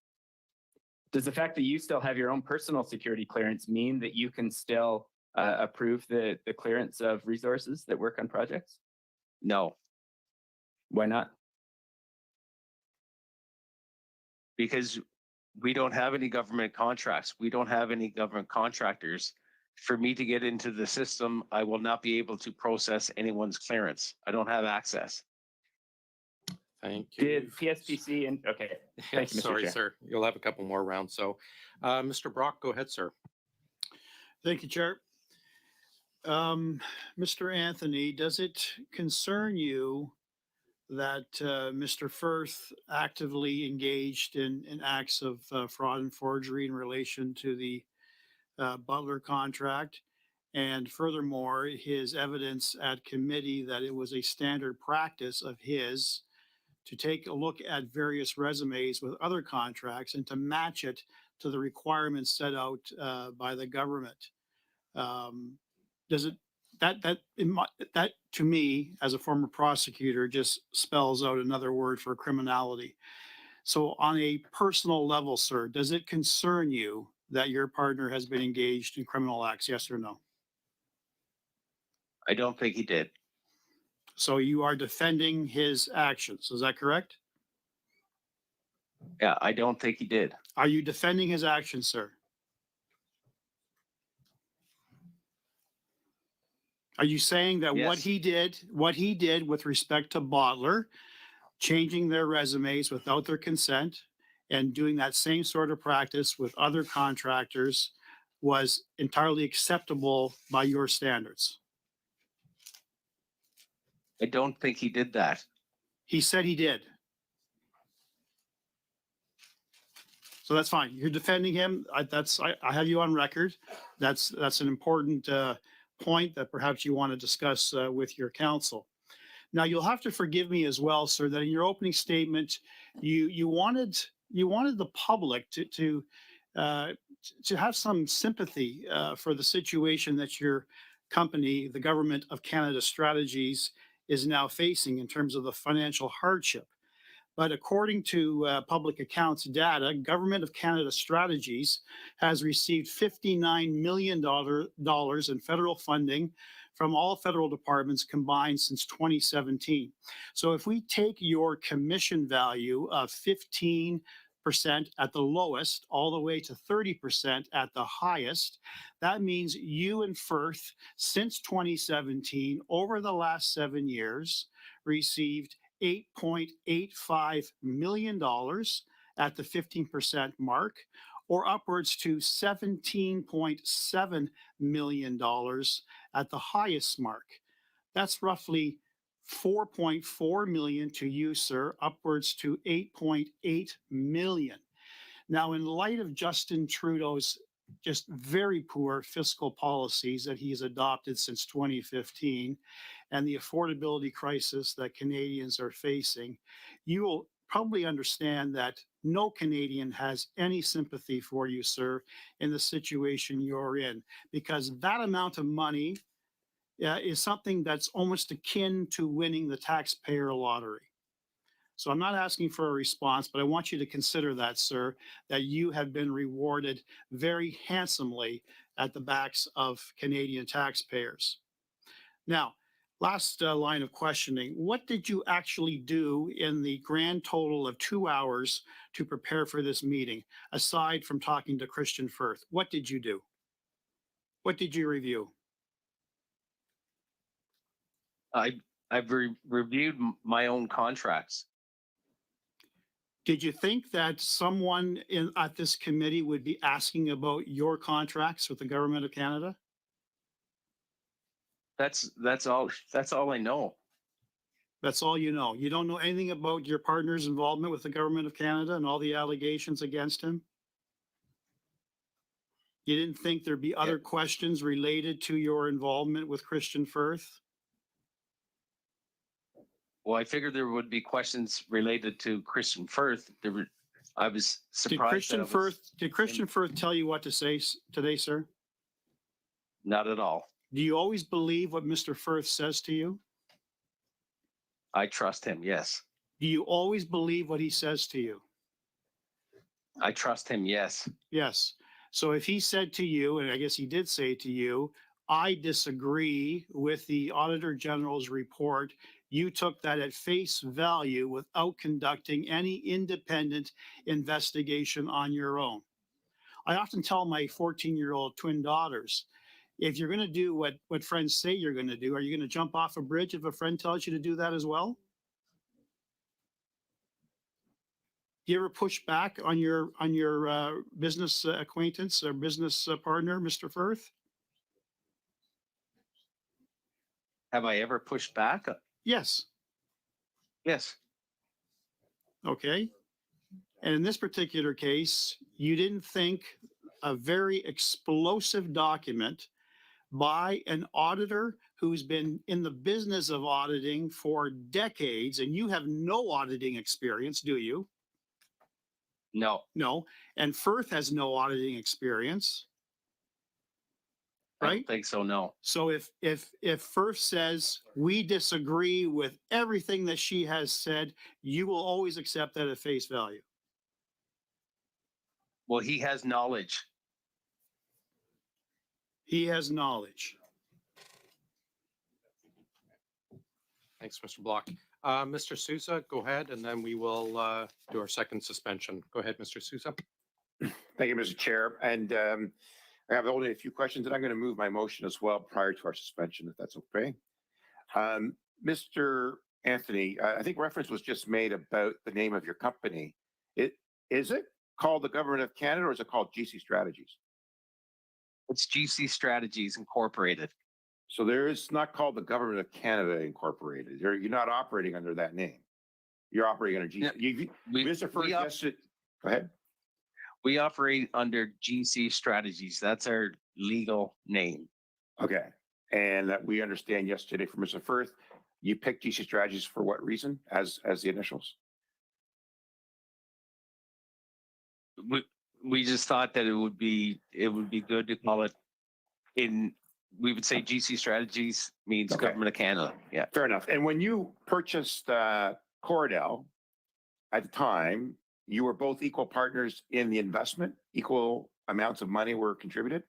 Speaker 8: Does the fact that you still have your own personal security clearance mean that you can still approve the clearance of resources that work on projects?
Speaker 3: No,
Speaker 8: Why not?
Speaker 3: because we don't have any government contracts. We don't have any government contractors. For me to get into the system, I will not be able to process anyone's clearance. I don't have access.
Speaker 1: Thank you.
Speaker 8: Did PSPC and okay. Thank you, Mr.
Speaker 1: Sorry,
Speaker 8: Chair.
Speaker 1: sir. You'll have a couple more rounds. So, Mr. Brock, go ahead, sir.
Speaker 9: Thank you, Chair. Mr. Anthony, does it concern you that Mr. Firth actively engaged in acts of fraud and forgery in relation to the Butler contract? And furthermore, his evidence at committee that it was a standard practice of his to take a look at various resumes with other contracts and to match it to the requirements set out by the government. Does it that to me as a former prosecutor just spells out another word for criminality? So on a personal level, sir, does it concern you that your partner has been engaged in criminal acts? Yes or no?
Speaker 3: I don't think he did.
Speaker 9: So you are defending his actions. Is that correct?
Speaker 3: Yeah, I don't think he did.
Speaker 9: Are you defending his actions, sir? Are you saying that what
Speaker 3: Yes.
Speaker 9: he did with respect to Bottler, changing their resumes without their consent and doing that same sort of practice with other contractors was entirely acceptable by your standards?
Speaker 3: I don't think he did that.
Speaker 9: He said he did. So that's fine. You're defending him. I have you on record. That's an important point that perhaps you want to discuss with your counsel. Now, you'll have to forgive me as well, sir, that in your opening statement, you wanted the public to have some sympathy for the situation that your company, the Government of Canada Strategies, is now facing in terms of the financial hardship. But according to public accounts data, Government of Canada Strategies has received $59 million in federal funding from all federal departments combined since 2017. So if we take your commission value of 15% at the lowest all the way to 30% at the highest, that means you and Firth since 2017 over the last 7 years received $8.85 million at the 15% mark, or upwards to $17.7 million at the highest mark. That's roughly $4.4 million to you, sir, upwards to $8.8 million. Now, in light of Justin Trudeau's just very poor fiscal policies that he's adopted since 2015 and the affordability crisis that Canadians are facing, you will probably understand that no Canadian has any sympathy for you, sir, in the situation you're in, because that amount of money is something that's almost akin to winning the taxpayer lottery. So I'm not asking for a response, but I want you to consider that, sir, that you have been rewarded very handsomely at the backs of Canadian taxpayers. Now, last line of questioning. What did you actually do in the grand total of 2 hours to prepare for this meeting, aside from talking to Christian Firth? What did you do? What did you review?
Speaker 3: I've reviewed my own contracts.
Speaker 9: Did you think that someone at this committee would be asking about your contracts with the Government of Canada?
Speaker 3: That's all I know.
Speaker 9: That's all you know. You don't know anything about your partner's involvement with the Government of Canada and all the allegations against him? You didn't think there'd be other questions related to your involvement with Christian Firth?
Speaker 3: Well, I figured there would be questions related to Christian Firth. I was surprised.
Speaker 9: Did Christian Firth tell you what to say today, sir?
Speaker 3: Not at all.
Speaker 9: Do you always believe what Mr. Firth says to you?
Speaker 3: I trust him, yes.
Speaker 9: Do you always believe what he says to you?
Speaker 3: I trust him, yes.
Speaker 9: Yes. So if he said to you, and I guess he did say to you, I disagree with the Auditor General's report, you took that at face value without conducting any independent investigation on your own. I often tell my 14-year-old twin daughters, if you're going to do what friends say you're going to do, are you going to jump off a bridge if a friend tells you to do that as well? Do you ever push back on your business acquaintance or business partner, Mr. Firth?
Speaker 3: Have I ever pushed back?
Speaker 9: Yes.
Speaker 3: Yes.
Speaker 9: Okay. And in this particular case, you didn't think a very explosive document by an auditor who's been in the business of auditing for decades, and you have no auditing experience, do you?
Speaker 3: No.
Speaker 9: No. And Firth has no auditing experience.
Speaker 3: I
Speaker 9: Right?
Speaker 3: don't think so, no.
Speaker 9: So if Firth says we disagree with everything that she has said, you will always accept that at face value.
Speaker 3: Well, he has knowledge.
Speaker 9: He has knowledge.
Speaker 1: Thanks, Mr. Block. Mr. Susa, go ahead, and then we will do our second suspension. Go ahead, Mr. Susa.
Speaker 5: Thank you, Mr. Chair. And I have only a few questions, and I'm going to move my motion as well prior to our suspension, if that's okay. Mr. Anthony, I think reference was just made about the name of your company. Is it called the Government of Canada, or is it called GC Strategies?
Speaker 3: It's GC Strategies Incorporated.
Speaker 5: So there is not called the Government of Canada Incorporated. You're not operating under that name. You're operating under GC. Mr. First, go ahead.
Speaker 3: We operate under GC Strategies. That's our legal name.
Speaker 5: Okay. And that we understand yesterday from Mr. Firth, you picked GC Strategies for what reason as the initials?
Speaker 3: We just thought that it would be good to call it we would say GC Strategies means
Speaker 5: Okay.
Speaker 3: Government of Canada. Yeah.
Speaker 5: Fair enough. And when you purchased Cordell at the time, you were both equal partners in the investment, equal amounts of money were contributed?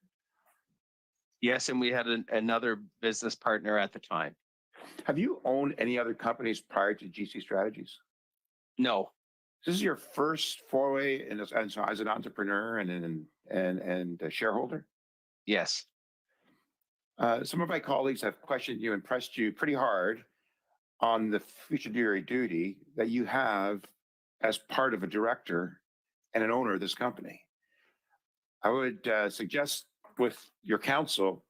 Speaker 3: Yes, and we had another business partner at the time.
Speaker 5: Have you owned any other companies prior to GC Strategies?
Speaker 3: No.
Speaker 5: This is your first foray as an entrepreneur and a shareholder?
Speaker 3: Yes.
Speaker 5: Some of my colleagues have questioned you and pressed you pretty hard on the fiduciary duty that you have as part of a director and an owner of this company. I would suggest with your counsel,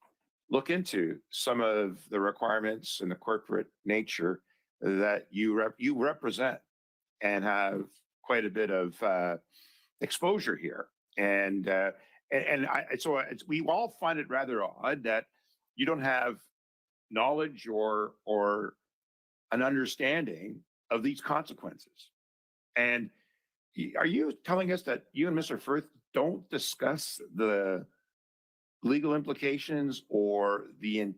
Speaker 5: look into some of the requirements and the corporate nature that you represent and have quite a bit of exposure here. So we all find it rather odd that you don't have knowledge or an understanding of these consequences. And are you telling us that you and Mr. Firth don't discuss the legal implications or the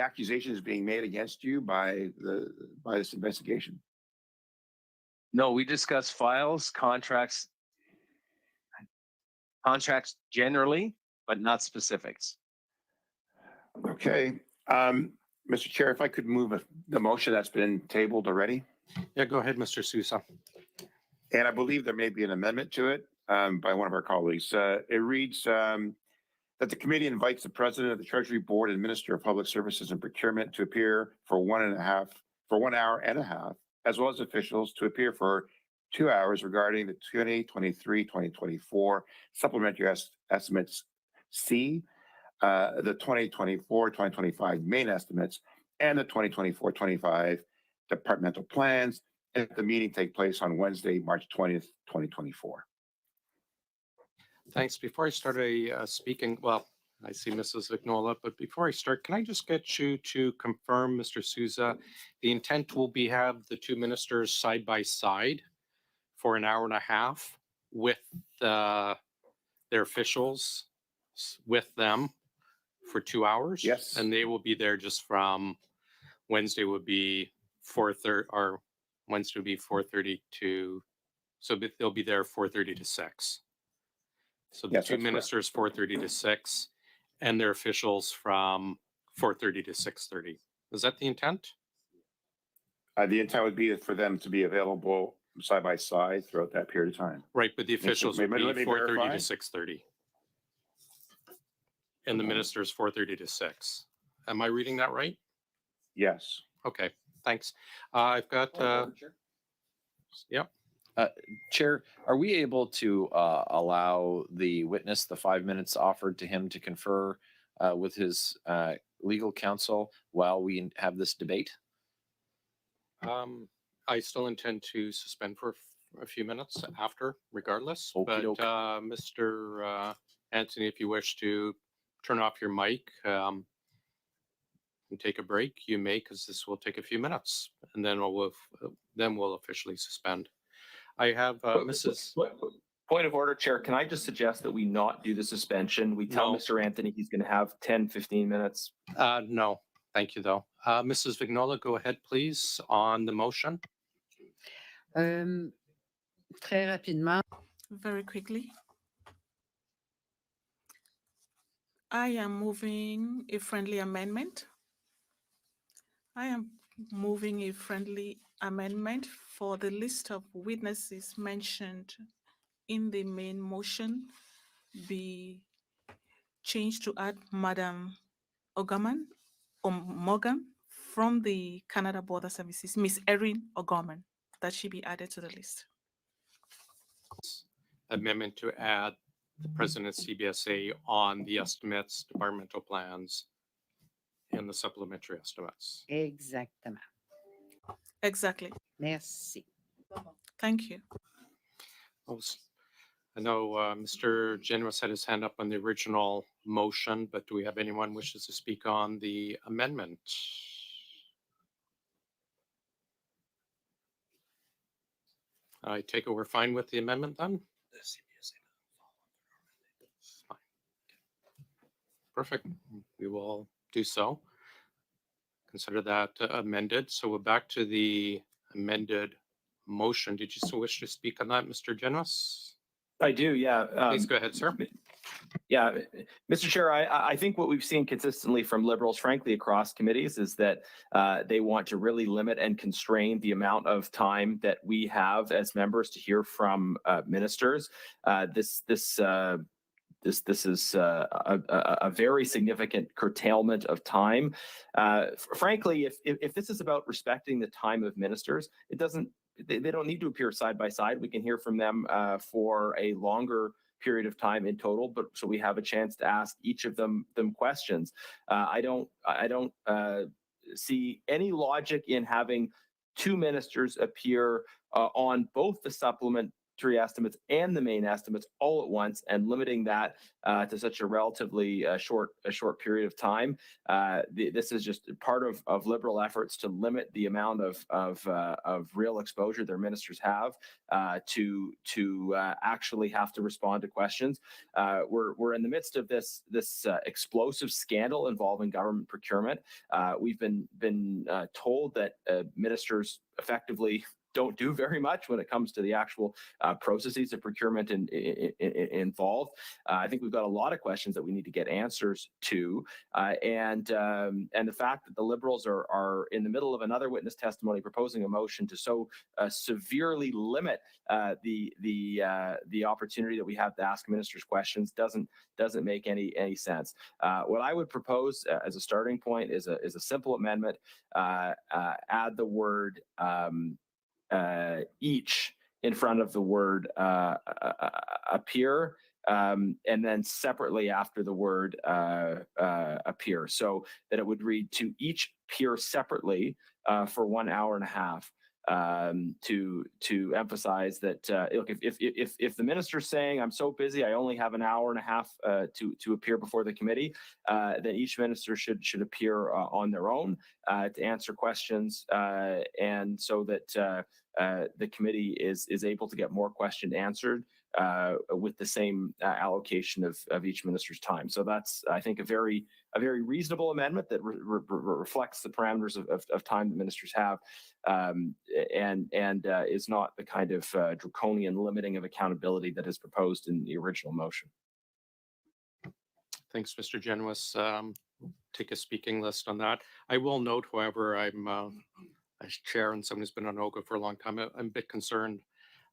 Speaker 5: accusations being made against you by this investigation?
Speaker 3: No, we discuss files, contracts generally, but not specifics.
Speaker 5: Okay. Mr. Chair, if I could move the motion that's been tabled already.
Speaker 1: Yeah, go ahead, Mr. Susa.
Speaker 5: And I believe there may be an amendment to it by one of our colleagues. It reads that the committee invites the president of the Treasury Board and Minister of Public Services and Procurement to appear for 1 hour and a half, as well as officials to appear for 2 hours regarding the 2023-2024 supplementary estimates C, the 2024-2025 main estimates, and the 2024-25 departmental plans. And the meeting take place on Wednesday, March 20th, 2024.
Speaker 1: Thanks. Before I start speaking, well, I see Mrs. Vignola, but before I start, can I just get you to confirm, Mr. Sousa, the intent will be have the two ministers side by side for 1 hour and a half with their officials with them for 2 hours?
Speaker 5: Yes.
Speaker 1: And they will be there just from Wednesday would be 4:30 or Wednesday would be 4:30 to, so they'll be there 4:30 to 6. So the
Speaker 5: Yes,
Speaker 1: two
Speaker 5: that's correct.
Speaker 1: ministers 4:30 to 6. and their officials from 4:30 to 6:30. Is that the intent?
Speaker 5: The intent would be for them to be available side by side throughout that period of time.
Speaker 1: Right, but the
Speaker 5: Mr.
Speaker 1: officials would
Speaker 5: Let
Speaker 1: be
Speaker 5: me
Speaker 1: 4:30
Speaker 5: verify.
Speaker 1: to 6:30. And the ministers 4:30 to 6. Am I reading that right?
Speaker 5: Yes.
Speaker 1: Okay, thanks. I've got, yep.
Speaker 4: Chair, are we able to allow the witness the 5 minutes offered to him to confer with his legal counsel while we have this debate?
Speaker 1: I still intend to suspend for a few minutes after, regardless.
Speaker 4: Okey
Speaker 1: But
Speaker 4: doke.
Speaker 1: Mr. Anthony, if you wish to turn off your mic and take a break, you may, because this will take a few minutes, and then we'll officially suspend. I have Mrs.
Speaker 15: Point of order, Chair. Can I just suggest that we not do the suspension? We tell
Speaker 1: No.
Speaker 15: Mr. Anthony he's going to have 10, 15 minutes.
Speaker 1: No, thank you, though. Mrs. Vignola, go ahead, please, on the motion.
Speaker 6: Très rapidement.
Speaker 7: Very quickly. I am moving a friendly amendment. I am moving a friendly amendment for the list of witnesses mentioned in the main motion be changed to add Madam O'Gorman or Morgan from the Canada Border Services, Miss Erin O'Gorman, that she be added to the list.
Speaker 1: Amendment to add the president of CBSA on the estimates, departmental plans, and the supplementary estimates.
Speaker 6: Exactement.
Speaker 7: Exactly.
Speaker 6: Merci.
Speaker 7: Thank you.
Speaker 1: I know Mr. Generous had his hand up on the original motion, but do we have anyone wishes to speak on the amendment? I take it we're fine with the amendment then? Fine. Perfect. We will do so. Consider that amended. So we're back to the amended motion. Did you still wish to speak on that, Mr. Generous?
Speaker 15: I do, yeah.
Speaker 1: Please go ahead, sir.
Speaker 15: Yeah, Mr. Chair, I think what we've seen consistently from Liberals, frankly, across committees is that they want to really limit and constrain the amount of time that we have as members to hear from ministers. This is a very significant curtailment of time. Frankly, if this is about respecting the time of ministers, they don't need to appear side by side. We can hear from them for a longer period of time in total, but so we have a chance to ask each of them questions. I don't see any logic in having two ministers appear on both the supplementary estimates and the main estimates all at once, and limiting that to such a relatively short period of time. This is just part of Liberal efforts to limit the amount of real exposure their ministers have to actually have to respond to questions. We're in the midst of this explosive scandal involving government procurement. We've been told that ministers effectively don't do very much when it comes to the actual processes of procurement involved. I think we've got a lot of questions that we need to get answers to, and the fact that the Liberals are in the middle of another witness testimony proposing a motion to so severely limit the opportunity that we have to ask ministers questions doesn't make any sense. What I would propose as a starting point is a simple amendment. Add the word each in front of the word appear, and then separately after the word appear, so that it would read to each appear separately for 1 hour and a half. To emphasize that look, if the minister's saying I'm so busy I only have an hour and a half to appear before the committee, then each minister should appear on their own to answer questions, and so that the committee is able to get more questions answered with the same allocation of each minister's time. So that's, I think, a very reasonable amendment that reflects the parameters of time that ministers have, and is not the kind of draconian limiting of accountability that is proposed in the original motion.
Speaker 1: Thanks, Mr. Genuis. Take a speaking list on that. I will note, however, I'm as chair and someone who's been on OGA for a long time, I'm a bit concerned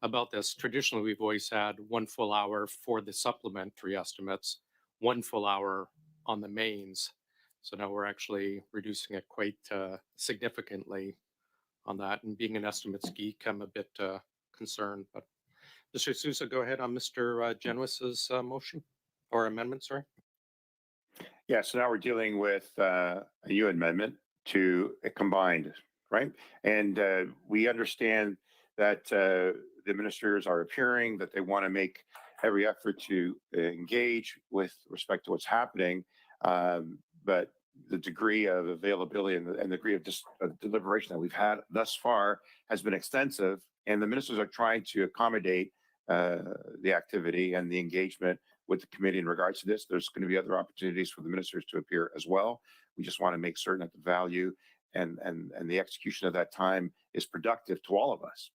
Speaker 1: about this. Traditionally, we've always had 1 full hour for the supplementary estimates, 1 full hour on the mains. So now we're actually reducing it quite significantly on that. And being an estimates geek, I'm a bit concerned. But Mr. Susa, go ahead on Mr. Genuis's motion or amendment, sorry.
Speaker 5: Yeah, so now we're dealing with a new amendment to a combined, right? And we understand that the ministers are appearing, that they want to make every effort to engage with respect to what's happening. But the degree of availability and the degree of deliberation that we've had thus far has been extensive. And the ministers are trying to accommodate the activity and the engagement with the committee in regards to this. There's going to be other opportunities for the ministers to appear as well. We just want to make certain that the value and the execution of that time is productive to all of us.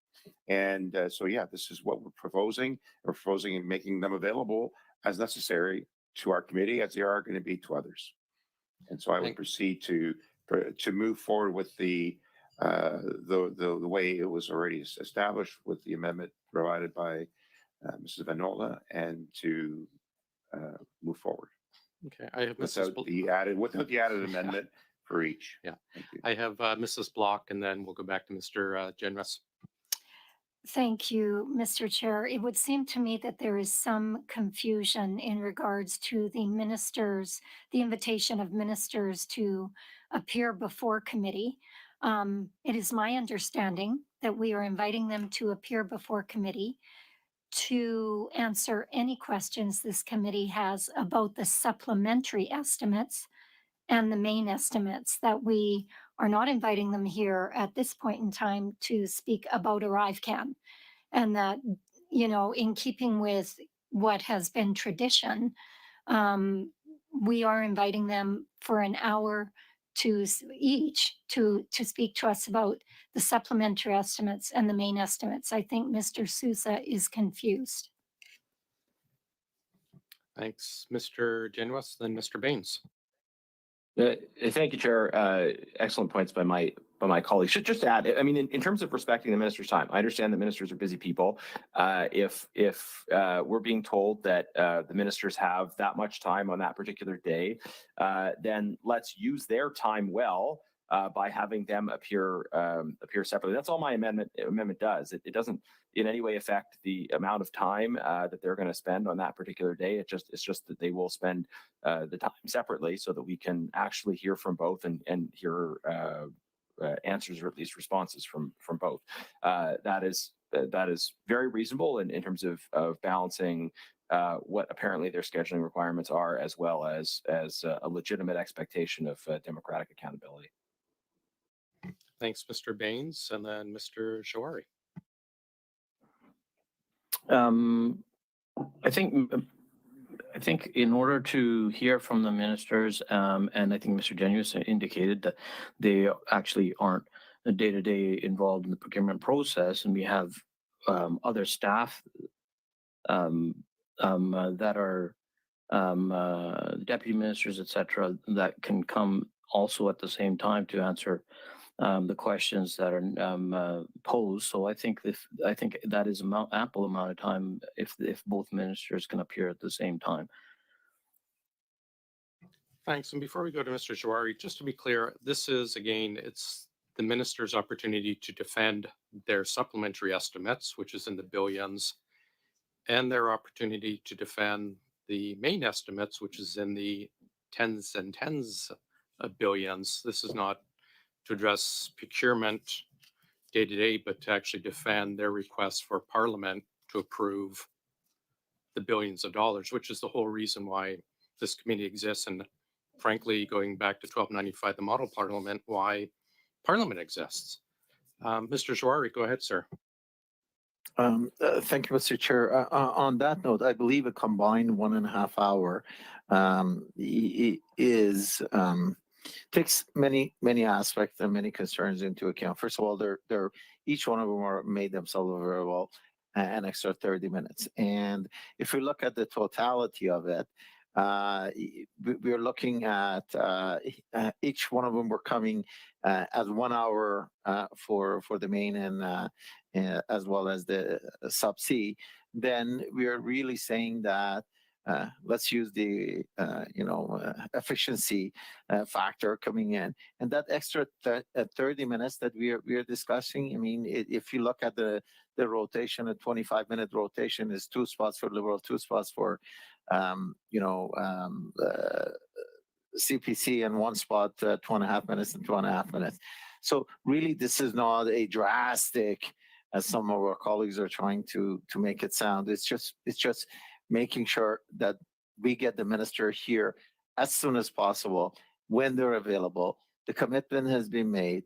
Speaker 5: And so, yeah, this is what we're proposing. We're proposing and making them available as necessary to our committee, as they are going to be to others. And so I would proceed to move forward with the way it was already established with the amendment provided by Mrs. Vignola, and to move forward.
Speaker 1: Okay, I have
Speaker 5: without the added amendment for each.
Speaker 1: Yeah, I have Mrs. Block, and then we'll go back to Mr. Genuis.
Speaker 13: Thank you, Mr. Chair. It would seem to me that there is some confusion in regards to the ministers, the invitation of ministers to appear before committee. It is my understanding that we are inviting them to appear before committee to answer any questions this committee has about the supplementary estimates and the main estimates, that we are not inviting them here at this point in time to speak about Arrivescam. And that, you know, in keeping with what has been tradition, we are inviting them for an hour to each to speak to us about the supplementary estimates and the main estimates. I think Mr. Susa is confused.
Speaker 1: Thanks, Mr. Genuis, then Mr. Baines.
Speaker 15: Thank you, Chair. Excellent points by my colleagues. Should just add, I mean, in terms of respecting the minister's time, I understand that ministers are busy people. If we're being told that the ministers have that much time on that particular day, then let's use their time well by having them appear separately. That's all my amendment does. It doesn't in any way affect the amount of time that they're going to spend on that particular day. It's just that they will spend the time separately so that we can actually hear from both and hear answers or at least responses from both. That is very reasonable in terms of balancing what apparently their scheduling requirements are, as well as a legitimate expectation of democratic accountability.
Speaker 1: Thanks, Mr. Baines, and then Mr. Jari.
Speaker 10: I think in order to hear from the ministers, and I think Mr. Genuis indicated that they actually aren't day-to-day involved in the procurement process, and we have other staff that are deputy ministers, etc., that can come also at the same time to answer the questions that are posed. So I think that is ample amount of time if both ministers can appear at the same time.
Speaker 1: Thanks. And before we go to Mr. Jari, just to be clear, this is, again, it's the minister's opportunity to defend their supplementary estimates, which is in the billions, and their opportunity to defend the main estimates, which is in the tens and tens of billions. This is not to address procurement day to day, but to actually defend their request for Parliament to approve the billions of dollars, which is the whole reason why this committee exists. And frankly, going back to 1295, the model Parliament, why Parliament exists. Mr. Jari, go ahead, sir.
Speaker 12: Thank you, Mr. Chair. On that note, I believe a combined 1.5 hour takes many aspects and many concerns into account. First of all, they're each one of them are made themselves available an extra 30 minutes. And if we look at the totality of it, we're looking at each one of them were coming as 1 hour for the main and as well as the subsea. Then we are really saying that let's use the efficiency factor coming in, and that extra 30 minutes that we are discussing. I mean, if you look at the rotation, a 25-minute rotation is 2 spots for Liberal, 2 spots for CPC, and 1 spot 2.5 minutes and 2.5 minutes. So really, this is not a drastic, as some of our colleagues are trying to make it sound. It's just making sure that we get the minister here as soon as possible when they're available. The commitment has been made.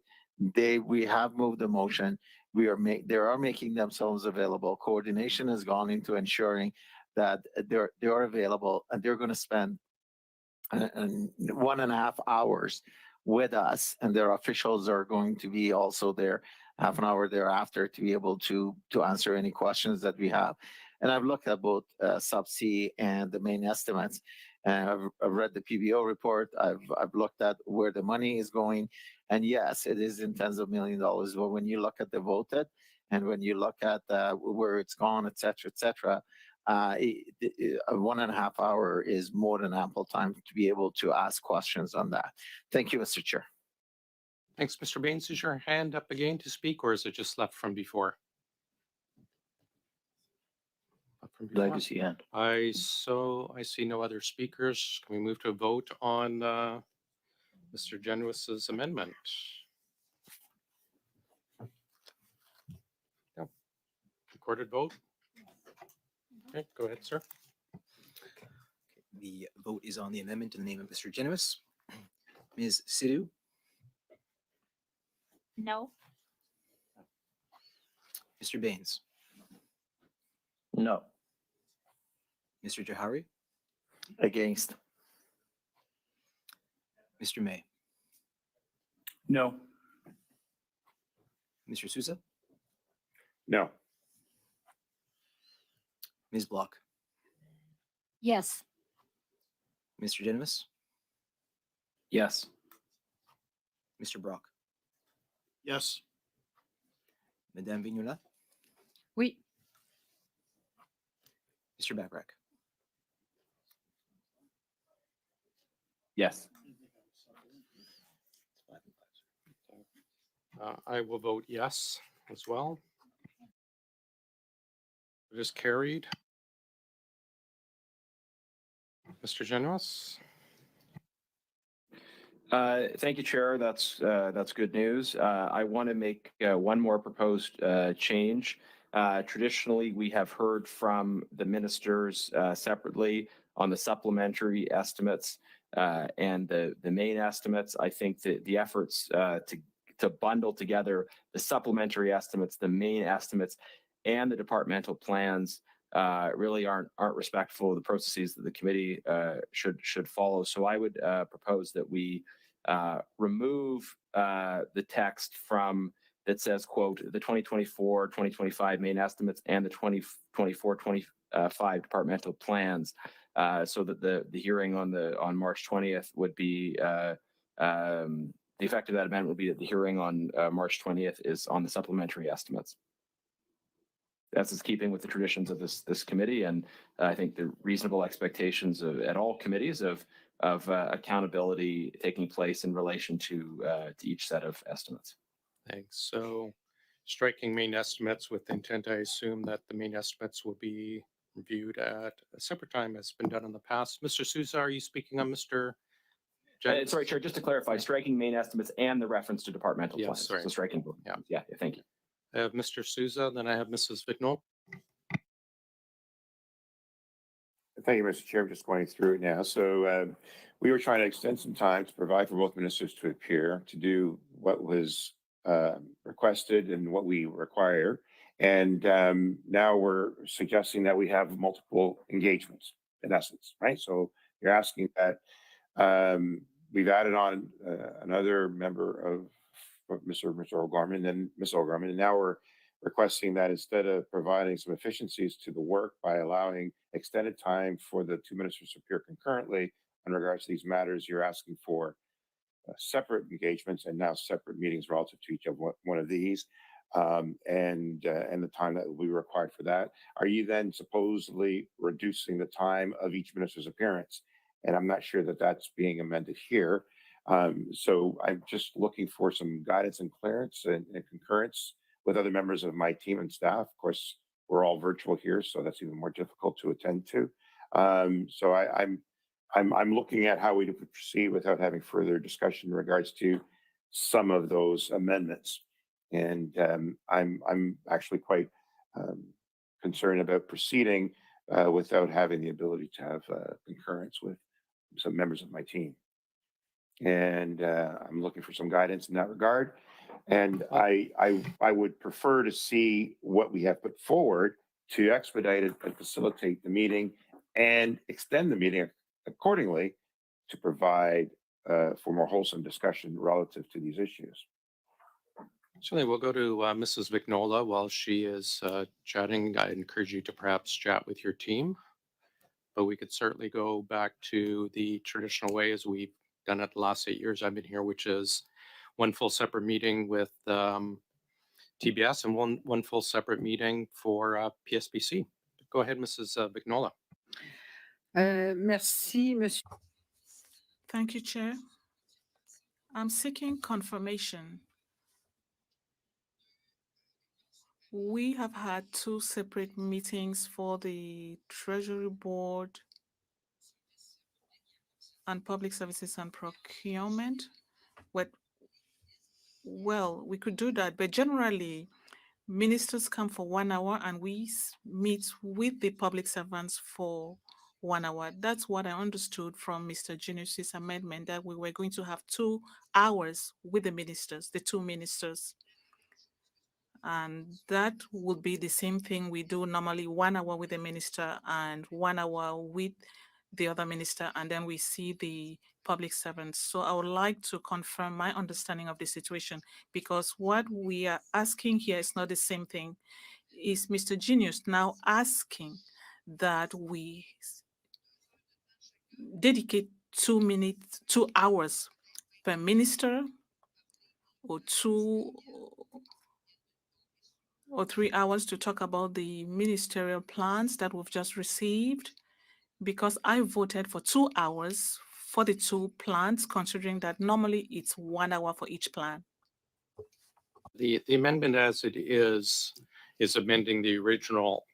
Speaker 12: We have moved the motion. They are making themselves available. Coordination has gone into ensuring that they're available, and they're going to spend 1.5 hours with us, and their officials are going to be also there half an hour thereafter to be able to answer any questions that we have. And I've looked at both subsea and the main estimates. I've read the PBO report. I've looked at where the money is going, and yes, it is in tens of millions of dollars. But when you look at the voted, and when you look at where it's gone, et cetera, 1.5 hour is more than ample time to be able to ask questions on that. Thank you, Mr. Chair.
Speaker 1: Thanks, Mr. Baines. Is your hand up again to speak, or is it just left from before? Up from
Speaker 10: Like
Speaker 1: before?
Speaker 10: to see hand.
Speaker 1: I see no other speakers. Can we move to a vote on Mr. Genuis's amendment? No. Recorded vote? Okay, go ahead, sir.
Speaker 2: The vote is on the amendment in the name of Mr. Genuis. Ms. Sidhu,
Speaker 14: No.
Speaker 2: Mr. Baines,
Speaker 10: No.
Speaker 2: Mr. Jahari,
Speaker 12: Against.
Speaker 2: Mr. May,
Speaker 8: No.
Speaker 2: Mr. Susa,
Speaker 5: No.
Speaker 2: Ms. Block,
Speaker 13: Yes.
Speaker 2: Mr. Genuis,
Speaker 3: Yes.
Speaker 2: Mr. Brock,
Speaker 9: Yes.
Speaker 2: Madame Vignola,
Speaker 6: Oui.
Speaker 2: Mr. Bachrach.
Speaker 8: Yes.
Speaker 1: I will vote yes as well. It is carried. Mr. Genuis?
Speaker 8: Thank you, Chair. That's good news. I want to make one more proposed change. Traditionally, we have heard from the ministers separately on the supplementary estimates and the main estimates. I think that the efforts to bundle together the supplementary estimates, the main estimates, and the departmental plans really aren't respectful of the processes that the committee should follow. So I would propose that we remove the text from that says, quote, the 2024-2025 main estimates and the 2024-25 departmental plans, so that the hearing on March 20th would be the effect of that amendment would be that the hearing on March 20th is on the supplementary estimates. That's in keeping with the traditions of this committee, and I think the reasonable expectations at all committees of accountability taking place in relation to each set of estimates.
Speaker 1: Thanks. So striking main estimates with intent, I assume that the main estimates will be reviewed at a separate time as been done in the past. Mr. Sousa, are you speaking on Mr. Genuis?
Speaker 8: Sorry, Chair, just to clarify, striking main estimates and the reference to departmental
Speaker 1: Yes,
Speaker 8: plans.
Speaker 1: sorry.
Speaker 8: So striking both. Yeah, thank you.
Speaker 1: I have Mr. Sousa, then I have Mrs. Vignola.
Speaker 5: Thank you, Mr. Chair. I'm just going through it now. So we were trying to extend some time to provide for both ministers to appear, to do what was requested and what we require. And now we're suggesting that we have multiple engagements, in essence, right? So you're asking that we've added on another member of Mr. O'Gorman and Ms. O'Gorman, and now we're requesting that instead of providing some efficiencies to the work by allowing extended time for the two ministers to appear concurrently in regards to these matters, you're asking for separate engagements and now separate meetings relative to each of one of these, and the time that will be required for that. Are you then supposedly reducing the time of each minister's appearance? And I'm not sure that that's being amended here. So I'm just looking for some guidance and clearance and concurrence with other members of my team and staff. Of course, we're all virtual here, so that's even more difficult to attend to. So I'm looking at how we could proceed without having further discussion in regards to some of those amendments. And I'm actually quite concerned about proceeding without having the ability to have concurrence with some members of my team. And I'm looking for some guidance in that regard. And I would prefer to see what we have put forward to expedite it and facilitate the meeting and extend the meeting accordingly to provide for more wholesome discussion relative to these issues.
Speaker 1: Certainly, we'll go to Mrs. Vignola while she is chatting. I encourage you to perhaps chat with your team, but we could certainly go back to the traditional way as we've done it the last 8 years I've been here, which is one full separate meeting with TBS and one full separate meeting for PSBC. Go ahead, Mrs. Vignola.
Speaker 6: Merci, Monsieur.
Speaker 7: Thank you, Chair. I'm seeking confirmation. We have had two separate meetings for the Treasury Board and Public Services and Procurement. Well, we could do that, but generally, ministers come for 1 hour and we meet with the public servants for 1 hour. That's what I understood from Mr. Genius's amendment, that we were going to have 2 hours with the ministers, the two ministers. And that would be the same thing we do normally, 1 hour with the minister and 1 hour with the other minister, and then we see the public servants. So I would like to confirm my understanding of the situation, because what we are asking here is not the same thing. Is Mr. Genius now asking that we dedicate 2 hours per minister, or 2 or 3 hours to talk about the ministerial plans that we've just received? Because I voted for 2 hours for the 2 plans, considering that normally it's 1 hour for each plan.
Speaker 1: The amendment as it is amending the original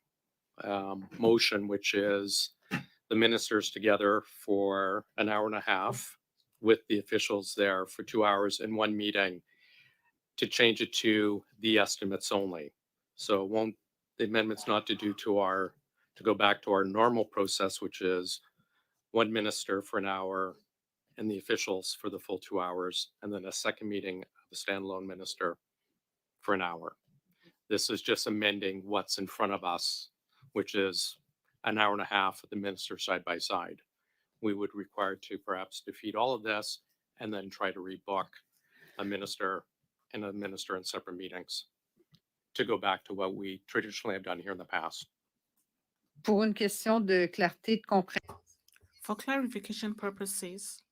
Speaker 1: motion, which is the ministers together for an hour and a half with the officials there for 2 hours in one meeting, to change it to the estimates only. So the amendment's not to go back to our normal process, which is one minister for an hour and the officials for the full 2 hours, and then a second meeting of a standalone minister for an hour. This is just amending what's in front of us, which is an hour and a half with the minister side by side. We would require to perhaps defeat all of this and then try to rebook a minister in separate meetings to go back to what we traditionally have done here in the past.
Speaker 6: Pour une question de clarté, de compréhension.
Speaker 7: For clarification purposes,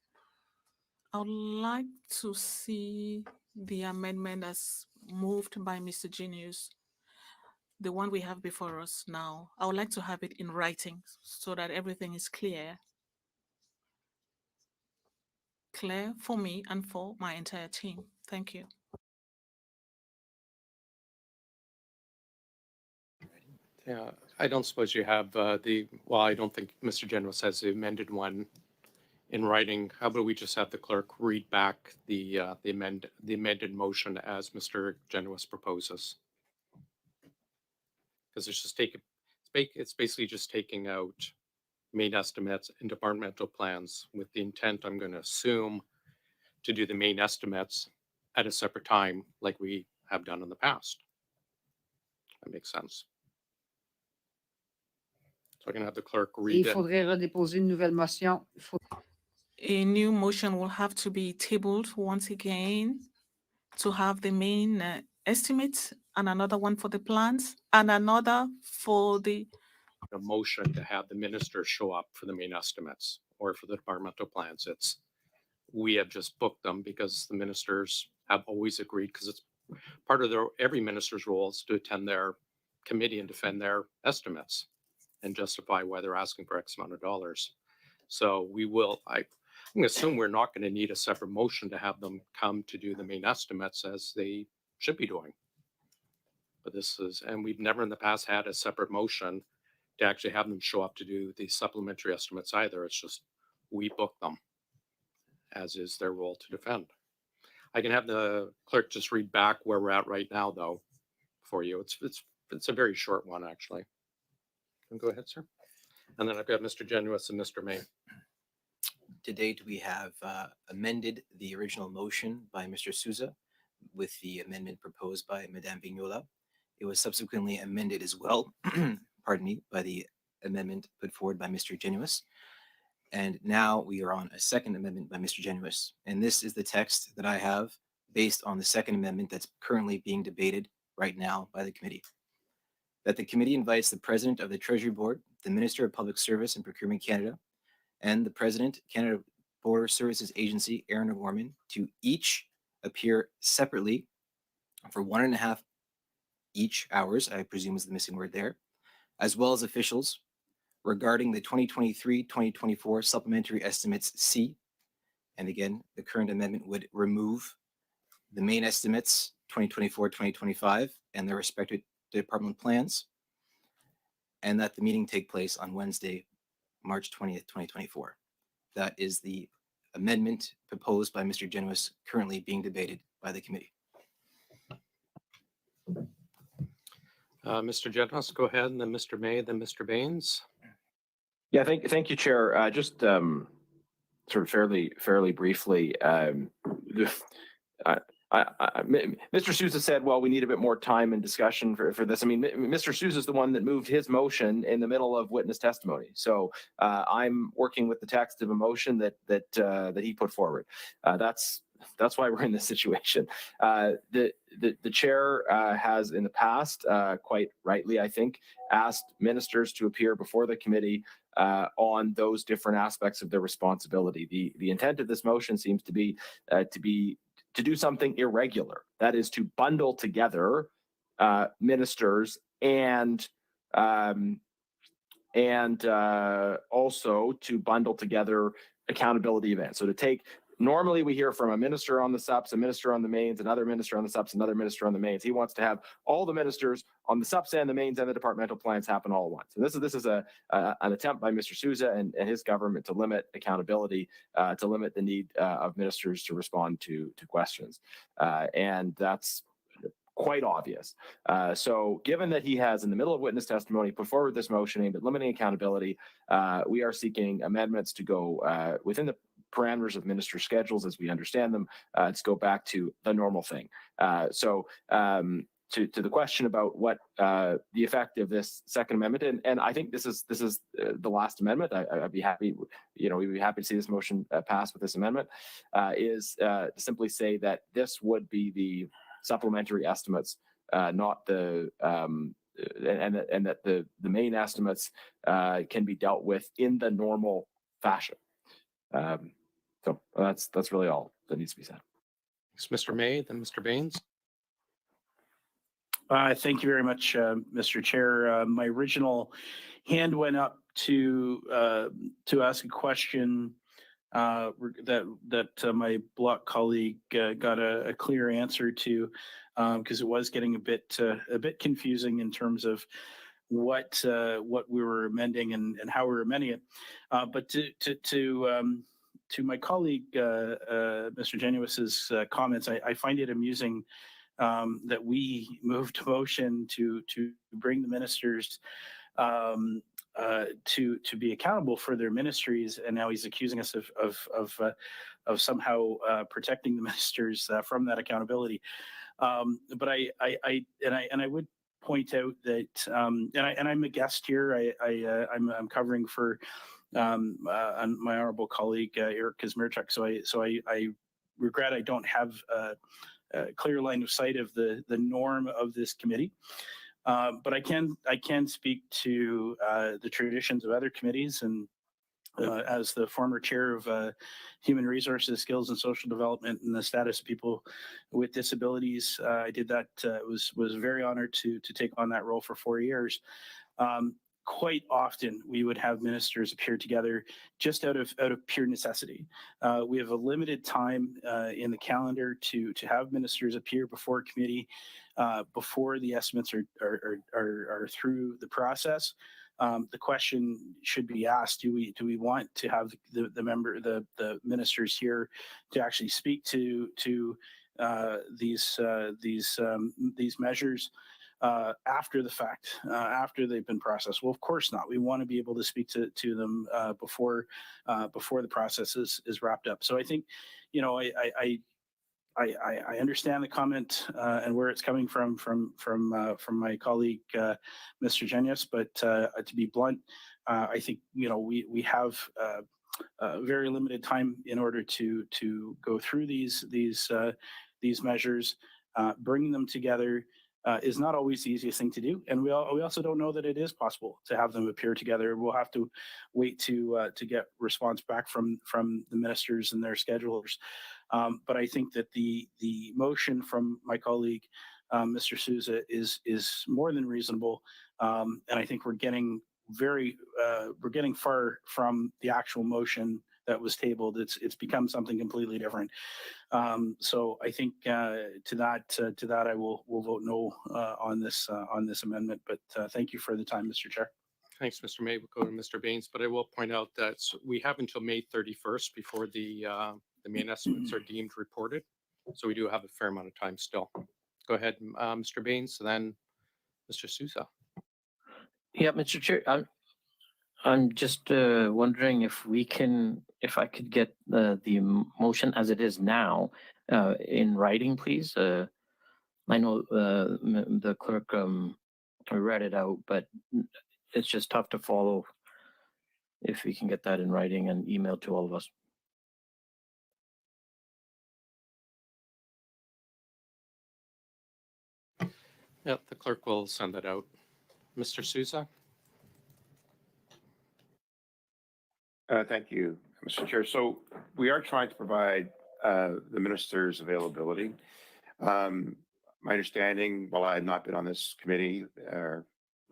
Speaker 7: I would like to see the amendment as moved by Mr. Genius, the one we have before us now. I would like to have it in writing so that everything is clear for me and for my entire team. Thank you.
Speaker 1: Yeah, I don't suppose you have I don't think Mr. Generous has the amended one in writing. How about we just have the clerk read back the amended motion as Mr. Generous proposes? Because it's basically just taking out main estimates and departmental plans with the intent, I'm going to assume, to do the main estimates at a separate time like we have done in the past. That makes sense. So I can have the clerk read
Speaker 6: Il faudrait redéposer une nouvelle motion.
Speaker 7: A new motion will have to be tabled once again to have the main estimates, and another one for the plans, and another for the,
Speaker 1: A motion to have the minister show up for the main estimates or for the departmental plans. We have just booked them because the ministers have always agreed, because it's part of every minister's role is to attend their committee and defend their estimates and justify why they're asking for X amount of dollars. So I'm going to assume we're not going to need a separate motion to have them come to do the main estimates as they should be doing. But and we've never in the past had a separate motion to actually have them show up to do the supplementary estimates either. It's just we book them, as is their role to defend. I can have the clerk just read back where we're at right now, though, for you. It's a very short one, actually. Go ahead, sir. And then I've got Mr. Genuis and Mr. May.
Speaker 2: To date, we have amended the original motion by Mr. Susa with the amendment proposed by Madame Vignola. It was subsequently amended as well, pardon me, by the amendment put forward by Mr. Genuis. And now we are on a second amendment by Mr. Genuis. And this is the text that I have based on the second amendment that's currently being debated right now by the committee. That the committee invites the President of the Treasury Board, the Minister of Public Service and Procurement Canada, and the President, Canada Border Services Agency, Aaron O'Gorman, to each appear separately for 1.5 each hours, I presume is the missing word there, as well as officials regarding the 2023-2024 supplementary estimates C. And again, the current amendment would remove the main estimates 2024-2025 and their respective department plans, and that the meeting take place on Wednesday, March 20th, 2024. That is the amendment proposed by Mr. Genuis, currently being debated by the committee.
Speaker 1: Mr. Genuis, go ahead, and then Mr. May, then Mr. Baines.
Speaker 15: Yeah, thank you, Chair. Just sort of fairly briefly, Mr. Sousa said, well, we need a bit more time and discussion for this. I mean, Mr. Sousa is the one that moved his motion in the middle of witness testimony. So I'm working with the text of a motion that he put forward. That's why we're in this situation. The chair has in the past, quite rightly, I think, asked ministers to appear before the committee on those different aspects of their responsibility. The intent of this motion seems to be to do something irregular. That is to bundle together ministers and also to bundle together accountability events. So to take, normally we hear from a minister on the SUPs, a minister on the mains, another minister on the SUPs, another minister on the mains. He wants to have all the ministers on the SUPs and the mains and the departmental plans happen all at once. So this is an attempt by Mr. Sousa and his government to limit accountability, to limit the need of ministers to respond to questions. And that's quite obvious. So given that he has, in the middle of witness testimony, put forward this motion aimed at limiting accountability, we are seeking amendments to go within the parameters of minister schedules as we understand them, to go back to the normal thing. To the question about what the effect of this second amendment, and I think this is the last amendment. I'd be happy, we'd be happy to see this motion pass with this amendment, is to simply say that this would be the supplementary estimates, not the and that the main estimates can be dealt with in the normal fashion. So that's really all that needs to be said.
Speaker 1: Thanks, Mr. May, then Mr. Baines.
Speaker 9: Thank you very much, Mr. Chair. My original hand went up to ask a question that my block colleague got a clear answer to, because it was getting a bit confusing in terms of what we were amending and how we were amending it. But to my colleague, Mr. Genuis's comments, I find it amusing that we moved a motion to bring the ministers to be accountable for their ministries, and now he's accusing us of somehow protecting the ministers from that accountability. But I would point out that, and I'm a guest here. I'm covering for my honorable colleague Eric Kazmirchuk. So I regret I don't have
Speaker 16: clear line of sight of the norm of this committee. But I can speak to the traditions of other committees, and as the former chair of Human Resources, Skills and Social Development and the Status of People with Disabilities, I did that. Was very honored to take on that role for 4 years. Quite often we would have ministers appear together just out of pure necessity. We have a limited time in the calendar to have ministers appear before committee before the estimates are through the process. The question should be asked: Do we want to have the ministers here to actually speak to these measures after the fact, after they've been processed? Well, of course not. We want to be able to speak to them before the process is wrapped up. So I think, I understand the comment and where it's coming from my colleague, Mr. Genius, but to be blunt, I think, we have very limited time in order to go through these measures. Bringing them together is not always the easiest thing to do, and we also don't know that it is possible to have them appear together. We'll have to wait to get response back from the ministers and their schedulers. But I think that the motion from my colleague, Mr. Susa, is more than reasonable, and I think we're getting far from the actual motion that was tabled. It's become something completely different. So I think to that I will vote no on this amendment. But thank you for the time, Mr. Chair.
Speaker 1: Thanks, Mr. May. We'll go to Mr. Baines, but I will point out that we have until May 31st before the main estimates are deemed reported. So we do have a fair amount of time still. Go ahead, Mr. Baines, and then Mr. Susa.
Speaker 10: Yeah, Mr. Chair, I'm just wondering if I could get the motion as it is now in writing, please. I know the clerk read it out, but it's just tough to follow. If we can get that in writing and emailed to all of us.
Speaker 1: Yeah, the clerk will send that out. Mr. Susa?
Speaker 5: Thank you, Mr. Chair. So we are trying to provide the minister's availability. My understanding, while I had not been on this committee or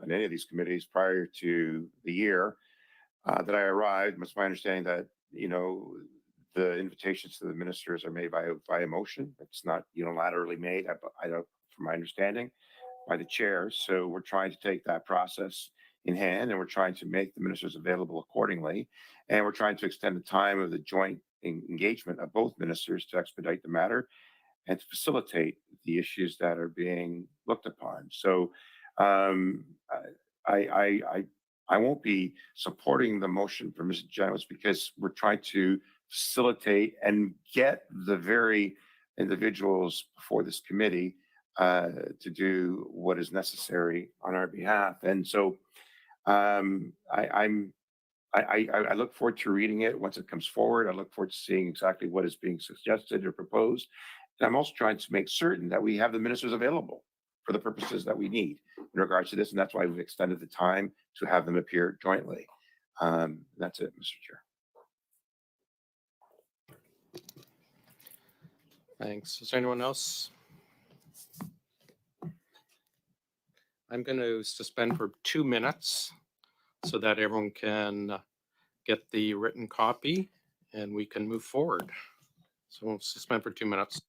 Speaker 5: on any of these committees prior to the year that I arrived, it's my understanding that, the invitations to the ministers are made by motion. It's not unilaterally made, from my understanding, by the chair. So we're trying to take that process in hand, and we're trying to make the ministers available accordingly. And we're trying to extend the time of the joint engagement of both ministers to expedite the matter and to facilitate the issues that are being looked upon. So I won't be supporting the motion for Mr. Janice because we're trying to facilitate and get the very individuals before this committee to do what is necessary on our behalf. And so I look forward to reading it once it comes forward. I look forward to seeing exactly what is being suggested or proposed. And I'm also trying to make certain that we have the ministers available for the purposes that we need in regards to this. And that's why we've extended the time to have them appear jointly. That's it, Mr. Chair.
Speaker 1: Thanks. Is there anyone else? I'm going to suspend for 2 minutes so that everyone can get the written copy and we can move forward. So we'll suspend for 2 minutes.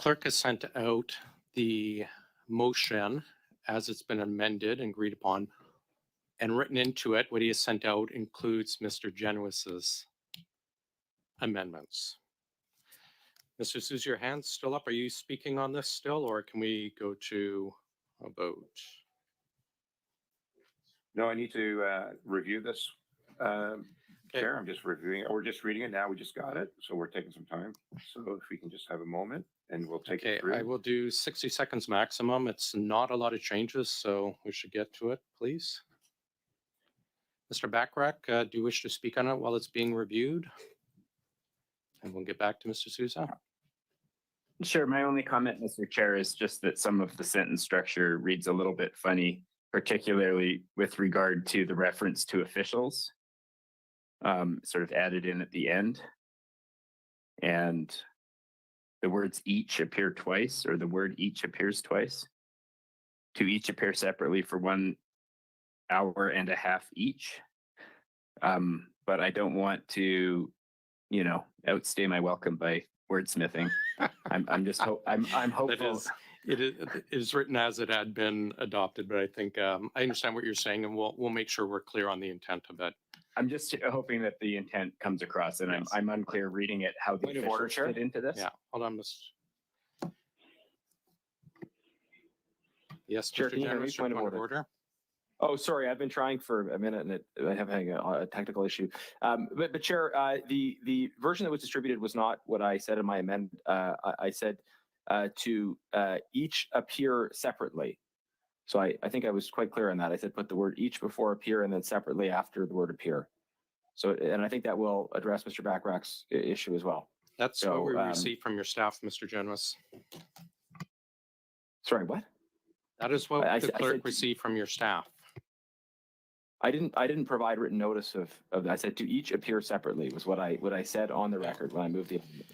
Speaker 1: clerk has sent out the motion as it's been amended and agreed upon, and written into it, what he has sent out includes Mr. Genous's amendments. Mr. Sousa, your hand's still up. Are you speaking on this still, or can we go to a vote?
Speaker 5: No, I need to review this. Chair, I'm just reviewing it. We're just reading it now. We just got it. So we're taking some time. So if we can just have a moment and we'll take it through.
Speaker 1: I will do 60 seconds maximum. It's not a lot of changes, so we should get to it, please. Mr. Bachrach, do you wish to speak on it while it's being reviewed? And we'll get back to Mr. Sousa.
Speaker 8: Sure. My only comment, Mr. Chair, is just that some of the sentence structure reads a little bit funny, particularly with regard to the reference to officials, sort of added in at the end. And the words each appear twice, or the word each appears twice. To each appear separately for 1 hour and a half each. But I don't want to, outstay my welcome by wordsmithing. I'm hopeful.
Speaker 1: It is written as it had been adopted, but I think I understand what you're saying, and we'll make sure we're clear on the intent of it.
Speaker 8: I'm just hoping that the intent comes across, and
Speaker 1: Yes.
Speaker 8: I'm unclear reading it how the
Speaker 15: Point of order,
Speaker 8: officials
Speaker 15: Chair?
Speaker 8: fit into this.
Speaker 1: Yeah, hold on, Mr. Yes,
Speaker 15: Chair,
Speaker 1: Mr.
Speaker 15: can you hear me?
Speaker 1: Generous, your
Speaker 15: Point of order. Oh, sorry, I've been trying for a minute and I'm having a technical issue. But Chair, the version that was distributed was not what I said in my amendment. I said to each appear separately. So I think I was quite clear on that. I said put the word each before appear and then separately after the word appear. So, and I think that will address Mr. Bachrach's issue as well.
Speaker 1: That's what we received from your staff, Mr. Generous.
Speaker 8: Sorry, what?
Speaker 1: That is what the clerk received from your staff.
Speaker 15: I didn't provide written notice of I said to each appear separately was what I said on the record when I moved the amendment.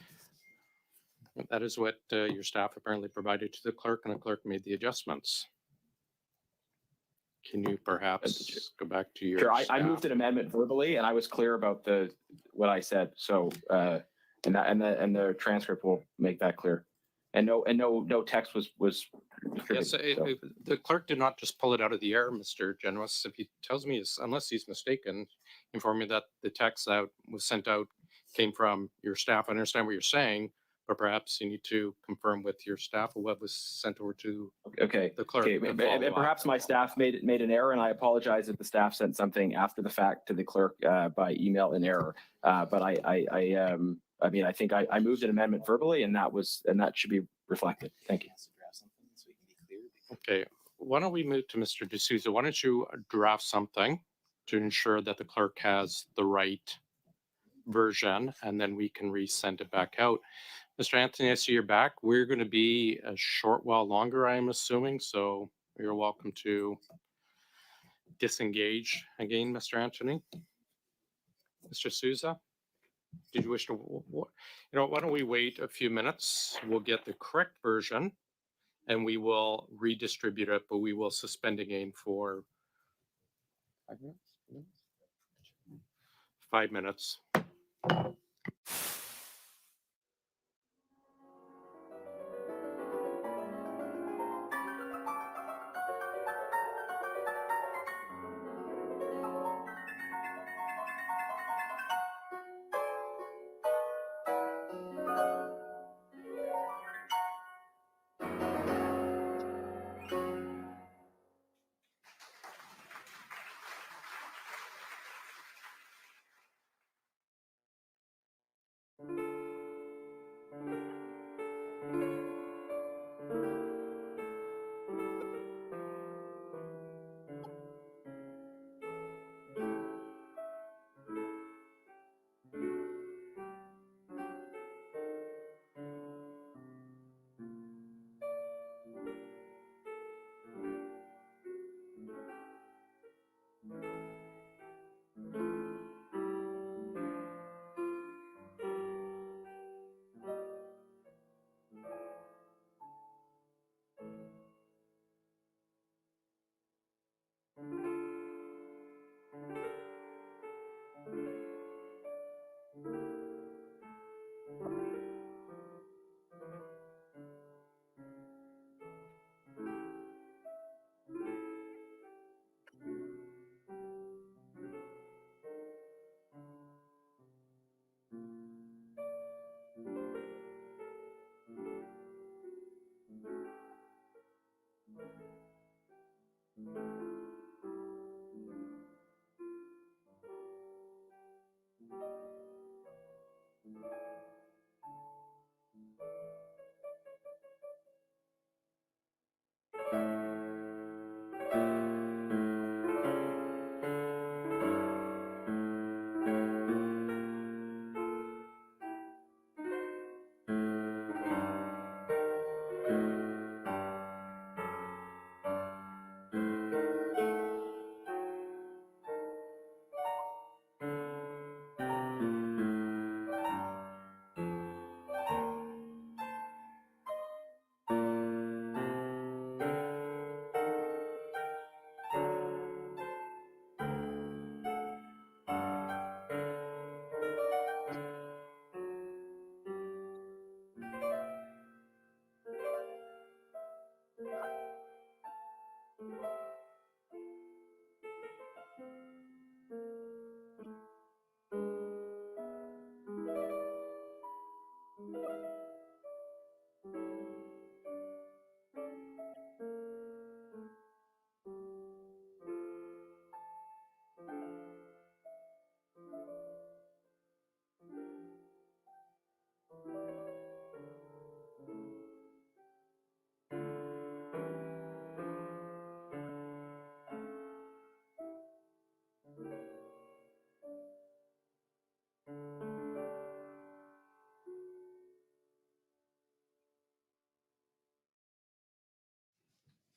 Speaker 1: That is what your staff apparently provided to the clerk, and the clerk made the adjustments. Can you perhaps go back to your
Speaker 15: Sure, I
Speaker 1: staff?
Speaker 15: moved an amendment verbally and I was clear about what I said. So and the transcript will make that clear. And no text was
Speaker 1: Yes,
Speaker 15: distributed.
Speaker 1: the clerk did not just pull it out of the air, Mr. Generous. If he tells me, unless he's mistaken, inform me that the text that was sent out came from your staff. I understand what you're saying, but perhaps you need to confirm with your staff what was sent over to the clerk.
Speaker 15: Okay,
Speaker 1: and follow up.
Speaker 15: perhaps my staff made an error, and I apologize if the staff sent something after the fact to the clerk by email in error. But I mean, I think I moved an amendment verbally, and that should be reflected. Thank you.
Speaker 1: Okay, why don't we move to Mr. D'Souza? Why don't you draft something to ensure that the clerk has the right version, and then we can resend it back out. Mr. Anthony, I see you're back. We're going to be a short while longer, I'm assuming, so you're welcome to disengage again, Mr. Anthony. Mr. Sousa, did you wish to, why don't we wait a few minutes? We'll get the correct version and we will redistribute it, but we will suspend again for 5 minutes.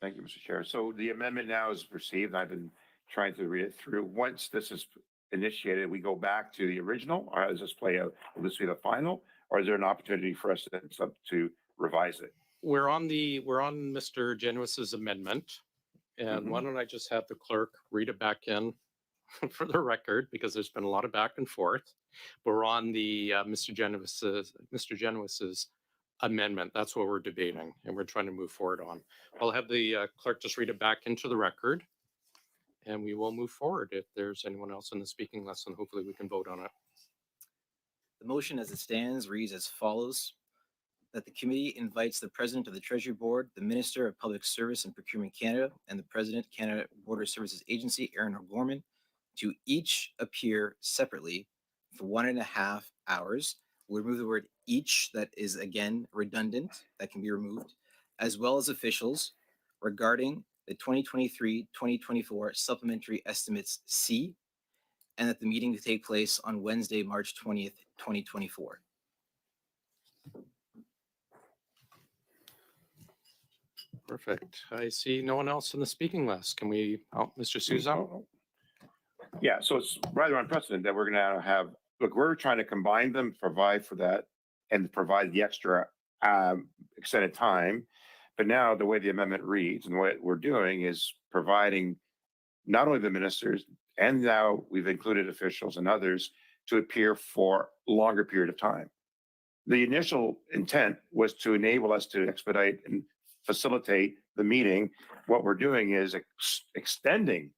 Speaker 5: Thank you, Mr. Chair. So the amendment now is received. I've been trying to read it through. Once this is initiated, we go back to the original, or how does this play out? Will this be the final, or is there an opportunity for us to revise it?
Speaker 1: We're on Mr. Genuis's amendment. And why don't I just have the clerk read it back in for the record, because there's been a lot of back and forth. We're on the Mr. Genuis's amendment. That's what we're debating, and we're trying to move forward on. I'll have the clerk just read it back into the record, and we will move forward. If there's anyone else in the speaking list, and hopefully we can vote on it.
Speaker 2: The motion as it stands reads as follows: that the committee invites the President of the Treasury Board, the Minister of Public Service and Procurement Canada, and the President, Canada Border Services Agency, Aaron O'Gorman, to each appear separately for 1.5 hours. We'll remove the word each, that is again redundant, that can be removed, as well as officials regarding the 2023-2024 Supplementary Estimates C, and that the meeting to take place on Wednesday, March 20th, 2024.
Speaker 1: Perfect. I see no one else in the speaking list. Can we, Mr. Susa?
Speaker 5: Yeah, so it's rather unprecedented that we're going to have, look, we're trying to combine them, provide for that, and provide the extra extended time. But now the way the amendment reads and what we're doing is providing not only the ministers, and now we've included officials and others to appear for a longer period of time. The initial intent was to enable us to expedite and facilitate the meeting. What we're doing is extending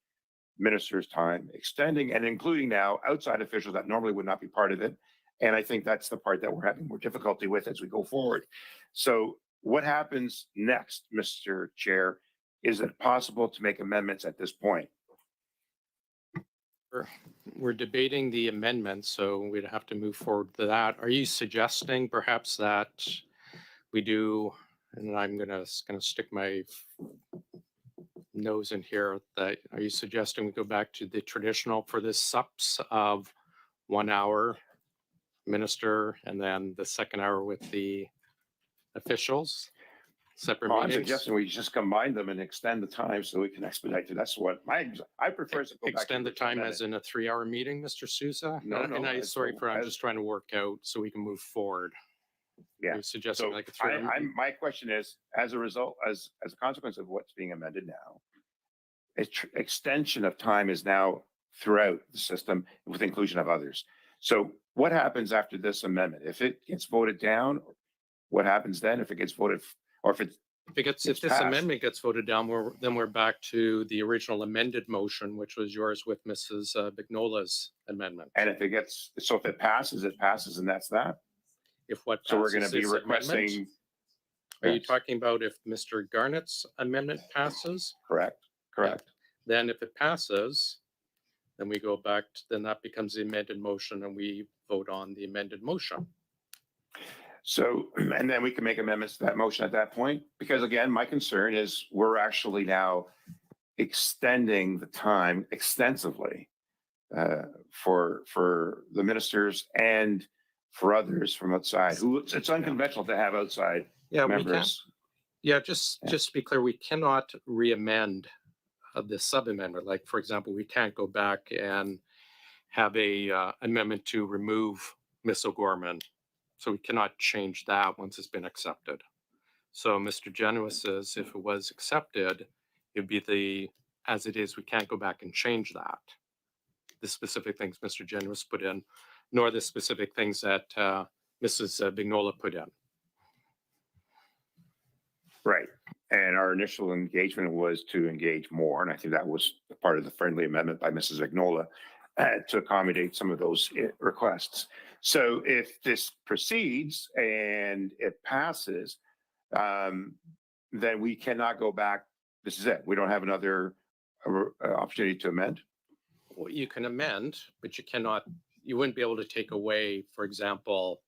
Speaker 5: ministers' time, extending and including now outside officials that normally would not be part of it. And I think that's the part that we're having more difficulty with as we go forward. So what happens next, Mr. Chair? Is it possible to make amendments at this point?
Speaker 1: We're debating the amendment, so we'd have to move forward to that. Are you suggesting perhaps that we do, and I'm gonna stick my nose in here, that are you suggesting we go back to the traditional for this SUPs of 1 hour minister and then the second hour with the officials? Separate
Speaker 5: I'm
Speaker 1: meetings?
Speaker 5: suggesting we just combine them and extend the time so we can expedite it. That's what I prefer to go back.
Speaker 1: Extend the time as in a 3-hour meeting, Mr. Sousa?
Speaker 5: No,
Speaker 1: And I'm just trying to work out so we can move forward.
Speaker 5: Yeah.
Speaker 1: You're suggesting
Speaker 5: So
Speaker 1: like a 3-hour?
Speaker 5: my question is, as a result, as a consequence of what's being amended now, extension of time is now throughout the system with inclusion of others. So what happens after this amendment? If it gets voted down, what happens then? If it gets voted, or if
Speaker 1: this
Speaker 5: passed?
Speaker 1: amendment gets voted down, then we're back to the original amended motion, which was yours with Mrs. Vignola's amendment.
Speaker 5: And if it passes, it passes, and that's that.
Speaker 1: If what
Speaker 5: So we're
Speaker 1: passes
Speaker 5: going to be
Speaker 1: this amendment?
Speaker 5: requesting.
Speaker 1: Are you talking about if Mr. Garnett's amendment passes?
Speaker 5: Correct.
Speaker 1: Then if it passes, then we go back, then that becomes the amended motion and we vote on the amended motion.
Speaker 5: So, and then we can make amendments to that motion at that point, because again, my concern is we're actually now extending the time extensively for the ministers and for others from outside who it's unconventional to have outside members.
Speaker 1: Just to be clear, we cannot re-amend the sub-amendment. Like, for example, we can't go back and have a amendment to remove Ms. O'Gorman. So we cannot change that once it's been accepted. So Mr. Genuis says if it was accepted, it'd be as it is, we can't go back and change that. The specific things Mr. Genuis put in, nor the specific things that Mrs. Vignola put in.
Speaker 5: Right. And our initial engagement was to engage more. And I think that was part of the friendly amendment by Mrs. Vignola to accommodate some of those requests. So if this proceeds and it passes, then we cannot go back. This is it. We don't have another opportunity to amend.
Speaker 1: Well, you can amend, but you wouldn't be able to take away, for example,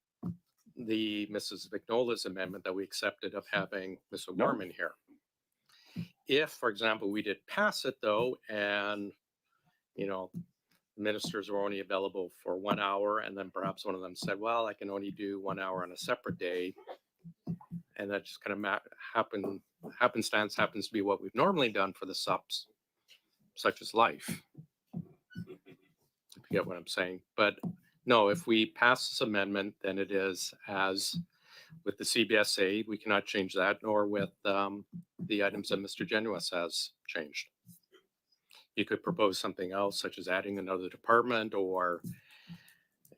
Speaker 1: the Mrs. Vignola's amendment that we accepted of having Ms. O'Gorman here. If, for example, we did pass it though, and ministers were only available for 1 hour, and then perhaps one of them said, well, I can only do 1 hour on a separate day. And that just kind of happened happenstance happens to be what we've normally done for the subs, such as life. If you get what I'm saying. But no, if we pass this amendment, then it is as with the CBSA, we cannot change that, nor with the items that Mr. Genuis has changed. You could propose something else, such as adding another department or,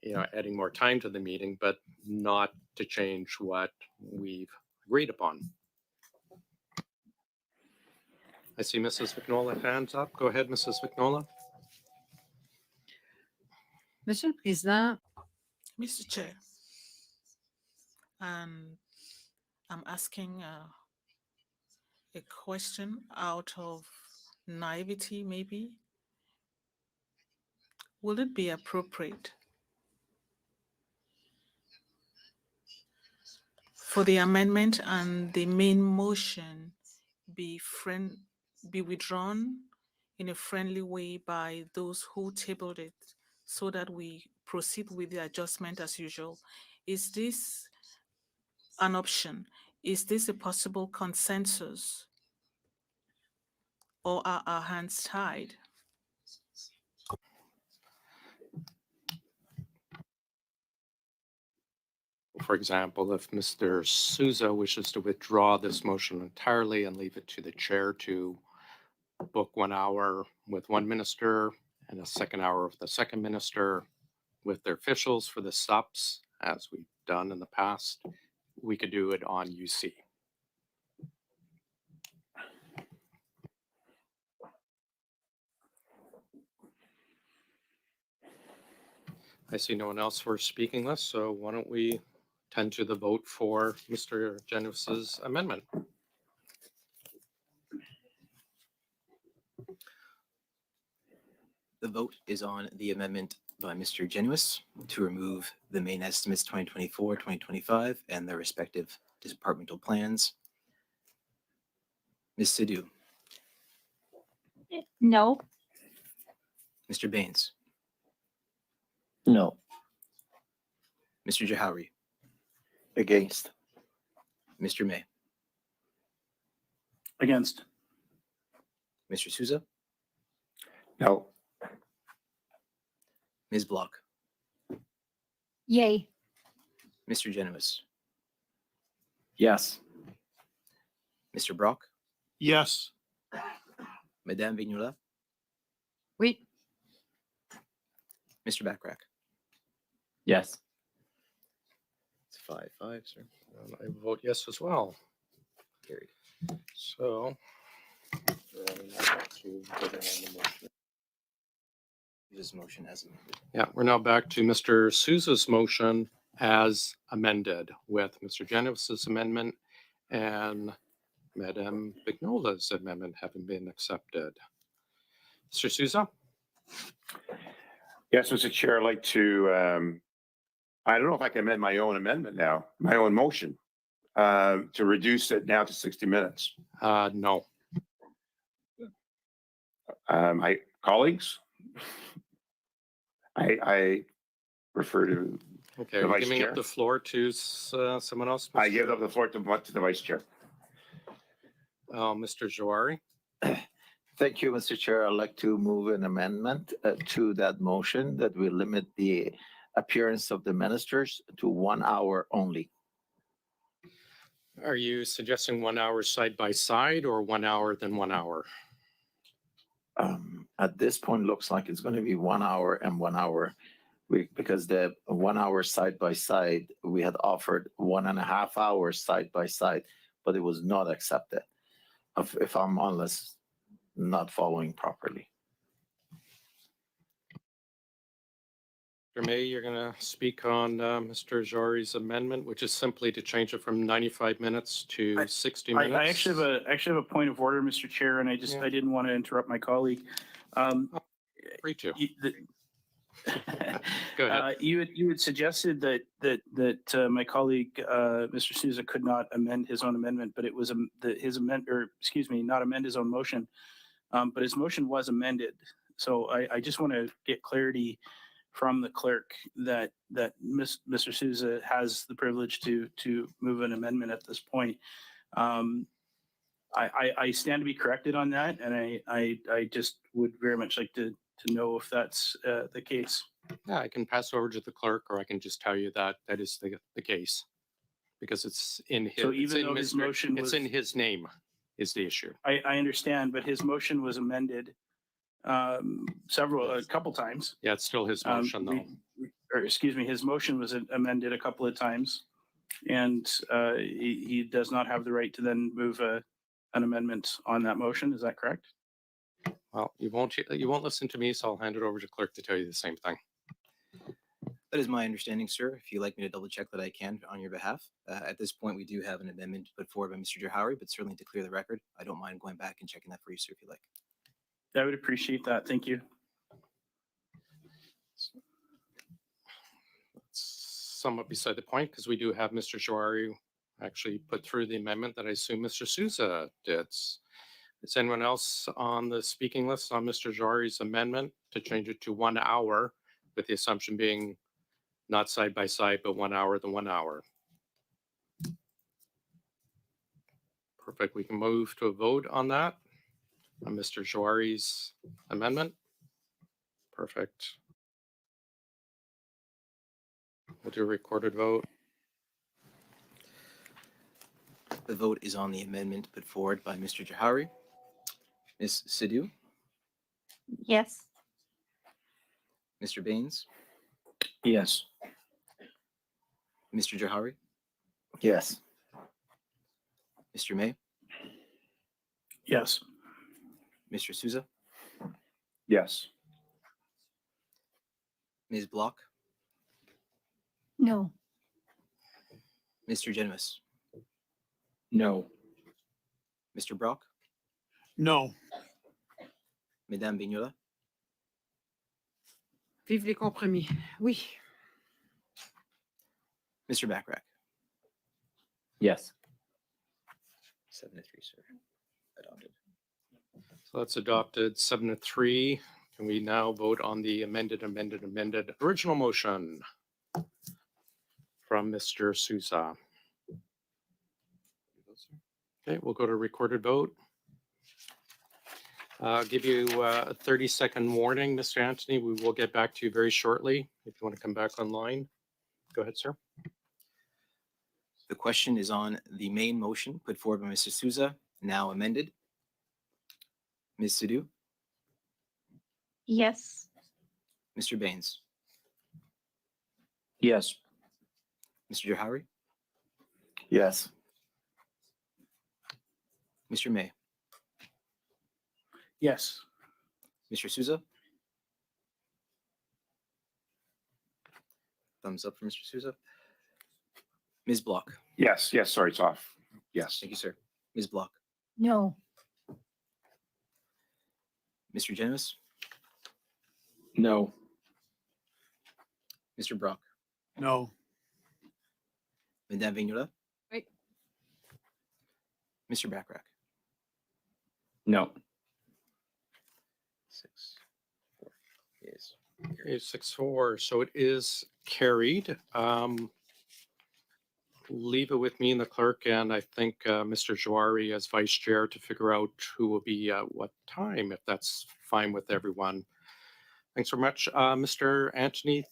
Speaker 1: you know, adding more time to the meeting, but not to change what we've agreed upon. I see Mrs. Vignola hands up. Go ahead, Mrs. Vignola.
Speaker 6: Monsieur le Président,
Speaker 7: Mr. Chair, I'm asking a question out of naivety, maybe. Will it be appropriate for the amendment and the main motion be withdrawn in a friendly way by those who tabled it so that we proceed with the adjustment as usual? Is this an option? Is this a possible consensus? Or are our hands tied?
Speaker 1: For example, if Mr. Sousa wishes to withdraw this motion entirely and leave it to the chair to book 1 hour with one minister and a second hour with the second minister with their officials for the subs, as we've done in the past, we could do it on UC. I see no one else for a speaking list, so why don't we tend to the vote for Mr. Genuis's amendment?
Speaker 2: The vote is on the amendment by Mr. Genuis to remove the main estimates 2024, 2025, and their respective departmental plans. Ms. Sidhu,
Speaker 14: No.
Speaker 2: Mr. Baines,
Speaker 10: No.
Speaker 2: Mr. Jahari,
Speaker 12: Against.
Speaker 2: Mr. May,
Speaker 16: Against.
Speaker 2: Mr. Sousa,
Speaker 5: No.
Speaker 2: Ms. Block,
Speaker 13: Yay.
Speaker 2: Mr. Genuis,
Speaker 8: Yes.
Speaker 2: Mr. Brock,
Speaker 9: Yes.
Speaker 2: Madame Vignola,
Speaker 6: oui.
Speaker 2: Mr. Bachrach.
Speaker 8: Yes.
Speaker 2: It's 5-5, sir.
Speaker 1: And I vote yes as well.
Speaker 2: Carried.
Speaker 1: So.
Speaker 2: This motion as amended.
Speaker 1: Yeah, we're now back to Mr. Sousa's motion as amended with Mr. Genuis's amendment and Madame Vignola's amendment having been accepted. Mr. Sousa?
Speaker 5: Yes, Mr. Chair, I'd like to, I don't know if I can amend my own amendment now, my own motion, to reduce it now to 60 minutes.
Speaker 1: No.
Speaker 5: My colleagues, I refer to
Speaker 1: Okay,
Speaker 5: the
Speaker 1: are you
Speaker 5: Vice
Speaker 1: giving
Speaker 5: Chair.
Speaker 1: up the floor to someone else?
Speaker 5: I give up the floor to the Vice Chair.
Speaker 1: Mr. Jari?
Speaker 12: Thank you, Mr. Chair. I'd like to move an amendment to that motion that will limit the appearance of the ministers to 1 hour only.
Speaker 1: Are you suggesting 1 hour side by side or 1 hour then 1 hour?
Speaker 12: At this point, looks like it's going to be 1 hour and 1 hour. Because the 1 hour side by side, we had offered 1.5 hours side by side, but it was not accepted. If I'm honest, not following properly.
Speaker 1: Mr. May, you're going to speak on Mr. Jari's amendment, which is simply to change it from 95 minutes to 60 minutes.
Speaker 16: I actually have a point of order, Mr. Chair, and I didn't want to interrupt my colleague.
Speaker 1: Free to.
Speaker 16: Go ahead. You had suggested that my colleague Mr. Sousa could not amend his own amendment, but it was not amend his own motion, but his motion was amended. So I just want to get clarity from the clerk that Mr. Sousa has the privilege to move an amendment at this point. I stand to be corrected on that, and I just would very much like to know if that's the case.
Speaker 1: Yeah, I can pass over to the clerk, or I can just tell you that that is the case. Because it's in his,
Speaker 16: So even though his motion
Speaker 1: it's
Speaker 16: was,
Speaker 1: in his name is the issue.
Speaker 16: I understand, but his motion was amended a couple times.
Speaker 1: Yeah, it's still his motion though.
Speaker 16: Or excuse me, his motion was amended a couple of times, and he does not have the right to then move an amendment on that motion. Is that correct?
Speaker 1: Well, you won't listen to me, so I'll hand it over to clerk to tell you the same thing.
Speaker 2: That is my understanding, sir. If you'd like me to double check that, I can on your behalf. At this point, we do have an amendment put forward by Mr. Jari, but certainly to clear the record, I don't mind going back and checking that for you, sir, if you like.
Speaker 16: I would appreciate that. Thank you.
Speaker 1: That's somewhat beside the point because we do have Mr. Jari actually put through the amendment that I assume Mr. Sousa did. Is anyone else on the speaking list on Mr. Jari's amendment to change it to 1 hour, with the assumption being not side by side, but 1 hour than 1 hour? Perfect. We can move to a vote on that, on Mr. Jari's amendment. Perfect. We'll do a recorded vote.
Speaker 2: The vote is on the amendment put forward by Mr. Jari. Ms. Sidhu,
Speaker 14: Yes.
Speaker 2: Mr. Baines,
Speaker 8: Yes.
Speaker 2: Mr. Jari,
Speaker 12: Yes.
Speaker 2: Mr. May,
Speaker 16: Yes.
Speaker 2: Mr. Susa,
Speaker 5: Yes.
Speaker 2: Ms. Block,
Speaker 13: No.
Speaker 2: Mr. Genevis,
Speaker 8: No.
Speaker 2: Mr. Brock,
Speaker 9: No.
Speaker 2: Madame Vignola,
Speaker 6: Vive les compromis. Oui.
Speaker 2: Mr. Bachrach.
Speaker 8: Yes.
Speaker 2: 7-3, sir. Adopted.
Speaker 1: So that's adopted 7-3. Can we now vote on the amended original motion from Mr. Sousa? Okay, we'll go to recorded vote. I'll give you a 30-second warning, Mr. Anthony. We will get back to you very shortly. If you want to come back online, go ahead, sir.
Speaker 2: The question is on the main motion put forward by Mr. Sousa, now amended. Ms. Sidhu,
Speaker 14: Yes.
Speaker 2: Mr. Baines,
Speaker 8: Yes.
Speaker 2: Mr. Jari,
Speaker 12: Yes.
Speaker 2: Mr. May,
Speaker 16: Yes.
Speaker 2: Mr. Sousa. Thumbs up for Mr. Sousa. Ms. Block.
Speaker 5: Yes. Yes. Sorry, it's off. Yes.
Speaker 2: Thank you, sir. Ms. Block.
Speaker 13: No.
Speaker 2: Mr. Genevis,
Speaker 8: No.
Speaker 2: Mr. Brock,
Speaker 9: No.
Speaker 2: Madame Vignola.
Speaker 6: Oui.
Speaker 2: Mr. Bachrach.
Speaker 8: No.
Speaker 2: 6-4 is
Speaker 1: Okay, 6-4. So it is carried. Leave it with me and the clerk, and I think Mr. Jari as vice chair to figure out who will be at what time, if that's fine with everyone. Thanks very much. Mr. Anthony,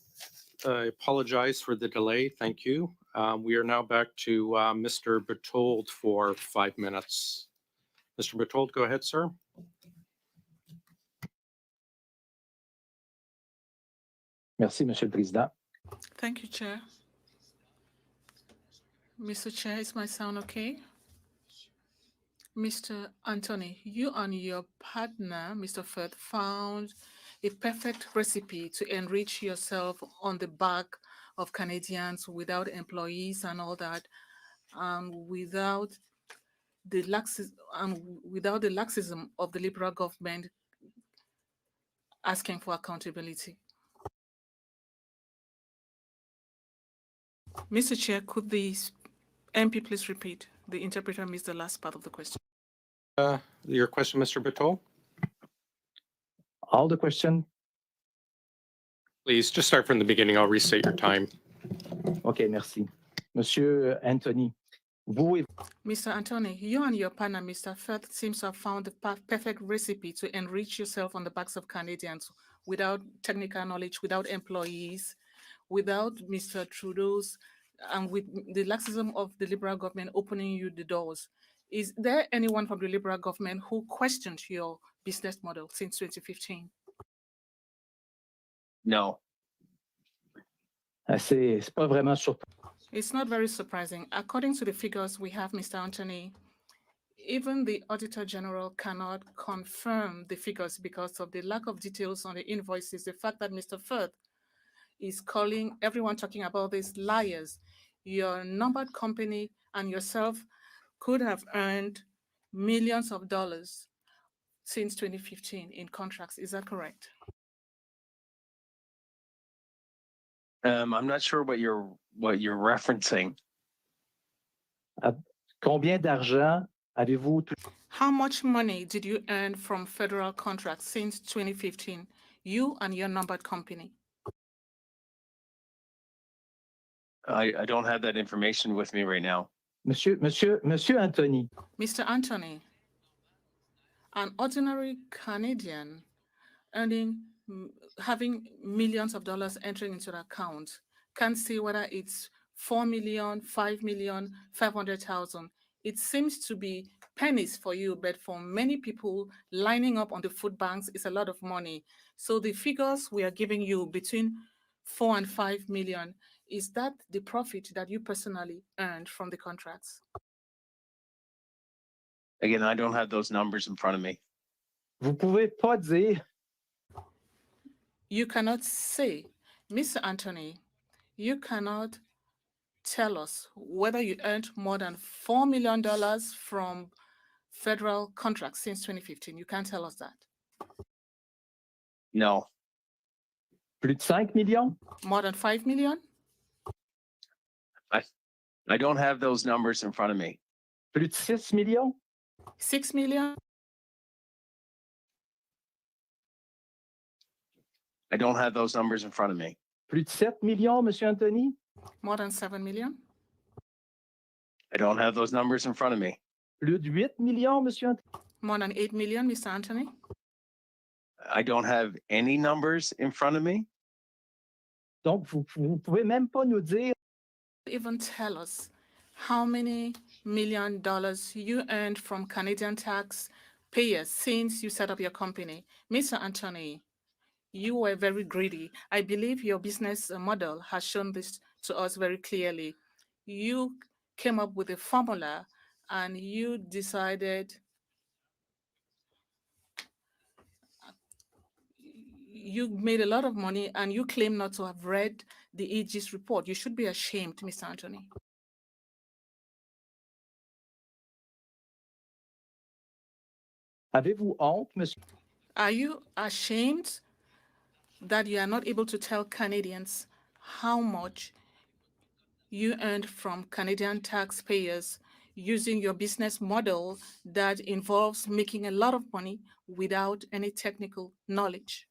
Speaker 1: I apologize for the delay. Thank you. We are now back to Mr. Berthold for 5 minutes. Mr. Berthold, go ahead, sir.
Speaker 11: Merci, Monsieur le Président.
Speaker 7: Thank you, Chair. Mr. Chair, is my sound okay? Mr. Anthony, you and your partner, Mr. Firth, found a perfect recipe to enrich yourself on the back of Canadians without employees and all that, without the laxism of the Liberal government asking for accountability. Mr. Chair, could the MP please repeat? The interpreter missed the last part of the question.
Speaker 1: Your question, Mr. Berthold?
Speaker 11: All the question.
Speaker 1: Please just start from the beginning. I'll restate your time.
Speaker 11: OK, merci. Monsieur Anthony,
Speaker 7: Mr. Anthony, you and your partner, Mr. Firth, seems to have found the perfect recipe to enrich yourself on the backs of Canadians without technical knowledge, without employees, without Mr. Trudeau's, and with the laxism of the Liberal government opening you the doors. Is there anyone from the Liberal government who questioned your business model since 2015?
Speaker 3: No.
Speaker 11: C'est pas vraiment surprenant.
Speaker 7: It's not very surprising. According to the figures we have, Mr. Anthony, even the Auditor General cannot confirm the figures because of the lack of details on the invoices, the fact that Mr. Firth is calling everyone talking about these liars. Your numbered company and yourself could have earned millions of dollars since 2015 in contracts. Is that correct?
Speaker 3: I'm not sure what you're referencing.
Speaker 11: Combien d'argent avez-vous
Speaker 7: How much money did you earn from federal contracts since 2015, you and your numbered company?
Speaker 3: I don't have that information with me right now.
Speaker 11: Monsieur Anthony,
Speaker 7: Mr. Anthony, an ordinary Canadian having millions of dollars entering into the account can't see whether it's 4 million, 5 million, 500,000. It seems to be pennies for you, but for many people lining up on the food banks is a lot of money. So the figures we are giving you between 4 and 5 million, is that the profit that you personally earned from the contracts?
Speaker 3: Again, I don't have those numbers in front of me.
Speaker 11: vous pouvez pas dire
Speaker 7: You cannot say, Mr. Anthony, you cannot tell us whether you earned more than $4 million from federal contracts since 2015. You can't tell us that.
Speaker 3: No.
Speaker 11: plus de 5 millions?
Speaker 7: More than 5 million?
Speaker 3: I don't have those numbers in front of me.
Speaker 11: Plus de 6 millions?
Speaker 7: 6 million?
Speaker 3: I don't have those numbers in front of me.
Speaker 11: Plus de 7 millions, Monsieur Anthony?
Speaker 7: More than 7 million?
Speaker 3: I don't have those numbers in front of me.
Speaker 11: Plus de 8 millions, Monsieur Anthony?
Speaker 7: More than 8 million, Mr. Anthony?
Speaker 3: I don't have any numbers in front of me.
Speaker 11: Donc, vous pouvez même pas nous dire.
Speaker 7: Even tell us how many $1 million you earned from Canadian taxpayers since you set up your company. Mr. Anthony, you were very greedy. I believe your business model has shown this to us very clearly. You came up with a formula and you decided you made a lot of money and you claim not to have read the Aegis report. You should be ashamed, Mr. Anthony.
Speaker 11: Avez-vous honte, Monsieur?
Speaker 7: Are you ashamed that you are not able to tell Canadians how much you earned from Canadian taxpayers using your business model that involves making a lot of money without any technical knowledge?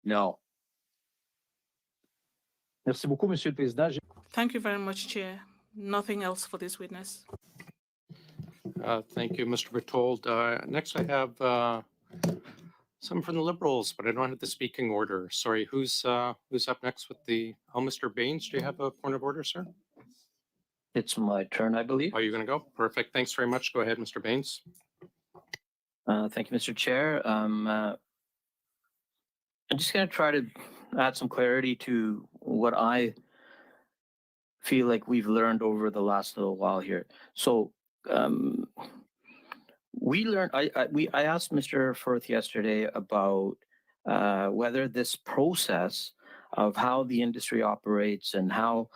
Speaker 3: No.
Speaker 11: Merci beaucoup, Monsieur le Président.
Speaker 7: Thank you very much, Chair. Nothing else for this witness.
Speaker 1: Thank you, Mr. Berthold. Next, I have some from the Liberals, but I don't have the speaking order. Sorry, who's up next with the? Oh, Mr. Baines, do you have a point of order, sir?
Speaker 10: It's my turn, I believe.
Speaker 1: Are you going to go? Perfect. Thanks very much. Go ahead, Mr. Baines.
Speaker 10: Thank you, Mr. Chair. I'm just going to try to add some clarity to what I feel like we've learned over the last little while here. So we learned, I asked Mr. Firth yesterday about whether this process of how the industry operates and how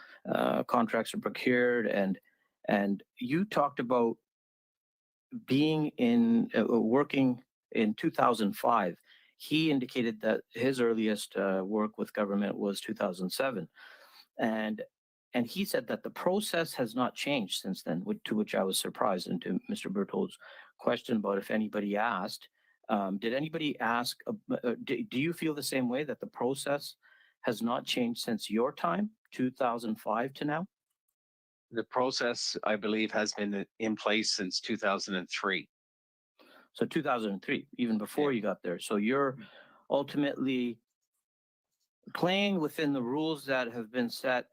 Speaker 10: contracts are procured, and you talked about being in working in 2005. He indicated that his earliest work with government was 2007, and he said that the process has not changed since then, to which I was surprised. And to Mr. Berthold's question about if anybody asked, did anybody ask, do you feel the same way, that the process has not changed since your time, 2005 to now?
Speaker 3: The process, I believe, has been in place since 2003.
Speaker 10: So 2003, even before you got there. So you're ultimately playing within the rules that have been set,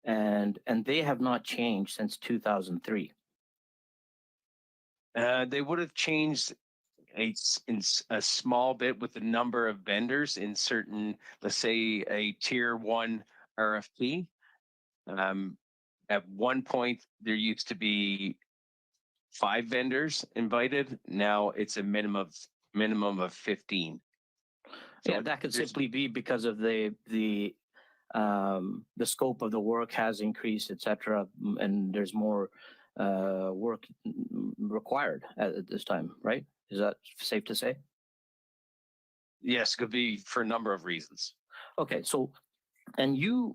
Speaker 10: and they have not changed since 2003.
Speaker 3: They would have changed a small bit with the number of vendors in certain, let's say, a tier 1 RFP. At one point, there used to be 5 vendors invited. Now it's a minimum of 15. So
Speaker 10: Yeah, that could
Speaker 3: there's-
Speaker 10: simply be because of the scope of the work has increased, etc., and there's more work required at this time, right? Is that safe to say?
Speaker 3: Yes, could be for a number of reasons.
Speaker 10: Okay, so, and you're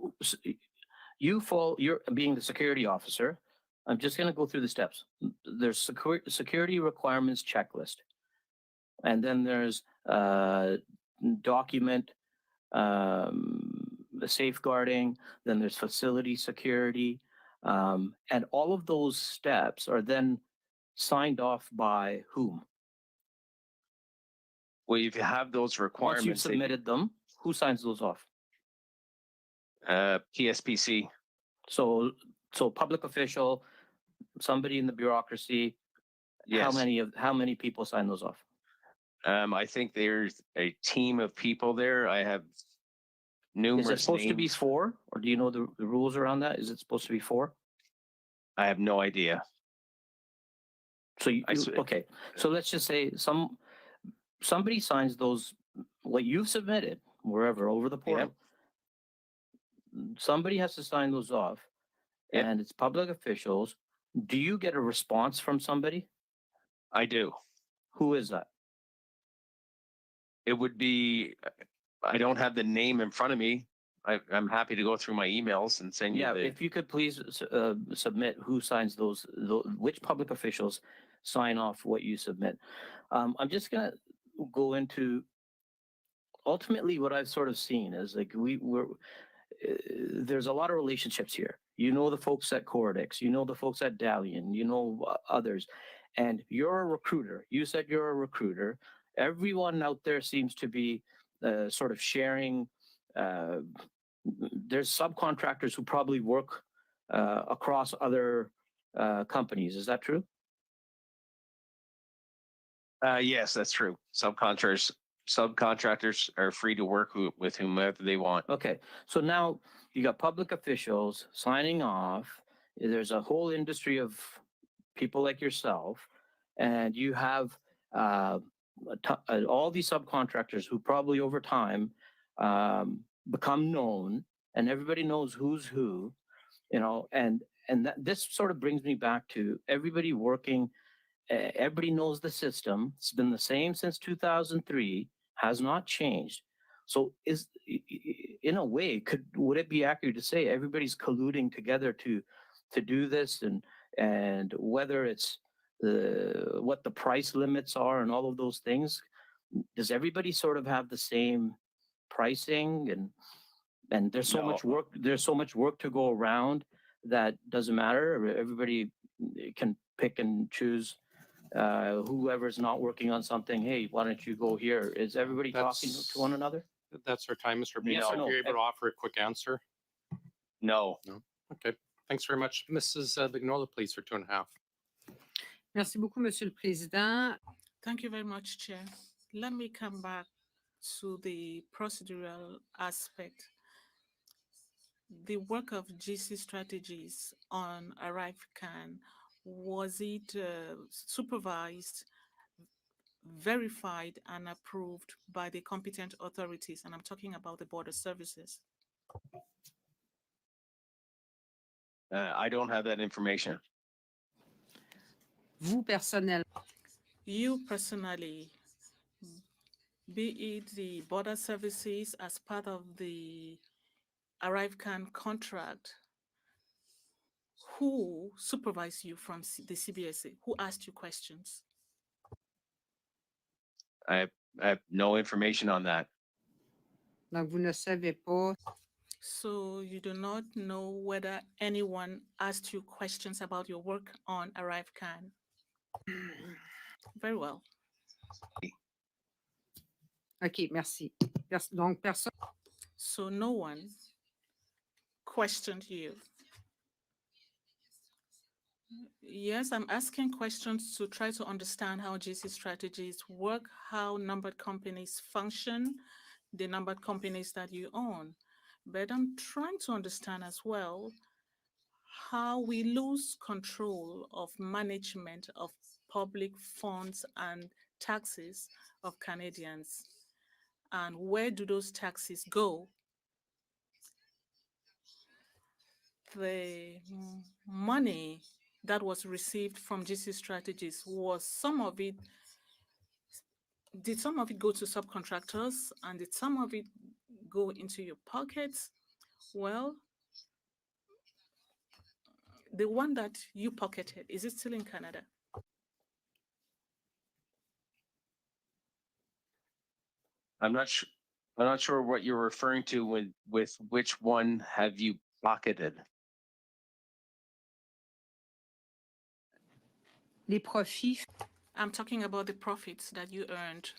Speaker 10: being the security officer. I'm just going to go through the steps. There's security requirements checklist, and then there's document the safeguarding, then there's facility security, and all of those steps are then signed off by whom?
Speaker 3: Well, if you have those requirements,
Speaker 10: Once you've submitted them, who signs those off?
Speaker 3: PSPC.
Speaker 10: So public official, somebody in the bureaucracy.
Speaker 3: Yes.
Speaker 10: How many people sign those off?
Speaker 3: I think there's a team of people there. I have numerous
Speaker 10: Is it supposed to be
Speaker 3: names.
Speaker 10: 4, or do you know the rules around that? Is it supposed to be 4?
Speaker 3: I have no idea.
Speaker 10: So okay. So let's just say somebody signs those, what you've submitted, wherever, over the portal. Somebody has to sign those off, and it's public officials. Do you get a response from somebody?
Speaker 3: I do.
Speaker 10: Who is that?
Speaker 3: It would be, I don't have the name in front of me. I'm happy to go through my emails and send you
Speaker 10: Yeah,
Speaker 3: the.
Speaker 10: if you could please submit who signs those, which public officials sign off what you submit. I'm just gonna go into, ultimately what I've sort of seen is like there's a lot of relationships here. You know the folks at Cordex, you know the folks at Dalian, you know others, and you're a recruiter. You said you're a recruiter. Everyone out there seems to be sort of sharing. There's subcontractors who probably work across other companies. Is that true?
Speaker 3: Yes, that's true. Subcontractors are free to work with whomever they want.
Speaker 10: Okay, so now you got public officials signing off. There's a whole industry of people like yourself, and you have all these subcontractors who probably over time become known, and everybody knows who's who, you know, and this sort of brings me back to everybody working. Everybody knows the system. It's been the same since 2003, has not changed. So in a way, would it be accurate to say everybody's colluding together to do this, and whether it's what the price limits are and all of those things, does everybody sort of have the same pricing, and there's so much work, to go around that doesn't matter? Everybody can pick and choose whoever's not working on something. Hey, why don't you go here? Is everybody talking to one another?
Speaker 1: That's our time, Mr. Baines.
Speaker 10: Yes or
Speaker 1: If
Speaker 10: no?
Speaker 1: you're able to offer a quick answer.
Speaker 3: No.
Speaker 1: No. Okay. Thanks very much. Mrs. Vignola, please, for 2.5.
Speaker 6: Merci beaucoup, Monsieur le Président.
Speaker 7: Thank you very much, Chair. Let me come back to the procedural aspect. The work of GC Strategies on Arrivescam, was it supervised, verified, and approved by the competent authorities? And I'm talking about the border services.
Speaker 3: I don't have that information.
Speaker 6: Vous, personnellement.
Speaker 7: You personally, be it the border services as part of the Arrivescam contract, who supervised you from the CBSA? Who asked you questions?
Speaker 3: I have no information on that.
Speaker 6: Donc, vous ne savez pas.
Speaker 7: So you do not know whether anyone asked you questions about your work on Arrivescam? Very well.
Speaker 6: OK, merci. Donc, personne.
Speaker 7: So no one questioned you. Yes, I'm asking questions to try to understand how GC strategies work, how numbered companies function, the numbered companies that you own. But I'm trying to understand as well how we lose control of management of public funds and taxes of Canadians. And where do those taxes go? The money that was received from GC strategies, was did some of it go to subcontractors and did some of it go into your pockets? Well, the one that you pocketed, is it still in Canada?
Speaker 3: I'm not sure. I'm not sure what you're referring to with which one have you pocketed?
Speaker 6: Les profits.
Speaker 7: I'm talking about the profits that you earned.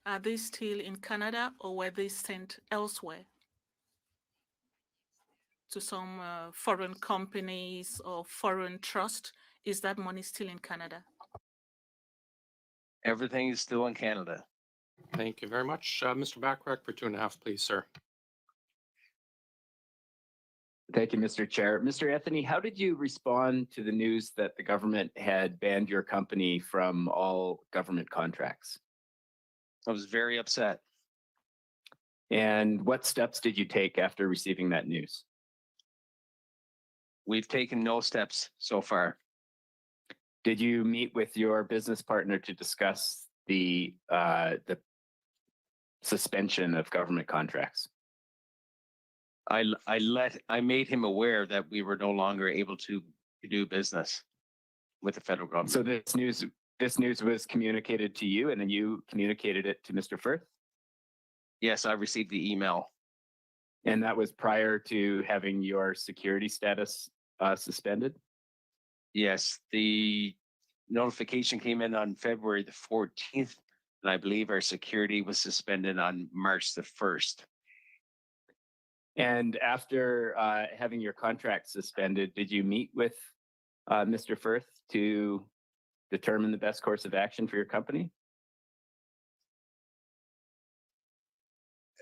Speaker 7: Are they still in Canada or were they sent elsewhere to some foreign companies or foreign trust? Is that money still in Canada?
Speaker 3: Everything is still in Canada.
Speaker 1: Thank you very much. Mr. Bachrach for 2.5, please, sir.
Speaker 8: Thank you, Mr. Chair. Mr. Anthony, how did you respond to the news that the government had banned your company from all government contracts?
Speaker 3: I was very upset.
Speaker 8: And what steps did you take after receiving that news?
Speaker 3: We've taken no steps so far.
Speaker 8: Did you meet with your business partner to discuss the suspension of government contracts?
Speaker 3: I made him aware that we were no longer able to do business with the federal government.
Speaker 8: So this news was communicated to you, and then you communicated it to Mr. Firth?
Speaker 3: Yes, I received the email.
Speaker 8: And that was prior to having your security status suspended?
Speaker 3: Yes, the notification came in on February the 14th, and I believe our security was suspended on March the 1st.
Speaker 8: And after having your contract suspended, did you meet with Mr. Firth to determine the best course of action for your company?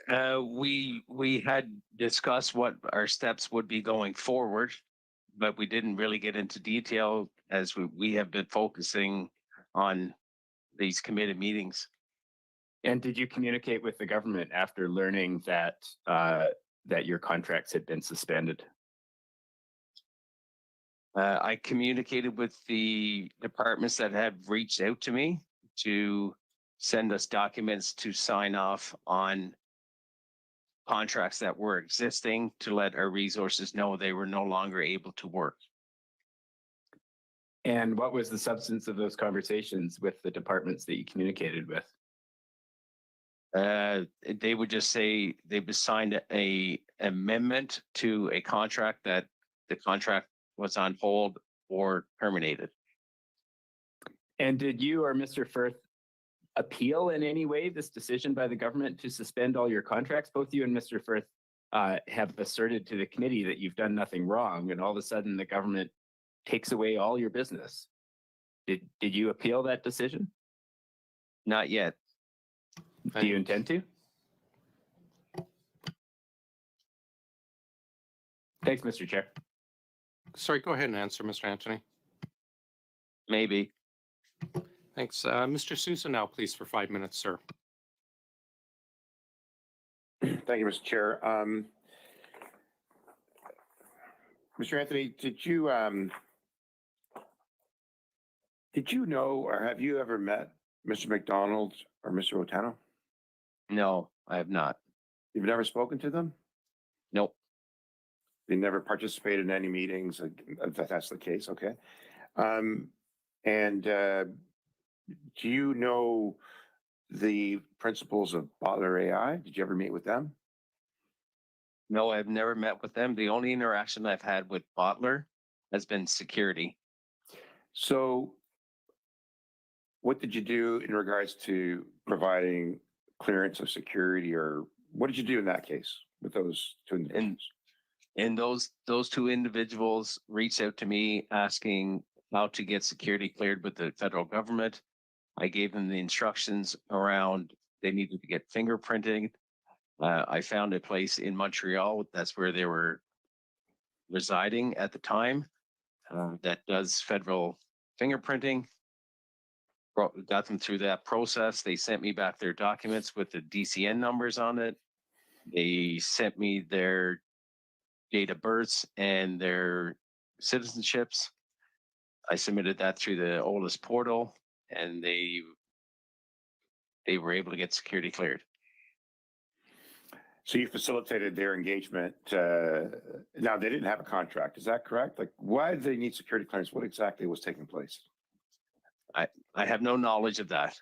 Speaker 3: We had discussed what our steps would be going forward, but we didn't really get into detail as we have been focusing on these committee meetings.
Speaker 8: And did you communicate with the government after learning that that your contracts had been suspended?
Speaker 3: I communicated with the departments that have reached out to me to send us documents to sign off on contracts that were existing to let our resources know they were no longer able to work.
Speaker 8: And what was the substance of those conversations with the departments that you communicated with?
Speaker 3: They would just say they would sign a amendment to a contract that the contract was on hold or terminated.
Speaker 8: And did you or Mr. Firth appeal in any way this decision by the government to suspend all your contracts? Both you and Mr. Firth have asserted to the committee that you've done nothing wrong, and all of a sudden the government takes away all your business. Did you appeal that decision?
Speaker 3: Not yet.
Speaker 8: Do you intend to? Thanks, Mr. Chair.
Speaker 1: Sorry, go ahead and answer, Mr. Anthony.
Speaker 3: Maybe.
Speaker 1: Thanks. Mr. Susa now, please, for 5 minutes, sir.
Speaker 5: Thank you, Mr. Chair. Mr. Anthony, did you know or have you ever met Mr. McDonald or Mr. Otano?
Speaker 3: No, I have not.
Speaker 5: You've never spoken to them?
Speaker 3: Nope.
Speaker 5: They never participated in any meetings, if that's the case, okay. And do you know the principals of Butler AI? Did you ever meet with them?
Speaker 3: No, I've never met with them. The only interaction I've had with Bottler has been security.
Speaker 5: So what did you do in regards to providing clearance of security, or what did you do in that case with those two individuals?
Speaker 3: And those two individuals reached out to me asking how to get security cleared with the federal government. I gave them the instructions around they needed to get fingerprinting. I found a place in Montreal, that's where they were residing at the time, that does federal fingerprinting. Got them through that process. They sent me back their documents with the DCN numbers on it. They sent me their date of births and their citizenships. I submitted that through the OLIS portal, and they were able to get security cleared.
Speaker 5: So you facilitated their engagement. Now they didn't have a contract. Is that correct? Like, why did they need security clearance? What exactly was taking place?
Speaker 3: I have no knowledge of that.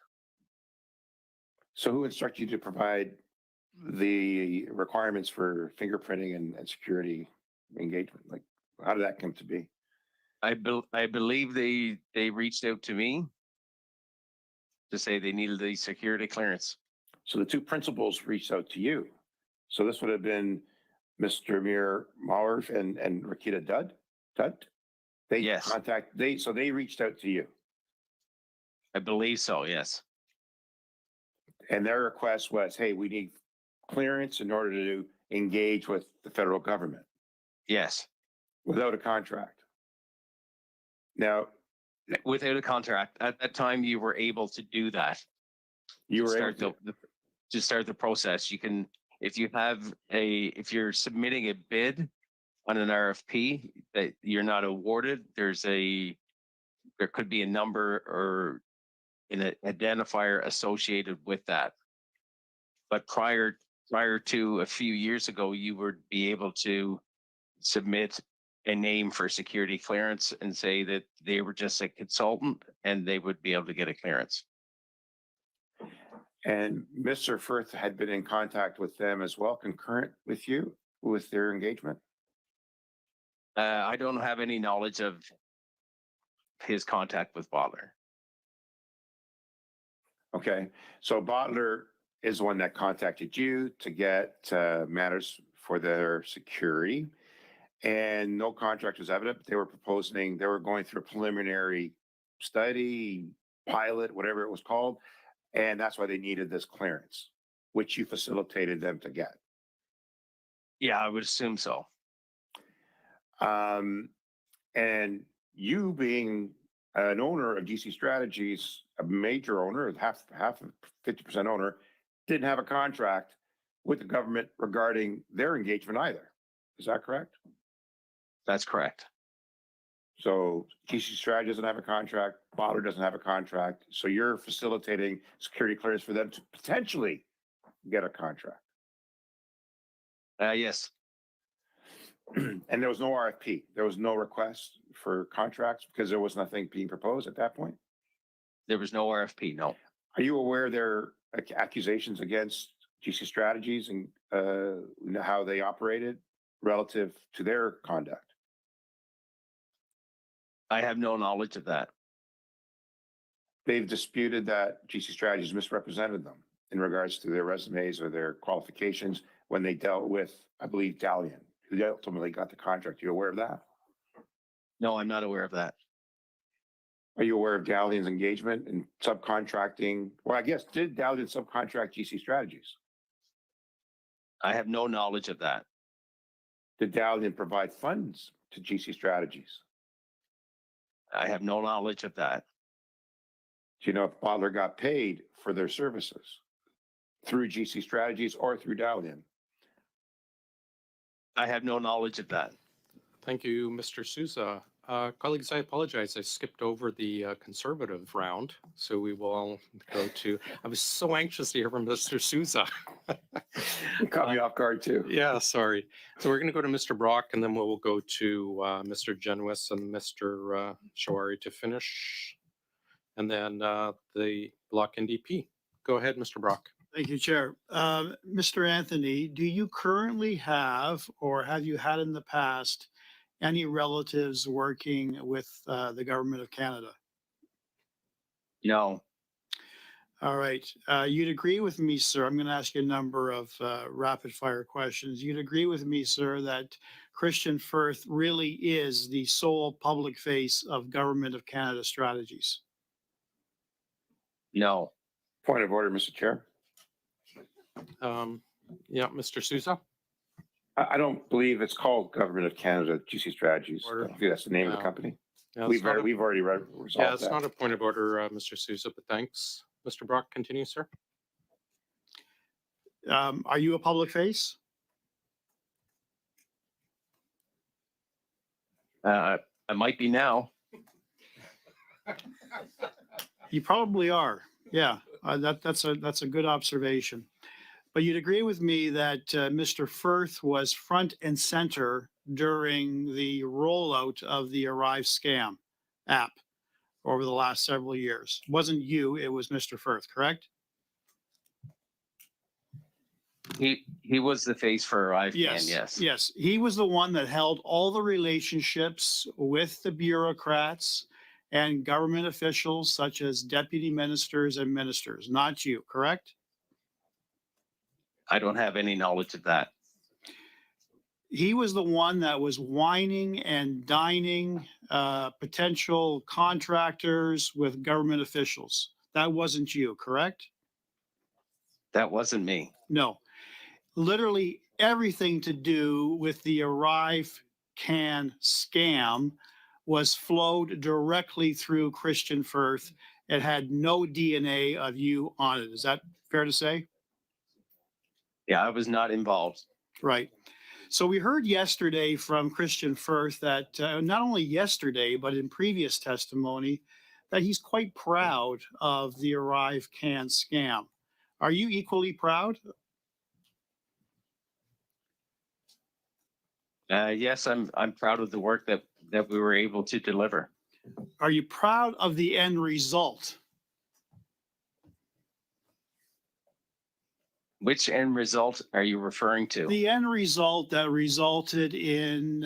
Speaker 5: So who instructed you to provide the requirements for fingerprinting and security engagement? Like, how did that come to be?
Speaker 3: I believe they reached out to me to say they needed the security clearance.
Speaker 5: So the two principals reached out to you. So this would have been Mr. Mir Maurf and Rakita Dud.
Speaker 3: Yes.
Speaker 5: So they reached out to you.
Speaker 3: I believe so, yes.
Speaker 5: And their request was, hey, we need clearance in order to engage with the federal government.
Speaker 3: Yes.
Speaker 5: Without a contract. Now,
Speaker 3: without a contract, at that time you were able to do that.
Speaker 5: You were
Speaker 3: able to start the process. You can, if you're submitting a bid on an RFP that you're not awarded, there could be a number or an identifier associated with that. But prior to a few years ago, you would be able to submit a name for security clearance and say that they were just a consultant and they would be able to get a clearance.
Speaker 5: And Mr. Firth had been in contact with them as well, concurrent with you, with their engagement?
Speaker 3: I don't have any knowledge of his contact with Bottler.
Speaker 5: Okay, so Bottler is the one that contacted you to get matters for their security, and no contract was evident. They were going through a preliminary study, pilot, whatever it was called, and that's why they needed this clearance, which you facilitated them to get.
Speaker 3: Yeah, I would assume so.
Speaker 5: And you being an owner of GC Strategies, a major owner, half 50% owner, didn't have a contract with the government regarding their engagement either. Is that correct?
Speaker 3: That's correct.
Speaker 5: So GC Strategy doesn't have a contract, Bottler doesn't have a contract, so you're facilitating security clearance for them to potentially get a contract.
Speaker 3: Yes.
Speaker 5: And there was no RFP. There was no request for contracts because there was nothing being proposed at that point.
Speaker 3: There was no RFP, no.
Speaker 5: Are you aware there are accusations against GC Strategies and how they operated relative to their conduct?
Speaker 3: I have no knowledge of that.
Speaker 5: They've disputed that GC Strategies misrepresented them in regards to their resumes or their qualifications when they dealt with, I believe, Dalian, who ultimately got the contract. Are you aware of that?
Speaker 3: No, I'm not aware of that.
Speaker 5: Are you aware of Dalian's engagement in subcontracting? Well, I guess, did Dalian subcontract GC Strategies?
Speaker 3: I have no knowledge of that.
Speaker 5: Did Dalian provide funds to GC Strategies?
Speaker 3: I have no knowledge of that.
Speaker 5: Do you know if Bottler got paid for their services through GC Strategies or through Dalian?
Speaker 3: I have no knowledge of that.
Speaker 1: Thank you, Mr. Sousa. Colleagues, I apologize. I skipped over the conservative round, so we will go to. I was so anxious to hear from Mr. Sousa.
Speaker 5: You caught me off guard too.
Speaker 1: Yeah, sorry. So we're going to go to Mr. Brock, and then we'll go to Mr. Genuis and Mr. Shawari to finish, and then the Block NDP. Go ahead, Mr. Brock.
Speaker 9: Thank you, Chair. Mr. Anthony, do you currently have, or have you had in the past, any relatives working with the Government of Canada?
Speaker 3: No,
Speaker 9: All right. You'd agree with me, sir. I'm going to ask you a number of rapid fire questions. You'd agree with me, sir, that Christian Firth really is the sole public face of Government of Canada strategies.
Speaker 3: no.
Speaker 5: Point of order, Mr. Chair.
Speaker 1: Yeah, Mr. Susa.
Speaker 5: I don't believe it's called Government of Canada GC Strategies.
Speaker 1: Order.
Speaker 5: I think that's the name of the
Speaker 1: No.
Speaker 5: company.
Speaker 1: Yeah,
Speaker 5: We've already
Speaker 1: yeah,
Speaker 5: resolved
Speaker 1: it's
Speaker 5: that.
Speaker 1: not a point of order, Mr. Sousa, but thanks. Mr. Brock, continue, sir.
Speaker 9: Are you a public face?
Speaker 3: I might be now.
Speaker 9: You probably are. Yeah, that's a good observation. But you'd agree with me that Mr. Firth was front and center during the rollout of the Arrivescam app over the last several years. It wasn't you, it was Mr. Firth, correct?
Speaker 3: He was the face for Arrivescam, yes.
Speaker 9: Yes. He was the one that held all the relationships with the bureaucrats and government officials such as deputy ministers and ministers, not you, correct?
Speaker 3: I don't have any knowledge of that.
Speaker 9: He was the one that was whining and dining potential contractors with government officials. That wasn't you, correct?
Speaker 3: That wasn't me.
Speaker 9: No. Literally everything to do with the Arrivescam scam was flowed directly through Christian Firth. It had no DNA of you on it. Is that fair to say?
Speaker 3: Yeah, I was not involved.
Speaker 9: Right. So we heard yesterday from Christian Firth that not only yesterday, but in previous testimony, that he's quite proud of the Arrivescam scam. Are you equally proud?
Speaker 3: Yes, I'm proud of the work that we were able to deliver.
Speaker 9: Are you proud of the end result?
Speaker 3: Which end result are you referring to?
Speaker 9: The end result that resulted in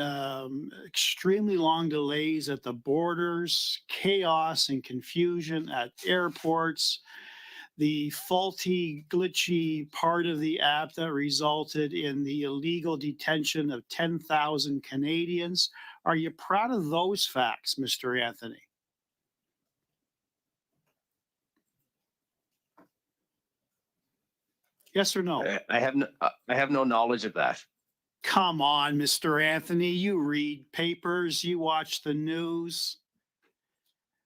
Speaker 9: extremely long delays at the borders, chaos and confusion at airports, the faulty, glitchy part of the app that resulted in the illegal detention of 10,000 Canadians. Are you proud of those facts, Mr. Anthony? Yes or no?
Speaker 3: I have no knowledge of that.
Speaker 9: Come on, Mr. Anthony. You read papers, you watch the news.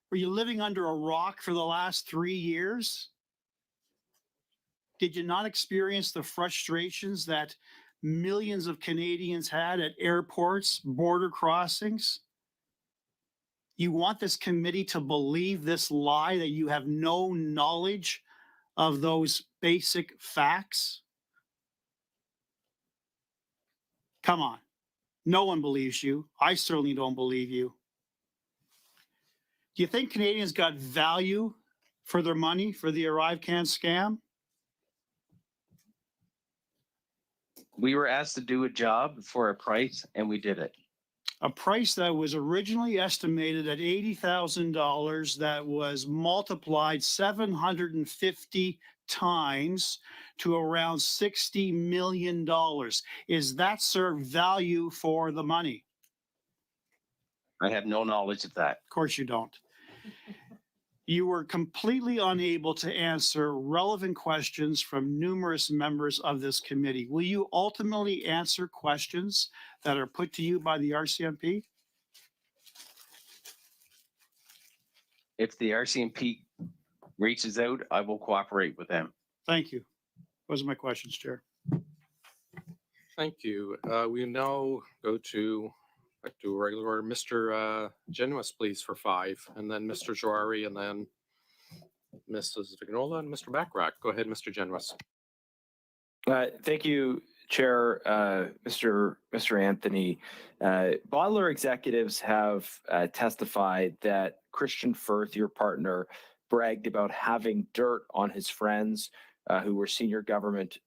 Speaker 9: Were you living under a rock for the last 3 years? Did you not experience the frustrations that millions of Canadians had at airports, border crossings? You want this committee to believe this lie that you have no knowledge of those basic facts? Come on. No one believes you. I certainly don't believe you. Do you think Canadians got value for their money for the Arrivescam scam?
Speaker 3: We were asked to do a job for a price, and we did it.
Speaker 9: A price that was originally estimated at $80,000 that was multiplied 750 times to around $60 million. Is that, sir, value for the money?
Speaker 3: I have no knowledge of that.
Speaker 9: Of course you don't. You were completely unable to answer relevant questions from numerous members of this committee. Will you ultimately answer questions that are put to you by the RCMP?
Speaker 3: If the RCMP reaches out, I will cooperate with them.
Speaker 9: Thank you. Those are my questions, Chair.
Speaker 1: Thank you. We now go to back to regular order. Mr. Genuis, please, for 5, and then Mr. Jari, and then Mrs. Vignola and Mr. Bachrach. Go ahead, Mr. Genuis.
Speaker 8: Thank you, Chair, Mr. Anthony. Bottler executives have testified that Christian Firth, your partner, bragged about having dirt on his friends who were senior government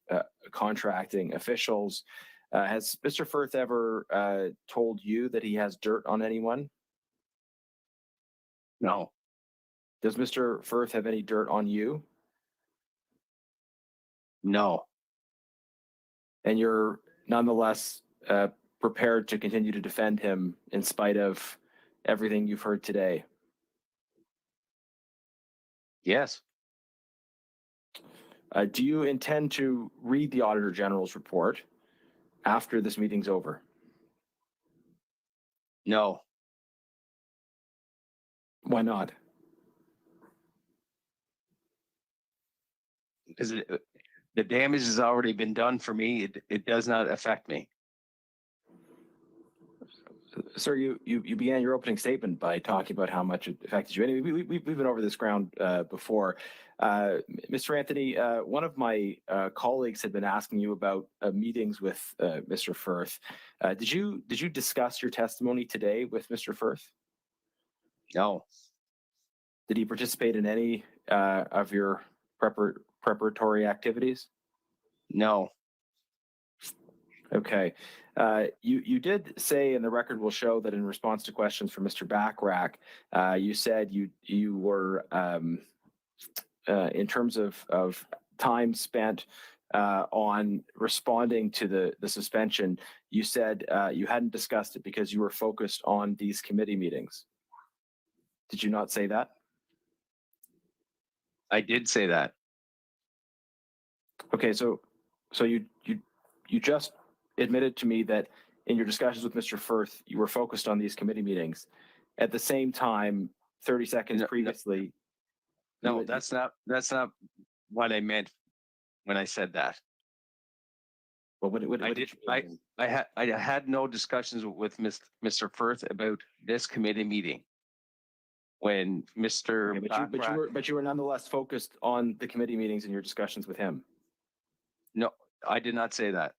Speaker 8: contracting officials. Has Mr. Firth ever told you that he has dirt on anyone?
Speaker 3: No,
Speaker 8: Does Mr. Firth have any dirt on you?
Speaker 3: no,
Speaker 8: And you're nonetheless prepared to continue to defend him in spite of everything you've heard today?
Speaker 3: yes,
Speaker 8: Do you intend to read the Auditor General's report after this meeting's over?
Speaker 3: no,
Speaker 8: Why not?
Speaker 3: because the damage has already been done for me. It does not affect me.
Speaker 8: Sir, you began your opening statement by talking about how much it affected you. Anyway, we've been over this ground before. Mr. Anthony, one of my colleagues had been asking you about meetings with Mr. Firth. Did you discuss your testimony today with Mr. Firth?
Speaker 3: No,
Speaker 8: Did he participate in any of your preparatory activities?
Speaker 3: no,
Speaker 8: Okay. You did say, and the record will show that in response to questions from Mr. Bachrach, you said you were, in terms of time spent on responding to the suspension, you said you hadn't discussed it because you were focused on these committee meetings. Did you not say that?
Speaker 3: I did say that.
Speaker 8: Okay, so you just admitted to me that in your discussions with Mr. Firth, you were focused on these committee meetings. At the same time, 30 seconds previously.
Speaker 3: No, that's not what I meant when I said that.
Speaker 8: Well, what
Speaker 3: I had no discussions with Mr. Firth about this committee meeting. When Mr.
Speaker 8: But you were nonetheless focused on the committee meetings and your discussions with him.
Speaker 3: No, I did not say that.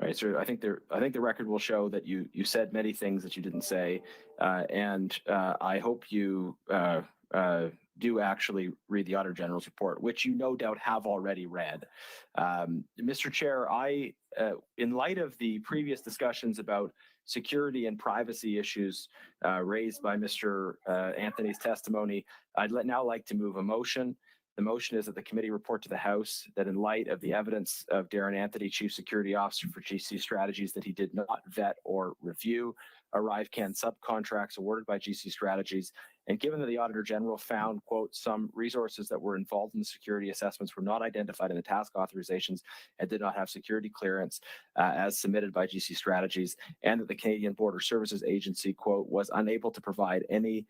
Speaker 8: All right, sir. I think the record will show that you said many things that you didn't say, and I hope you do actually read the Auditor General's report, which you no doubt have already read. Mr. Chair, in light of the previous discussions about security and privacy issues raised by Mr. Anthony's testimony, I'd now like to move a motion. The motion is that the committee report to the House that in light of the evidence of Darren Anthony, Chief Security Officer for GC Strategies, that he did not vet or review Arrivescam subcontracts awarded by GC Strategies, and given that the Auditor General found, quote, some resources that were involved in the security assessments were not identified in the task authorizations and did not have security clearance as submitted by GC Strategies, and that the Canadian Border Services Agency, quote, was unable to provide any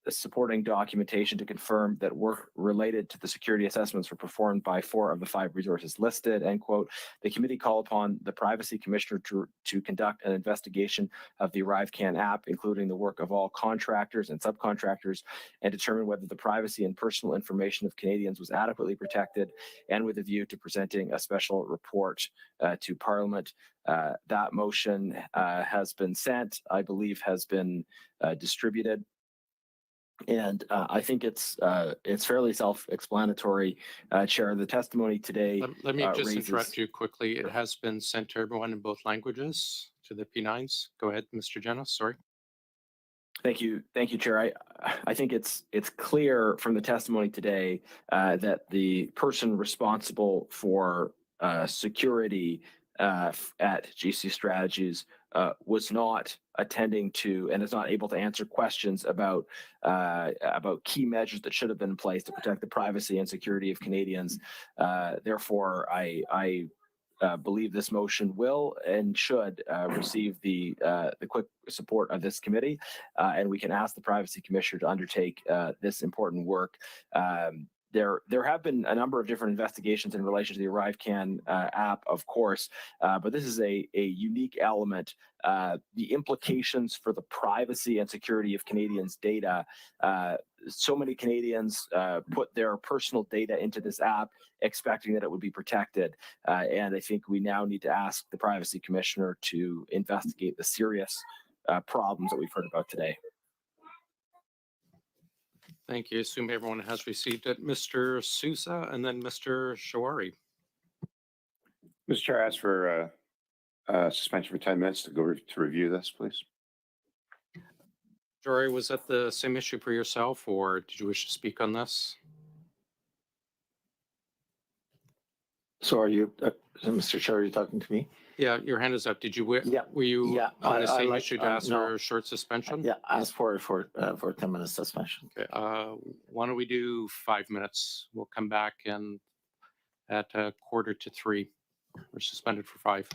Speaker 8: supporting documentation to confirm that work related to the security assessments were performed by 4 of the 5 resources listed, end quote. The committee called upon the Privacy Commissioner to conduct an investigation of the Arrivescam app, including the work of all contractors and subcontractors, and determine whether the privacy and personal information of Canadians was adequately protected, and with a view to presenting a special report to Parliament. That motion has been sent, I believe has been distributed. And I think it's fairly self-explanatory, Chair. The testimony today.
Speaker 1: Let me just interrupt you quickly. It has been sent to everyone in both languages, to the P9s. Go ahead, Mr. Janos. Sorry.
Speaker 8: Thank you, Chair. I think it's clear from the testimony today that the person responsible for security at GC Strategies was not attending to and is not able to answer questions about key measures that should have been in place to protect the privacy and security of Canadians. Therefore, I believe this motion will and should receive the quick support of this committee, and we can ask the Privacy Commissioner to undertake this important work. There have been a number of different investigations in relation to the Arrivescam app, of course, but this is a unique element. The implications for the privacy and security of Canadians' data. So many Canadians put their personal data into this app expecting that it would be protected. And I think we now need to ask the Privacy Commissioner to investigate the serious problems that we've heard about today.
Speaker 1: Thank you. Assume everyone has received it. Mr. Susa and then Mr. Shawari.
Speaker 5: Mr. Chair, I ask for suspension for 10 minutes to to review this, please.
Speaker 1: Jory, was that the same issue for yourself, or did you wish to speak on this?
Speaker 12: So are you, Mr. Chair, are you talking to me?
Speaker 1: Yeah, your hand is up. Did you,
Speaker 12: Yeah,
Speaker 1: were you
Speaker 12: yeah,
Speaker 1: on the
Speaker 12: I
Speaker 1: same
Speaker 12: like-
Speaker 1: issue to ask
Speaker 12: no.
Speaker 1: for a short suspension?
Speaker 12: Yeah, ask for 10 minutes suspension.
Speaker 1: Okay, why don't we do 5 minutes? We'll come back and at 2:45. We're suspended for 5.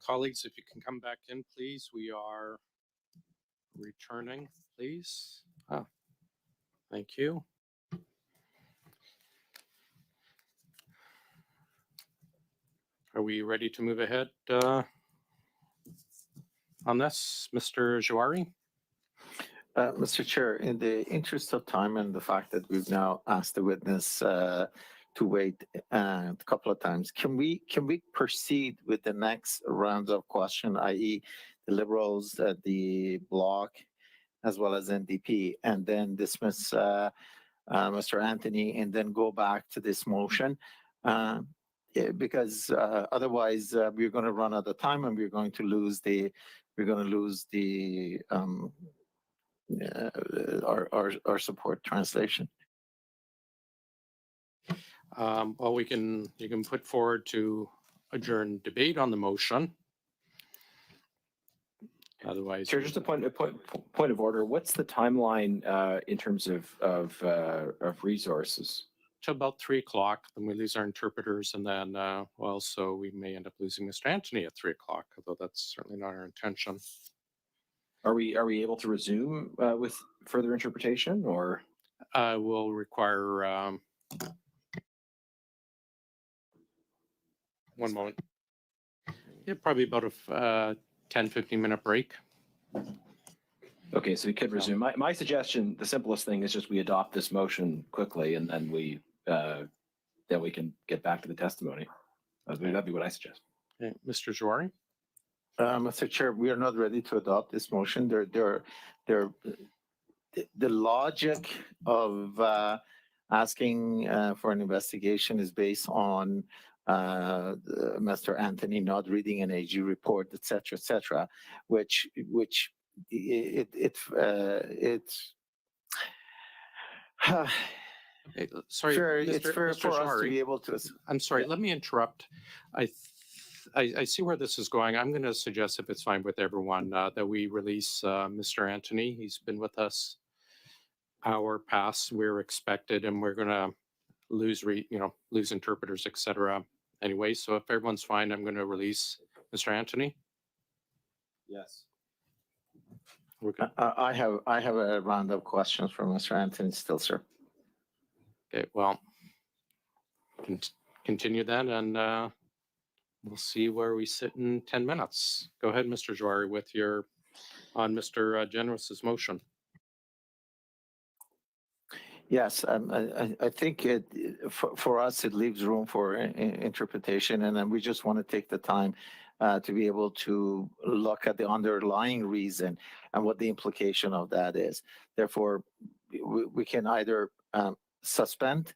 Speaker 1: Colleagues, if you can come back in, please. We are returning, please. Thank you. Are we ready to move ahead on this, Mr. Jari?
Speaker 12: Mr. Chair, in the interest of time and the fact that we've now asked the witness to wait a couple of times, can we proceed with the next round of question, i.e. the Liberals, the Bloc, as well as NDP, and then dismiss Mr. Anthony and then go back to this motion? Because otherwise we're going to run out of time and we're going to lose our support translation.
Speaker 1: Well, you can put forward to adjourn debate on the motion. Otherwise,
Speaker 8: Chair, just a point of order. What's the timeline in terms of resources?
Speaker 1: To about 3 o'clock, then we lose our interpreters, and then so we may end up losing Mr. Anthony at 3 o'clock, although that's certainly not our intention.
Speaker 8: Are we able to resume with further interpretation, or
Speaker 1: will require one moment. Yeah, probably about a 10-15 minute break.
Speaker 8: Okay, so we could resume. My suggestion, the simplest thing is just we adopt this motion quickly, and then we can get back to the testimony. That'd be what I suggest.
Speaker 1: Okay. Mr. Jari?
Speaker 12: Mr. Chair, we are not ready to adopt this motion. The logic of asking for an investigation is based on Mr. Anthony not reading an AG report, et cetera, which it's
Speaker 1: sorry,
Speaker 12: fair,
Speaker 1: Mr.
Speaker 12: it's fair
Speaker 1: Mr.
Speaker 12: for us
Speaker 1: Jari.
Speaker 12: to be able to.
Speaker 1: I'm sorry, let me interrupt. I see where this is going. I'm going to suggest, if it's fine with everyone, that we release Mr. Anthony. He's been with us hour past. We're expected, and we're going to lose interpreters, etc. Anyway, so if everyone's fine, I'm going to release Mr. Anthony.
Speaker 15: Yes.
Speaker 1: We're good.
Speaker 12: I have a round of questions for Mr. Anthony still, sir.
Speaker 1: Okay, well, continue then, and we'll see where we sit in 10 minutes. Go ahead, Mr. Jari, with on Mr. Generous's motion.
Speaker 12: Yes, I think for us, it leaves room for interpretation, and then we just want to take the time to be able to look at the underlying reason and what the implication of that is. Therefore, we can either suspend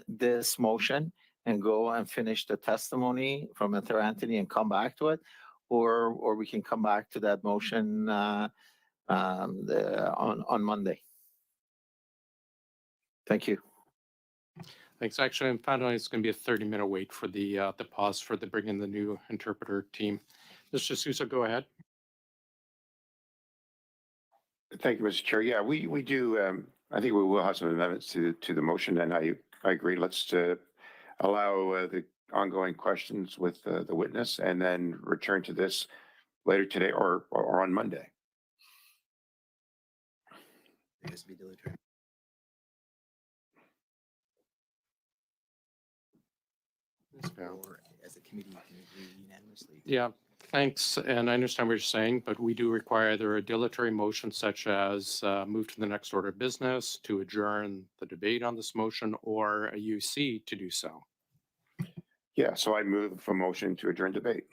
Speaker 12: this motion and go and finish the testimony from Mr. Anthony and come back to it, or we can come back to that motion on Monday. Thank you.
Speaker 1: Thanks. Actually, I'm finding it's going to be a 30-minute wait for the pause for the bring in the new interpreter team. Mr. Susa, go ahead.
Speaker 5: Thank you, Mr. Chair. Yeah, we do. I think we will have some amendments to the motion, and I agree. Let's allow the ongoing questions with the witness, and then return to this later today or on Monday.
Speaker 2: It has to be dilatory. Or as a committee, you can agree unanimously.
Speaker 1: Yeah, thanks. And I understand what you're saying, but we do require either a dilatory motion such as move to the next order of business, to adjourn the debate on this motion, or a UC to do so.
Speaker 5: Yeah, so I move for motion to adjourn debate.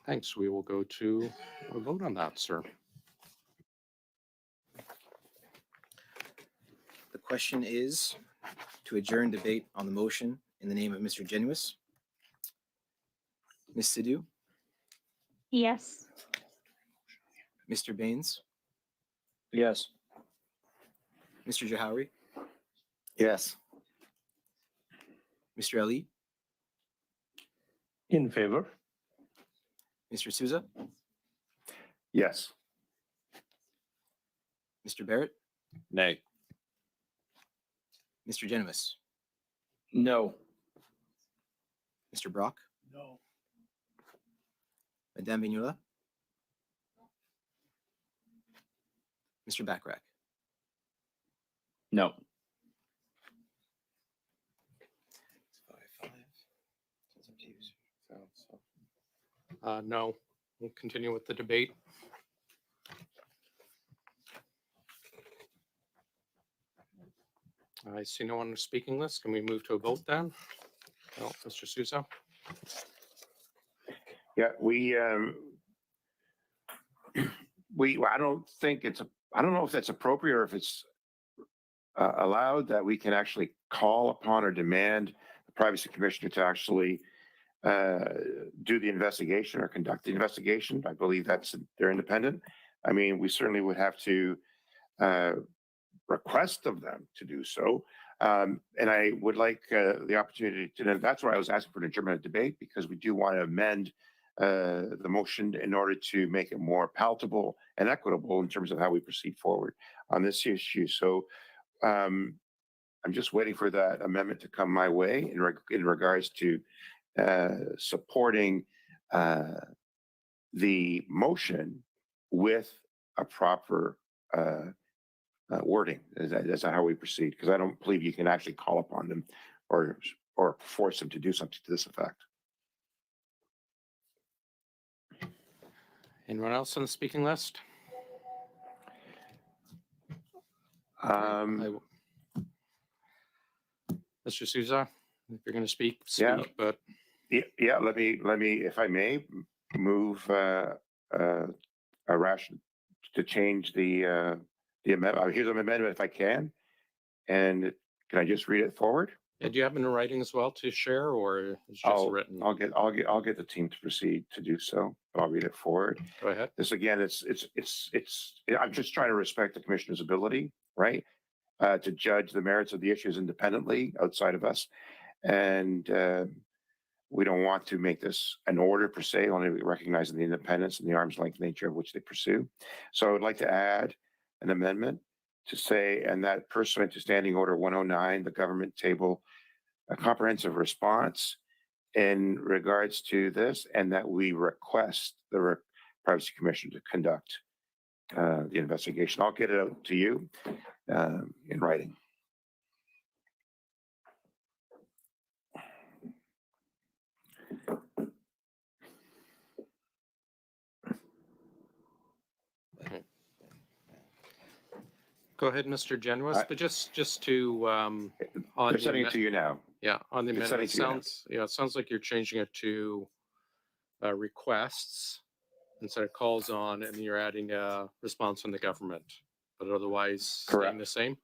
Speaker 1: Thanks. We will go to a vote on that, sir.
Speaker 2: The question is to adjourn debate on the motion in the name of Mr. Genuis. Ms. Sidhu,
Speaker 14: Yes.
Speaker 2: Mr. Baines,
Speaker 8: Yes.
Speaker 2: Mr. Jahari,
Speaker 12: Yes.
Speaker 2: Mr. Ali,
Speaker 11: In favor.
Speaker 2: Mr. Sousa,
Speaker 5: Yes.
Speaker 2: Mr. Barrett,
Speaker 4: Nay.
Speaker 2: Mr. Genuis,
Speaker 8: No.
Speaker 2: Mr. Brock,
Speaker 9: No.
Speaker 2: Madame Vignola, Mr. Bachrach.
Speaker 8: No.
Speaker 1: No, we'll continue with the debate. I see no one on the speaking list. Can we move to a vote then? No, Mr. Susa?
Speaker 5: Yeah, I don't think I don't know if that's appropriate or if it's allowed that we can actually call upon or demand the privacy commissioner to actually do the investigation or conduct the investigation. I believe they're independent. I mean, we certainly would have to request of them to do so. And I would like the opportunity to, that's why I was asking for an adjournment of debate, because we do want to amend the motion in order to make it more palatable and equitable in terms of how we proceed forward on this issue. So I'm just waiting for that amendment to come my way in regards to supporting the motion with a proper wording. That's how we proceed, because I don't believe you can actually call upon them or force them to do something to this effect.
Speaker 1: Anyone else on the speaking list? Mr. Sousa, if you're going to speak,
Speaker 5: Yeah.
Speaker 1: but
Speaker 5: Yeah, let me, if I may, move a ration to change the amendment. Here's an amendment if I can. And can I just read it forward?
Speaker 1: do you have it in writing as well to share, or is it just written?
Speaker 5: I'll get the team to proceed to do so. I'll read it forward.
Speaker 1: Go ahead.
Speaker 5: This again, I'm just trying to respect the commissioner's ability, right? To judge the merits of the issues independently outside of us. And we don't want to make this an order per se, only recognizing the independence and the arm's length nature of which they pursue. So I would like to add an amendment to say, and that pursuant to Standing Order 109, the government table a comprehensive response in regards to this, and that we request the Privacy Commission to conduct the investigation. I'll get it out to you in writing.
Speaker 1: Go ahead, Mr. Genuis, but just to
Speaker 5: They're sending it to you now.
Speaker 1: Yeah, on the
Speaker 5: They're
Speaker 1: amendment,
Speaker 5: sending it to you now.
Speaker 1: it sounds like you're changing it to requests instead of calls on, and you're adding a response from the government, but otherwise staying
Speaker 5: Correct.
Speaker 1: the same.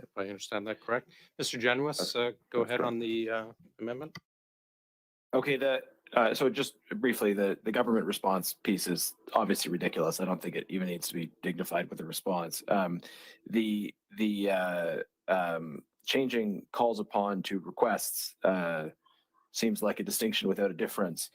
Speaker 1: If I understand that correct. Mr. Genuis, go ahead
Speaker 5: correct.
Speaker 1: on the amendment.
Speaker 8: Okay, so just briefly, the government response piece is obviously ridiculous. I don't think it even needs to be dignified with a response. The changing calls upon to requests seems like a distinction without a difference.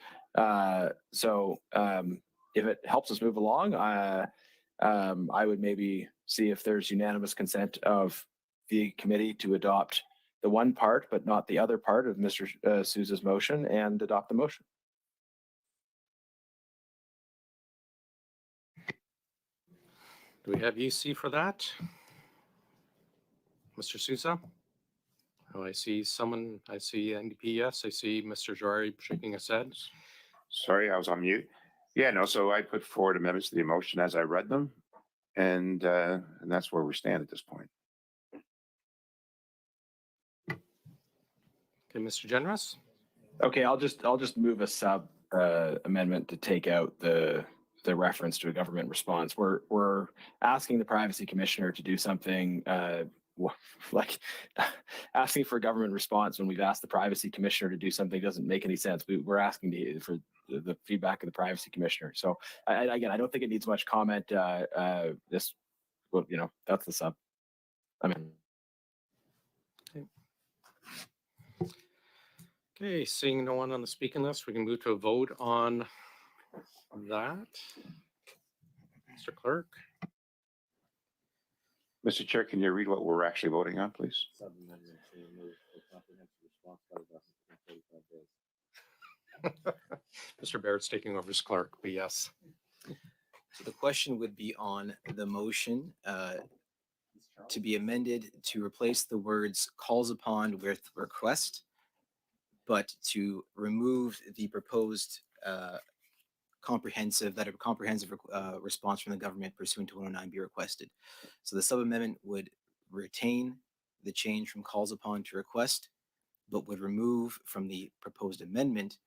Speaker 8: So if it helps us move along, I would maybe see if there's unanimous consent of the committee to adopt the one part, but not the other part of Mr. Sousa's motion, and adopt the motion.
Speaker 1: Do we have UC for that? Mr. Sousa? Oh, I see someone, I see NDP, yes. I see Mr. Jari shaking his head.
Speaker 5: Sorry, I was on mute. Yeah, no, so I put forward amendments to the motion as I read them. And that's where we stand at this point.
Speaker 1: Okay, Mr. Generous?
Speaker 8: Okay, I'll just move a sub amendment to take out the reference to a government response. We're asking the privacy commissioner to do something like asking for a government response when we've asked the privacy commissioner to do something doesn't make any sense. We're asking for the feedback of the privacy commissioner. So again, I don't think it needs much comment. That's the sub.
Speaker 1: Okay, seeing no one on the speaking list, we can move to a vote on that. Mr. Clerk?
Speaker 5: Mr. Chair, can you read what we're actually voting on, please?
Speaker 1: Mr. Barrett's taking over as clerk, but yes.
Speaker 2: So the question would be on the motion to be amended to replace the words calls upon with request, but to remove the proposed comprehensive response from the government pursuant to 109 be requested. So the sub-amendment would retain the change from calls upon to request, but would remove from the proposed amendment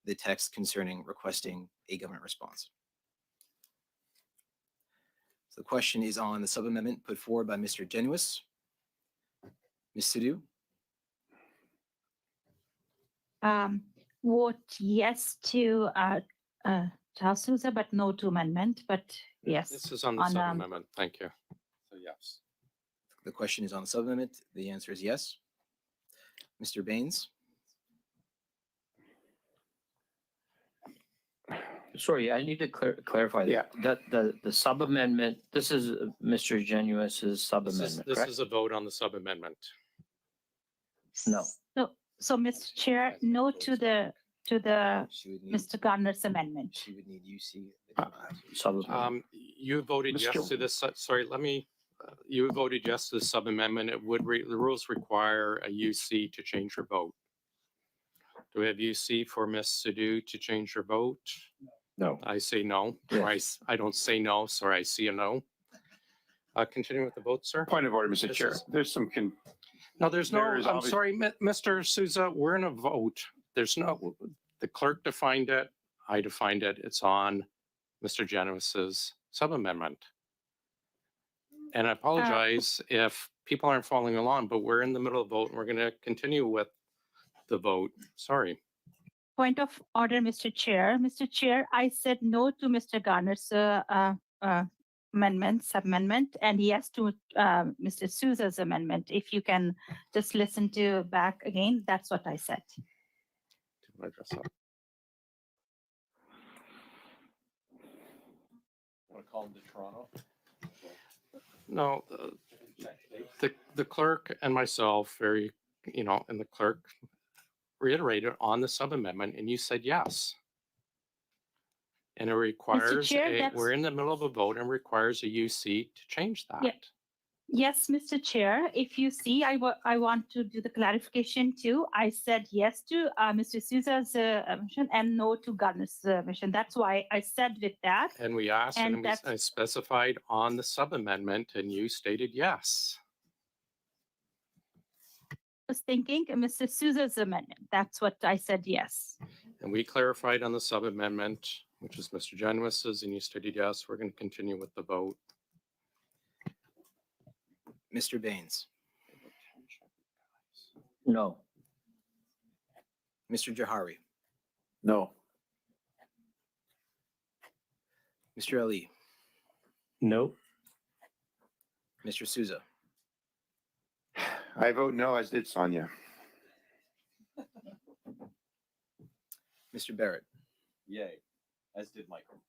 Speaker 2: the text concerning requesting a government response. So the question is on the sub-amendment put forward by Mr. Genuis. Ms. Sidhu?
Speaker 14: Vote yes to Susa, but no to amendment, but yes.
Speaker 1: This is on the sub-amendment. Thank you. So yes.
Speaker 2: The question is on the sub-amendment. The answer is yes. Mr. Baines?
Speaker 10: Sorry, I need to clarify
Speaker 5: Yeah.
Speaker 10: that the sub amendment, this is Mr. Genuis's sub amendment,
Speaker 1: This
Speaker 10: correct?
Speaker 1: is a vote on the sub-amendment.
Speaker 10: No.
Speaker 14: So Mr. Chair, no to the
Speaker 2: She would need,
Speaker 14: Mr. Garner's amendment.
Speaker 2: she would need UC.
Speaker 10: Sub
Speaker 1: You voted yes to this, sorry, let me, you voted yes to the sub-amendment. It would, the rules require a UC to change your vote. Do we have UC for Ms. Sidhu to change her vote?
Speaker 10: No.
Speaker 1: I say no.
Speaker 10: Yes.
Speaker 1: I don't say no, sorry, I see a no. Continuing with the vote, sir?
Speaker 5: Point of order, Mr. Chair. There's some
Speaker 1: No, there's no,
Speaker 5: There is
Speaker 1: I'm sorry, Mr. Sousa, we're in a vote. There's no, the clerk defined it, I defined it. It's on Mr. Genuis's sub-amendment. And I apologize if people aren't following along, but we're in the middle of the vote and we're going to continue with the vote. Sorry.
Speaker 14: Point of order, Mr. Chair. Mr. Chair, I said no to Mr. Garner's amendment, sub-amendment, and yes to Mr. Sousa's amendment. If you can just listen to back again, that's what I said.
Speaker 1: Want
Speaker 4: to call him to Toronto?
Speaker 1: No, the clerk and myself, and the clerk reiterated on the sub-amendment and you said yes. And it requires,
Speaker 14: Chair,
Speaker 1: we're in the middle of a vote and requires a UC to change that.
Speaker 14: Yeah. Yes, Mr. Chair, if you see, I want to do the clarification too. I said yes to Mr. Sousa's motion and no to Garner's motion. That's why I said with that.
Speaker 1: And we asked
Speaker 14: And
Speaker 1: and we specified on the sub-amendment and you stated yes.
Speaker 14: Was thinking Mr. Sousa's amendment. That's what I said yes.
Speaker 1: And we clarified on the sub-amendment, which is Mr. Genuis's, and you stated yes. We're going to continue with the vote.
Speaker 2: Mr. Baines?
Speaker 10: No.
Speaker 2: Mr. Jahari?
Speaker 12: No.
Speaker 2: Mr. Ali?
Speaker 8: No.
Speaker 2: Mr. Sousa?
Speaker 5: I vote no, as did Sonia.
Speaker 2: Mr. Barrett?
Speaker 4: Yay, as did Michael.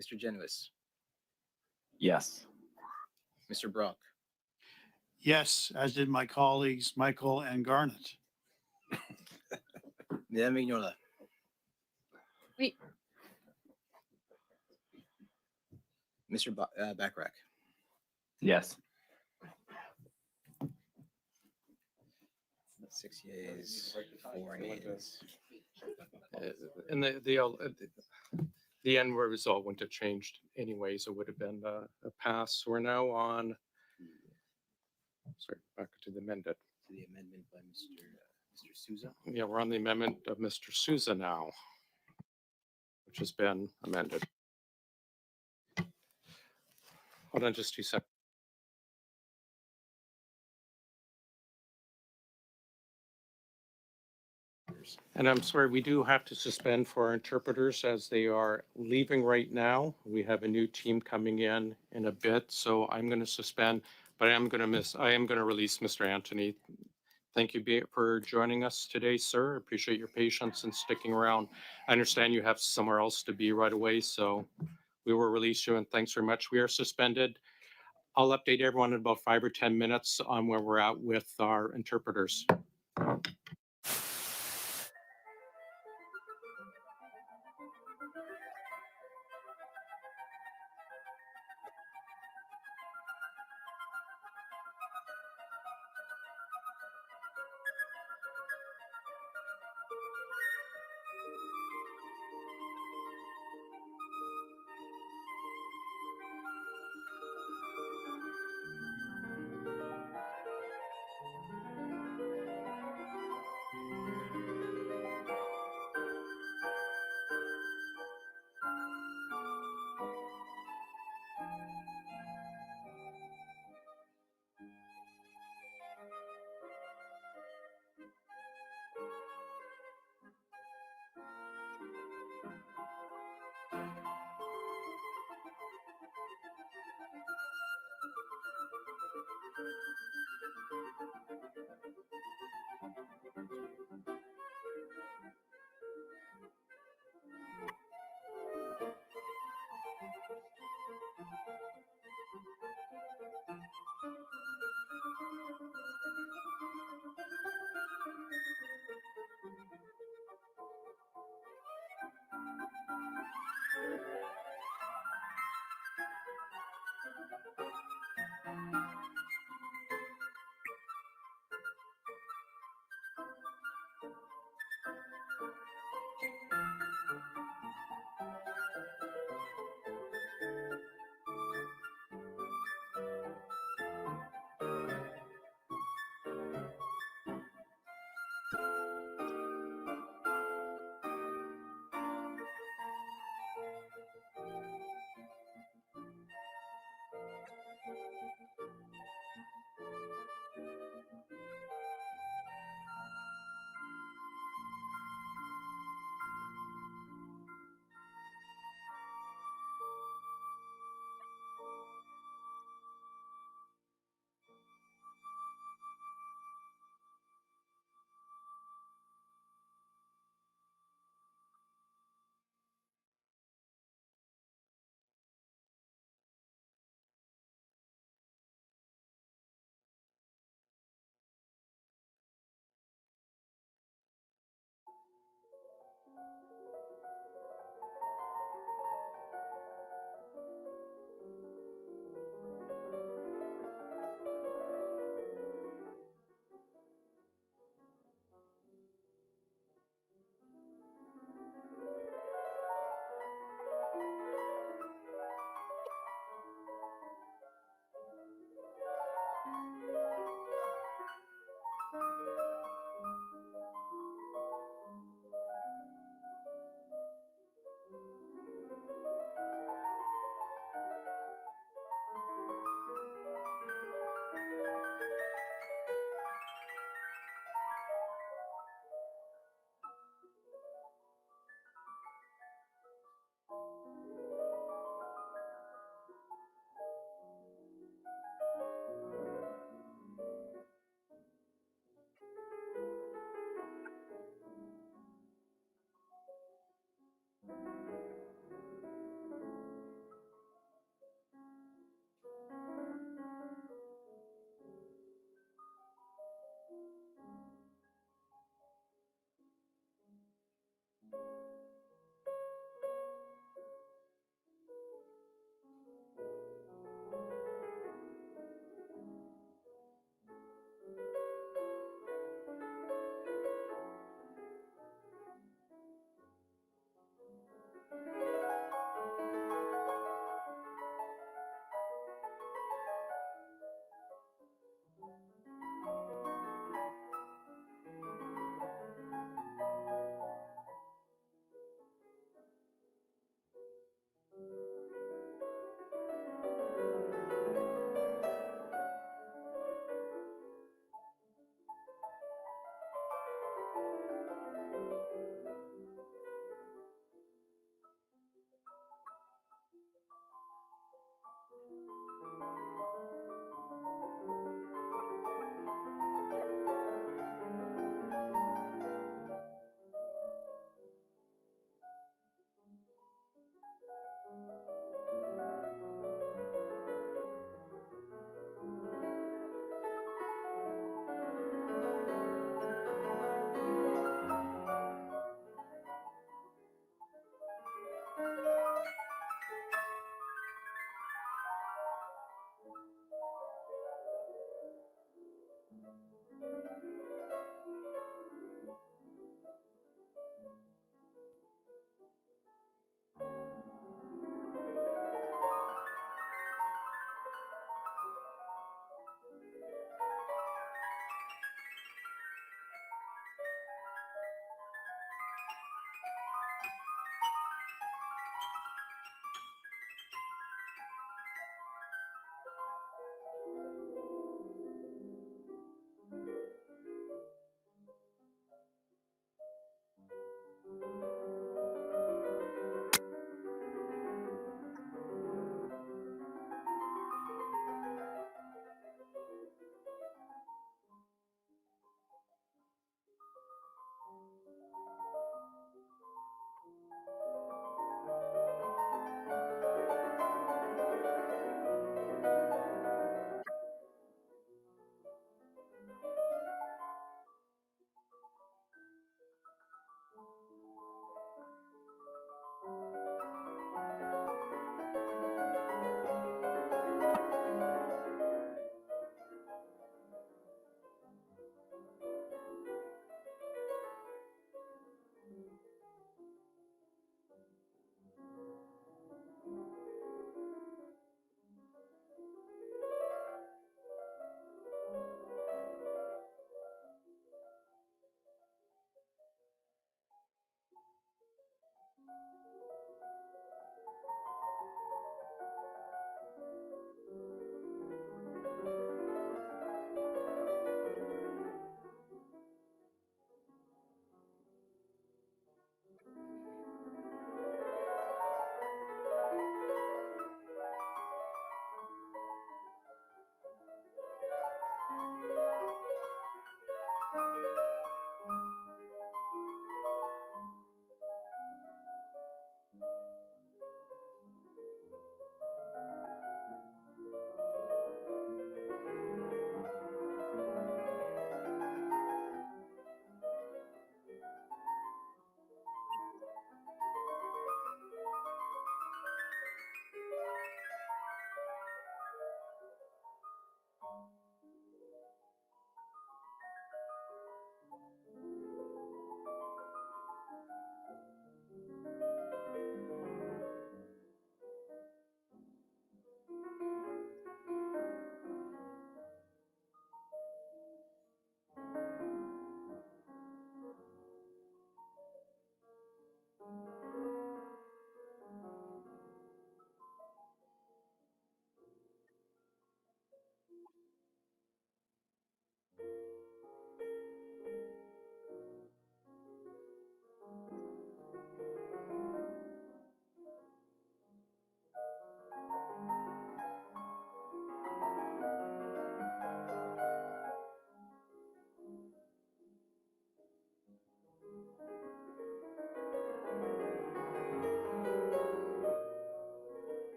Speaker 2: Mr. Genuis?
Speaker 8: Yes.
Speaker 2: Mr. Brock?
Speaker 9: Yes, as did my colleagues, Michael and Garnet.
Speaker 2: Madame Vignola?
Speaker 6: Oui.
Speaker 2: Mr. Bachrach?
Speaker 8: Yes.
Speaker 2: 6 yeas, 4 nays.
Speaker 1: And the end result wouldn't have changed anyways. It would have been a pass. We're now on, sorry, back to the amended.
Speaker 2: To the amendment by Mr. Sousa.
Speaker 1: Yeah, we're on the amendment of Mr. Sousa now, which has been amended. Hold on just 2 seconds. And I'm sorry, we do have to suspend for our interpreters as they are leaving right now. We have a new team coming in a bit, so I'm going to suspend, but I am going to release Mr. Anthony. Thank you for joining us today, sir. Appreciate your patience and sticking around. I understand you have somewhere else to be right away, so We will release you, and thanks very much. We are suspended. I'll update everyone in about 5 or 10 minutes on where we're at with our interpreters.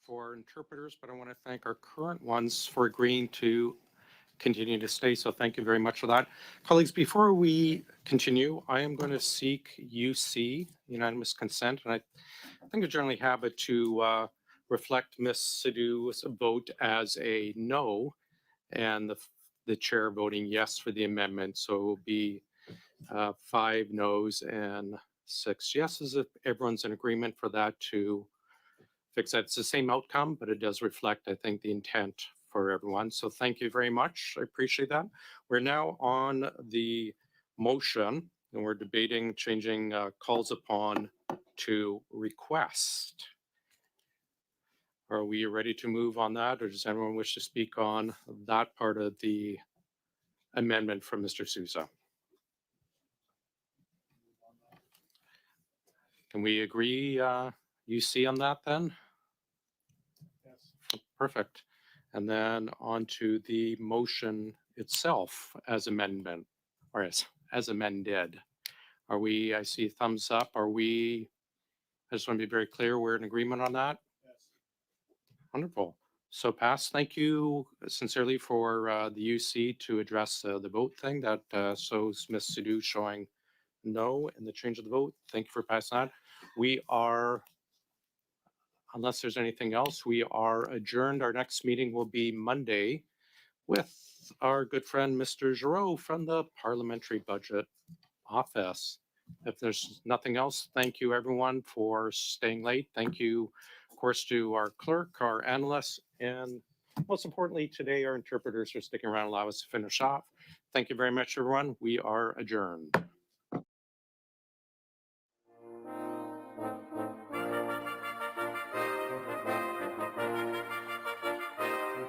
Speaker 1: for interpreters, but I want to thank our current ones for agreeing to continue to stay. So thank you very much for that. Colleagues, before we continue, I am going to seek UC, unanimous consent. And I think I generally have it to reflect Ms. Sidhu's vote as a no and the chair voting yes for the amendment. So it will be 5 noes and 6 yeses if everyone's in agreement for that to fix that. It's the same outcome, but it does reflect, I think, the intent for everyone. So thank you very much. I appreciate that. We're now on the motion and we're debating changing calls upon to request. Are we ready to move on that, or does anyone wish to speak on that part of the amendment from Mr. Sousa? Can we agree, UC, on that then? Yes. Perfect. And then on to the motion itself as amendment, or as amended. Are we, I see thumbs up. Are we, I just want to be very clear, we're in agreement on that? Yes. Wonderful. So pass. Thank you sincerely for the UC to address the vote thing that shows Ms. Sidhu showing no in the change of the vote. Thank you for passing that. We are, unless there's anything else, we are adjourned. Our next meeting will be Monday with our good friend, Mr. Giroux from the Parliamentary Budget Office. If there's nothing else, thank you everyone for staying late. Thank you, of course, to our clerk, our analysts, and most importantly today, our interpreters for sticking around and allow us to finish off. Thank you very much, everyone. We are adjourned.